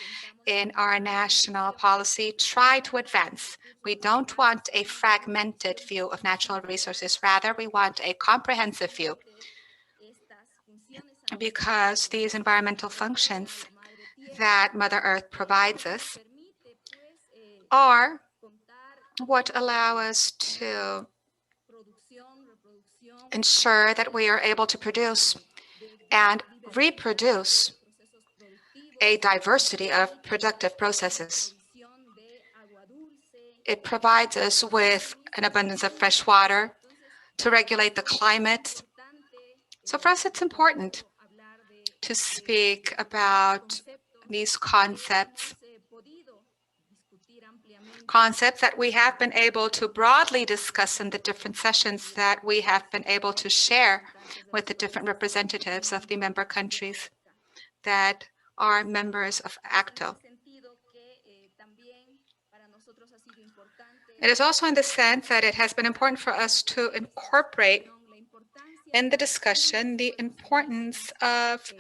in our national policy, try to advance. We don't want a fragmented view of natural resources. Rather, we want a comprehensive view, because these environmental functions that Mother Earth provides us are would allow us to ensure that we are able to produce and reproduce a diversity of productive processes. It provides us with an abundance of fresh water to regulate the climate. So for us, it's important to speak about these concepts that we have been able to broadly discuss in the different sessions that we have been able to share with the different representatives of the member countries that are members of ACTO. It is also in the sense that it has been important for us to incorporate in the discussion the importance of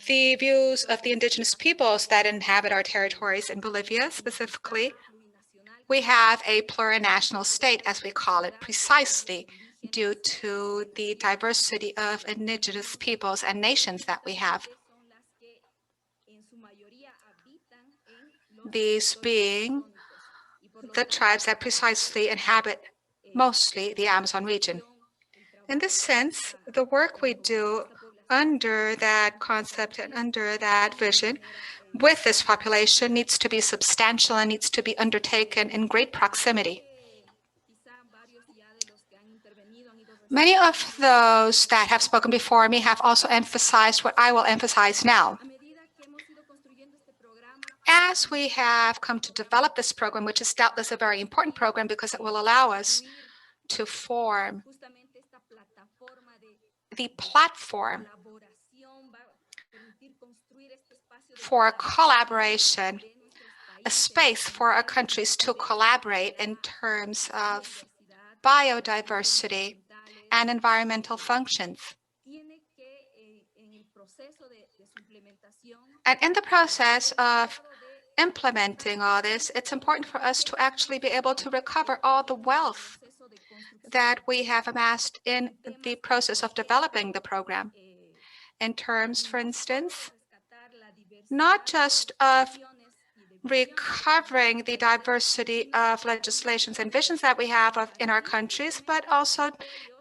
the views of the indigenous peoples that inhabit our territories. In Bolivia specifically, we have a plurinational state, as we call it, precisely due to the diversity of indigenous peoples and nations that we have. These being the tribes that precisely inhabit mostly the Amazon region. In this sense, the work we do under that concept and under that vision with this population needs to be substantial and needs to be undertaken in great proximity. Many of those that have spoken before me have also emphasized what I will emphasize now. As we have come to develop this program, which is doubtless a very important program because it will allow us to form the platform for collaboration, a space for our countries to collaborate in terms of biodiversity and environmental functions. And in the process of implementing all this, it's important for us to actually be able to recover all the wealth that we have amassed in the process of developing the program. In terms, for instance, not just of recovering the diversity of legislations and visions that we have in our countries, but also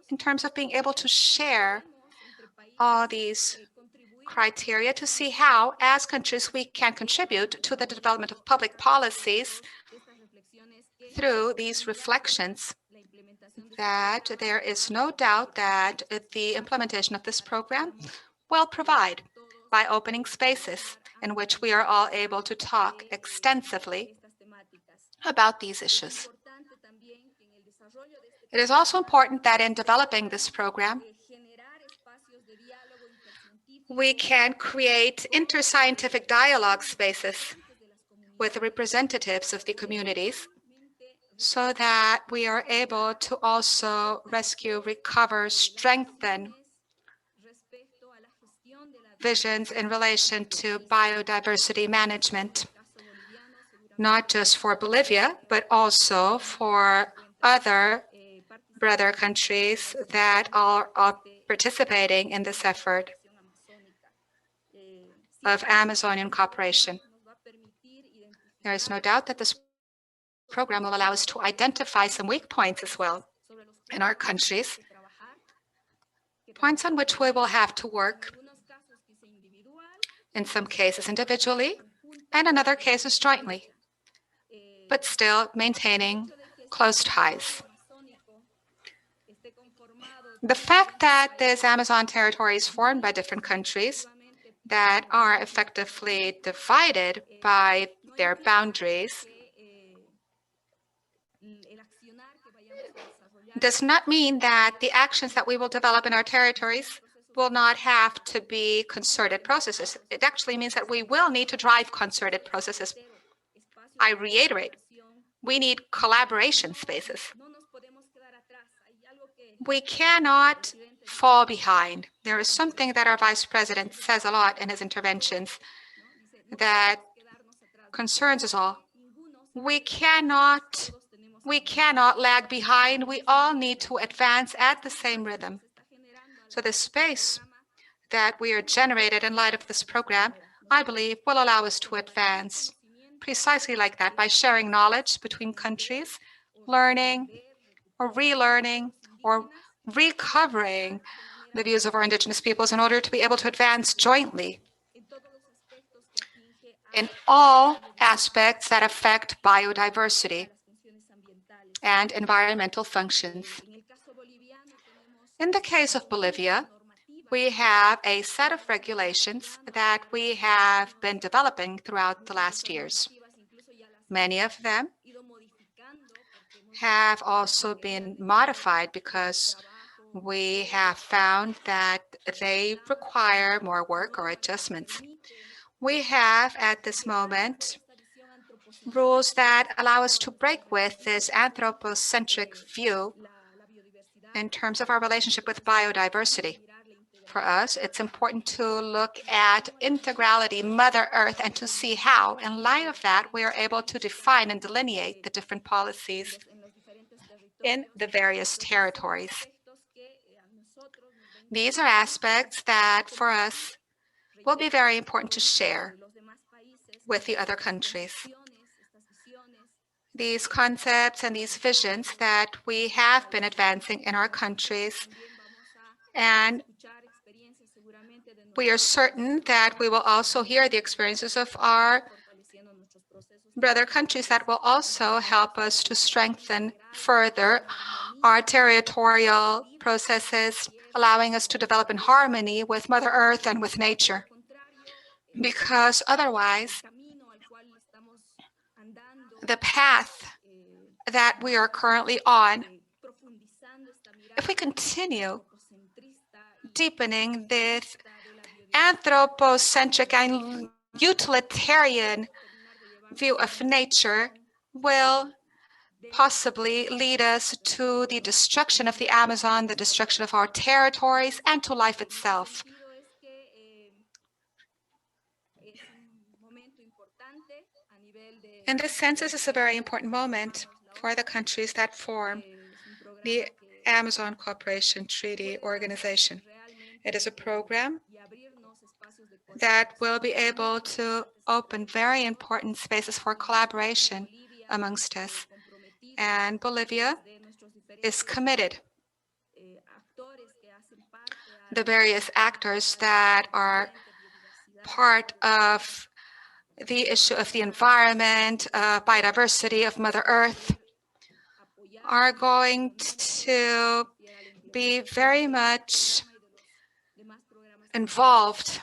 in terms of being able to share all these criteria to see how, as countries, we can contribute to the development of public policies through these reflections, that there is no doubt that the implementation of this program will provide by opening spaces in which we are all able to talk extensively about these issues. It is also important that in developing this program, we can create inter-scientific dialogue spaces with representatives of the communities so that we are able to also rescue, recover, strengthen visions in relation to biodiversity management, not just for Bolivia, but also for other brother countries that are participating in this effort of Amazonian cooperation. There is no doubt that this program will allow us to identify some weak points as well in our countries, points on which we will have to work, in some cases individually, and in other cases jointly, but still maintaining close ties. The fact that this Amazon territory is formed by different countries that are effectively divided by their boundaries does not mean that the actions that we will develop in our territories will not have to be concerted processes. It actually means that we will need to drive concerted processes. I reiterate, we need collaboration spaces. We cannot fall behind. There is something that our Vice President says a lot in his interventions that concerns us all. We cannot lag behind. We all need to advance at the same rhythm. So the space that we are generated in light of this program, I believe, will allow us to advance precisely like that, by sharing knowledge between countries, learning or relearning or recovering the views of our indigenous peoples in order to be able to advance jointly in all aspects that affect biodiversity and environmental functions. In the case of Bolivia, we have a set of regulations that we have been developing throughout the last years. Many of them have also been modified because we have found that they require more work or adjustments. We have at this moment rules that allow us to break with this anthropocentric view in terms of our relationship with biodiversity. For us, it's important to look at integrality, Mother Earth, and to see how, in light of that, we are able to define and delineate the different policies in the various territories. These are aspects that, for us, will be very important to share with the other countries. These concepts and these visions that we have been advancing in our countries, and we are certain that we will also hear the experiences of our brother countries that will also help us to strengthen further our territorial processes, allowing us to develop in harmony with Mother Earth and with nature. Because otherwise, the path that we are currently on, if we continue deepening this anthropocentric and utilitarian view of nature, will possibly lead us to the destruction of the Amazon, the destruction of our territories, and to life itself. In this sense, this is a very important moment for the countries that form the Amazon Cooperation Treaty Organization. It is a program that will be able to open very important spaces for collaboration amongst us. And Bolivia is committed. The various actors that are part of the issue of the environment, biodiversity, of Mother Earth, are going to be very much involved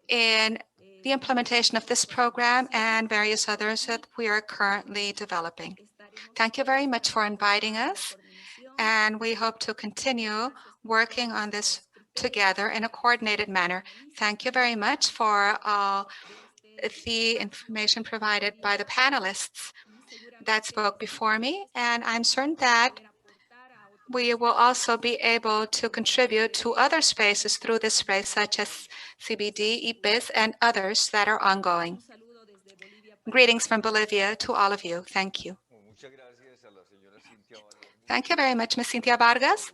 in the implementation of this program and various others that we are currently developing. Thank you very much for inviting us, and we hope to continue working on this together in a coordinated manner. Thank you very much for all the information provided by the panelists that spoke before me, and I'm certain that we will also be able to contribute to other spaces through this space, such as CBD, IPES, and others that are ongoing. Greetings from Bolivia to all of you. Thank you. Thank you very much, Ms. Cynthia Vargas.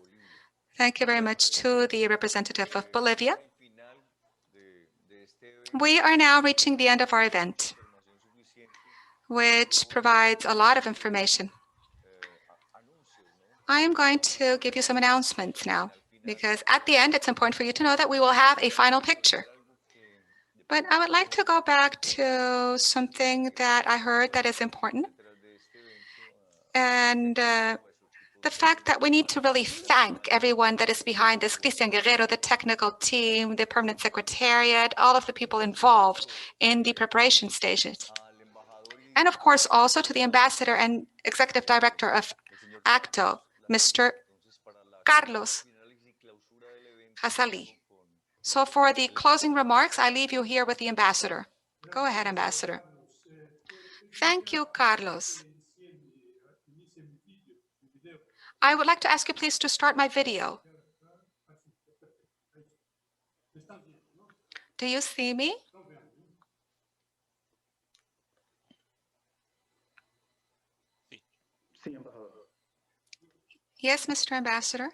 Thank you very much to the representative of Bolivia. We are now reaching the end of our event, which provides a lot of information. I am going to give you some announcements now, because at the end, it's important for you to know that we will have a final picture. But I would like to go back to something that I heard that is important. And the fact that we need to really thank everyone that is behind this, Cristian Guerrero, the technical team, the permanent secretariat, all of the people involved in the preparation stages. And of course, also to the ambassador and executive director of ACTO, Mr. Carlos Casali. So for the closing remarks, I leave you here with the ambassador. Go ahead, ambassador. Thank you, Carlos. I would like to ask you please to start my video. Do you see me? Yes, Mr. Ambassador.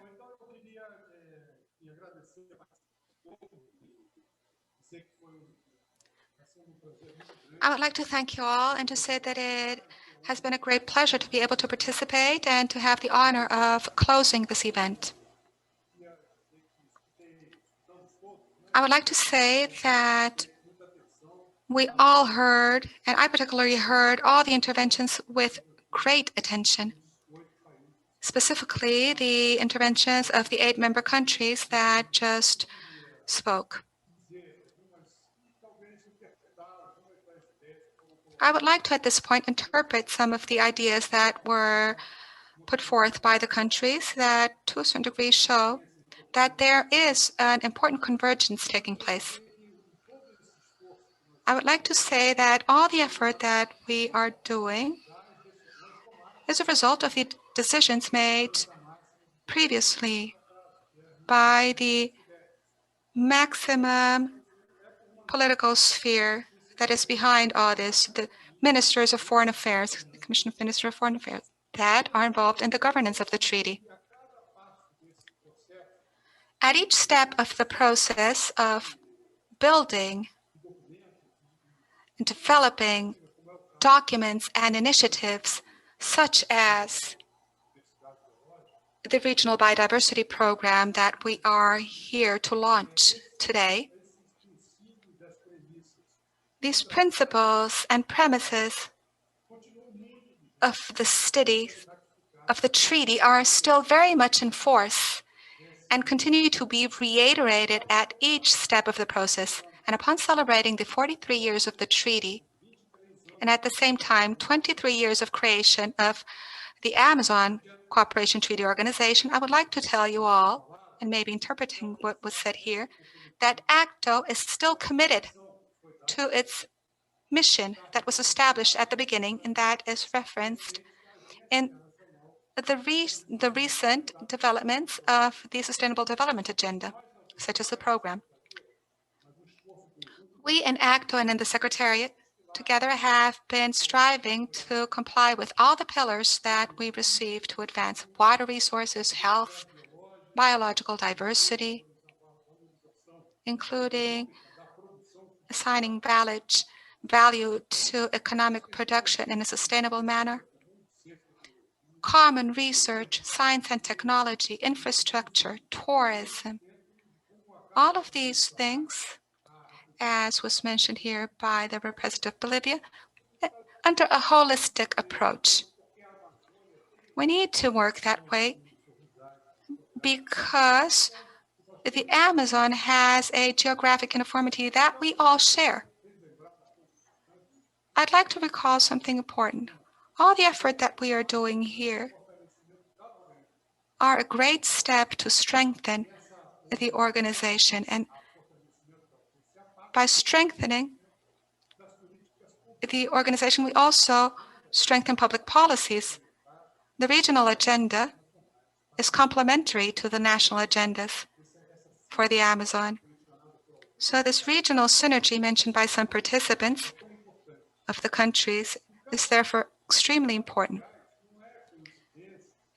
I would like to thank you all and to say that it has been a great pleasure to be able to participate and to have the honor of closing this event. I would like to say that we all heard, and I particularly heard, all the interventions with great attention, specifically the interventions of the 8 member countries that just spoke. I would like to, at this point, interpret some of the ideas that were put forth by the countries that, to a certain degree, show that there is an important convergence taking place. I would like to say that all the effort that we are doing is a result of the decisions made previously by the maximum political sphere that is behind all this, the ministers of foreign affairs, the Commission of Ministers of Foreign Affairs, that are involved in the governance of the treaty. At each step of the process of building and developing documents and initiatives such as the Regional Biodiversity Program that we are here to launch today, these principles and premises of the treaty are still very much in force and continue to be reiterated at each step of the process. And upon celebrating the 43 years of the treaty, and at the same time, 23 years of creation of the Amazon Cooperation Treaty Organization, I would like to tell you all, and maybe interpreting what was said here, that ACTO is still committed to its mission that was established at the beginning, and that is referenced in the recent developments of the Sustainable Development Agenda, such as the program. We in ACTO and in the Secretariat together have been striving to comply with all the pillars that we received to advance water resources, health, biological diversity, including assigning value to economic production in a sustainable manner, common research, science and technology, infrastructure, tourism. All of these things, as was mentioned here by the representative of Bolivia, under a holistic approach. We need to work that way because the Amazon has a geographic uniformity that we all share. I'd like to recall something important. All the effort that we are doing here are a great step to strengthen the organization. And by strengthening the organization, we also strengthen public policies. The regional agenda is complementary to the national agendas for the Amazon. So this regional synergy mentioned by some participants of the countries is therefore extremely important.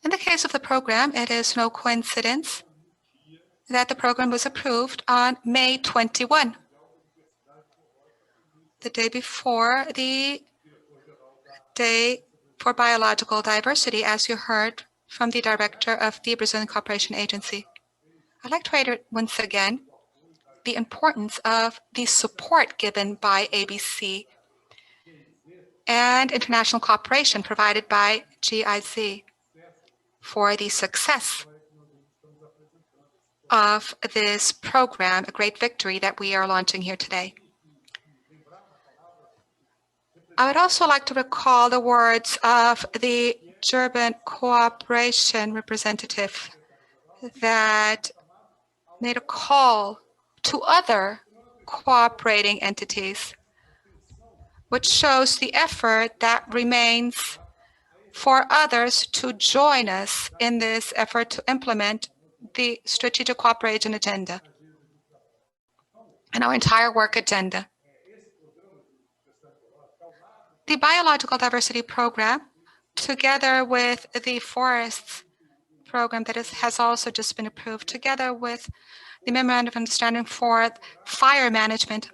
In the case of the program, it is no coincidence that the program was approved on May 21, the day before the Day for Biological Diversity, as you heard from the director of the Brazilian Cooperation Agency. I'd like to reiterate once again the importance of the support given by ABC and international cooperation provided by GIZ for the success of this program, a great victory that we are launching here today. I would also like to recall the words of the Durban cooperation representative that made a call to other cooperating entities, which shows the effort that remains for others to join us in this effort to implement the strategic cooperation agenda and our entire work agenda. The Biological Diversity Program, together with the Forests Program that has also just been approved, together with the Memorandum of Understanding for Fire Management,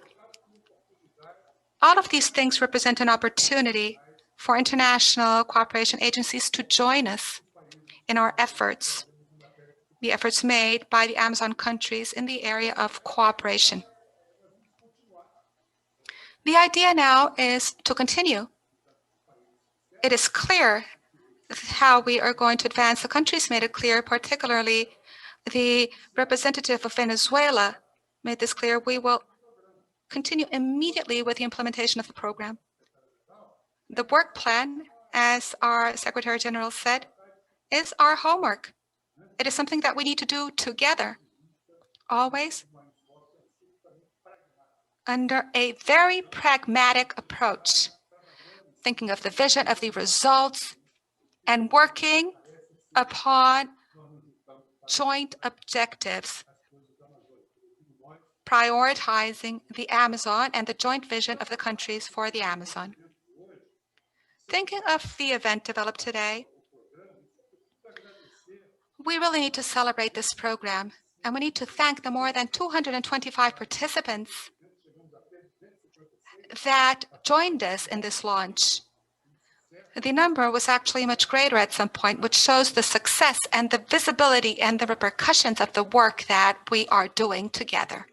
All of these things represent an opportunity for international cooperation agencies to join us in our efforts, the efforts made by the Amazon countries in the area of cooperation. The idea now is to continue. It is clear how we are going to advance. The countries made it clear, particularly the representative of Venezuela made this clear. We will continue immediately with the implementation of the program. The work plan, as our Secretary General said, is our homework. It is something that we need to do together, always under a very pragmatic approach, thinking of the vision, of the results, and working upon joint objectives, prioritizing the Amazon and the joint vision of the countries for the Amazon. Thinking of the event developed today, we really need to celebrate this program, and we need to thank the more than 225 participants that joined us in this launch. The number was actually much greater at some point, which shows the success and the visibility and the repercussions of the work that we are doing together.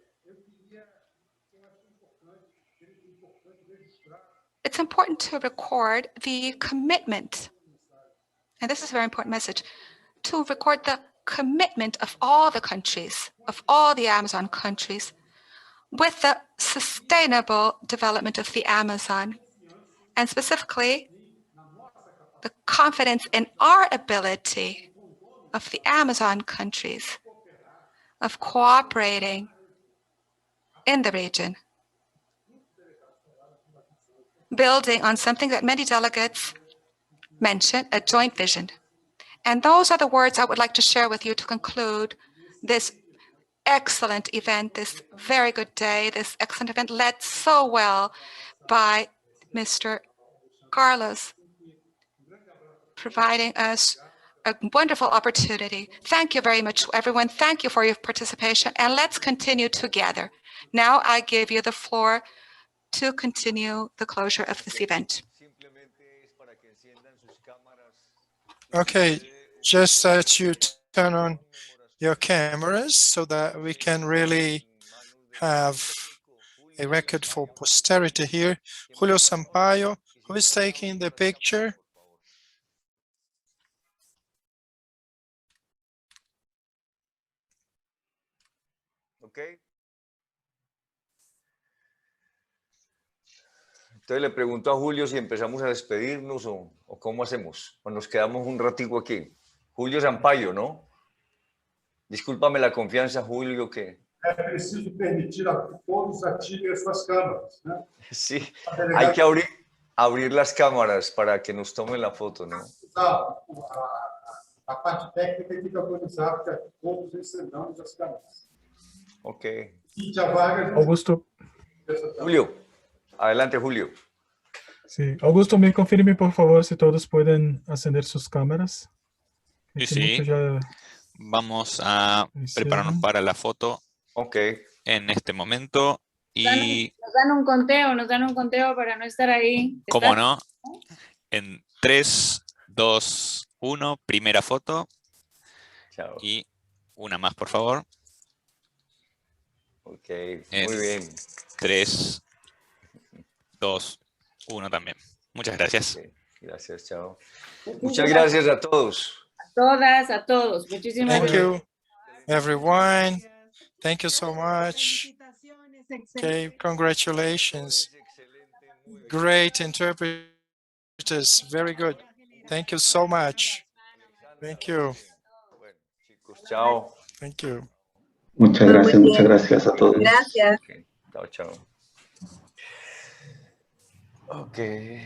It's important to record the commitment, and this is a very important message, to record the commitment of all the countries, of all the Amazon countries, with the sustainable development of the Amazon, and specifically the confidence in our ability of the Amazon countries of cooperating in the region, building on something that many delegates mentioned, a joint vision. And those are the words I would like to share with you to conclude this excellent event, this very good day, this excellent event led so well by Mr. Carlos, providing us a wonderful opportunity. Thank you very much, everyone. Thank you for your participation, and let's continue together. Now I give you the floor to continue the closure of this event. Okay, just that you turn on your cameras so that we can really have a record for posterity here. Julio Sampaio, who is taking the picture? Okay. Entonces le pregunto a Julio si empezamos a despedirnos o cómo hacemos, o nos quedamos un ratico aquí. Julio Sampaio, ¿no? Discúlpame la confianza, Julio, que... É preciso permitir a todos ativem as suas câmeras, né? Sí, hay que abrir las cámaras para que nos tomen la foto, ¿no? A parte técnica tem que autorizar que todos encenamos as câmeras. Ok. Augusto. Julio, adelante, Julio. Sí, Augusto, me confirme por favor si todos pueden encender sus cámaras. Sí, sí. Vamos a prepararnos para la foto. Ok. En este momento. Y nos dan un conteo para no estar ahí. ¿Cómo no? En 3, 2, 1, primera foto. Chao. Y una más, por favor. Ok, muy bien. 3, 2, 1 también. Muchas gracias. Okay. Gracias, chao. Muchas gracias a todos. A todas, a todos. Muchísimas gracias. Thank you, everyone. Thank you so much. Okay, congratulations. Great interpreters, very good. Thank you so much. Thank you. Bueno, chicos, chao. Thank you. Muchas gracias a todos. Gracias. Okay, chao, chao. Okay.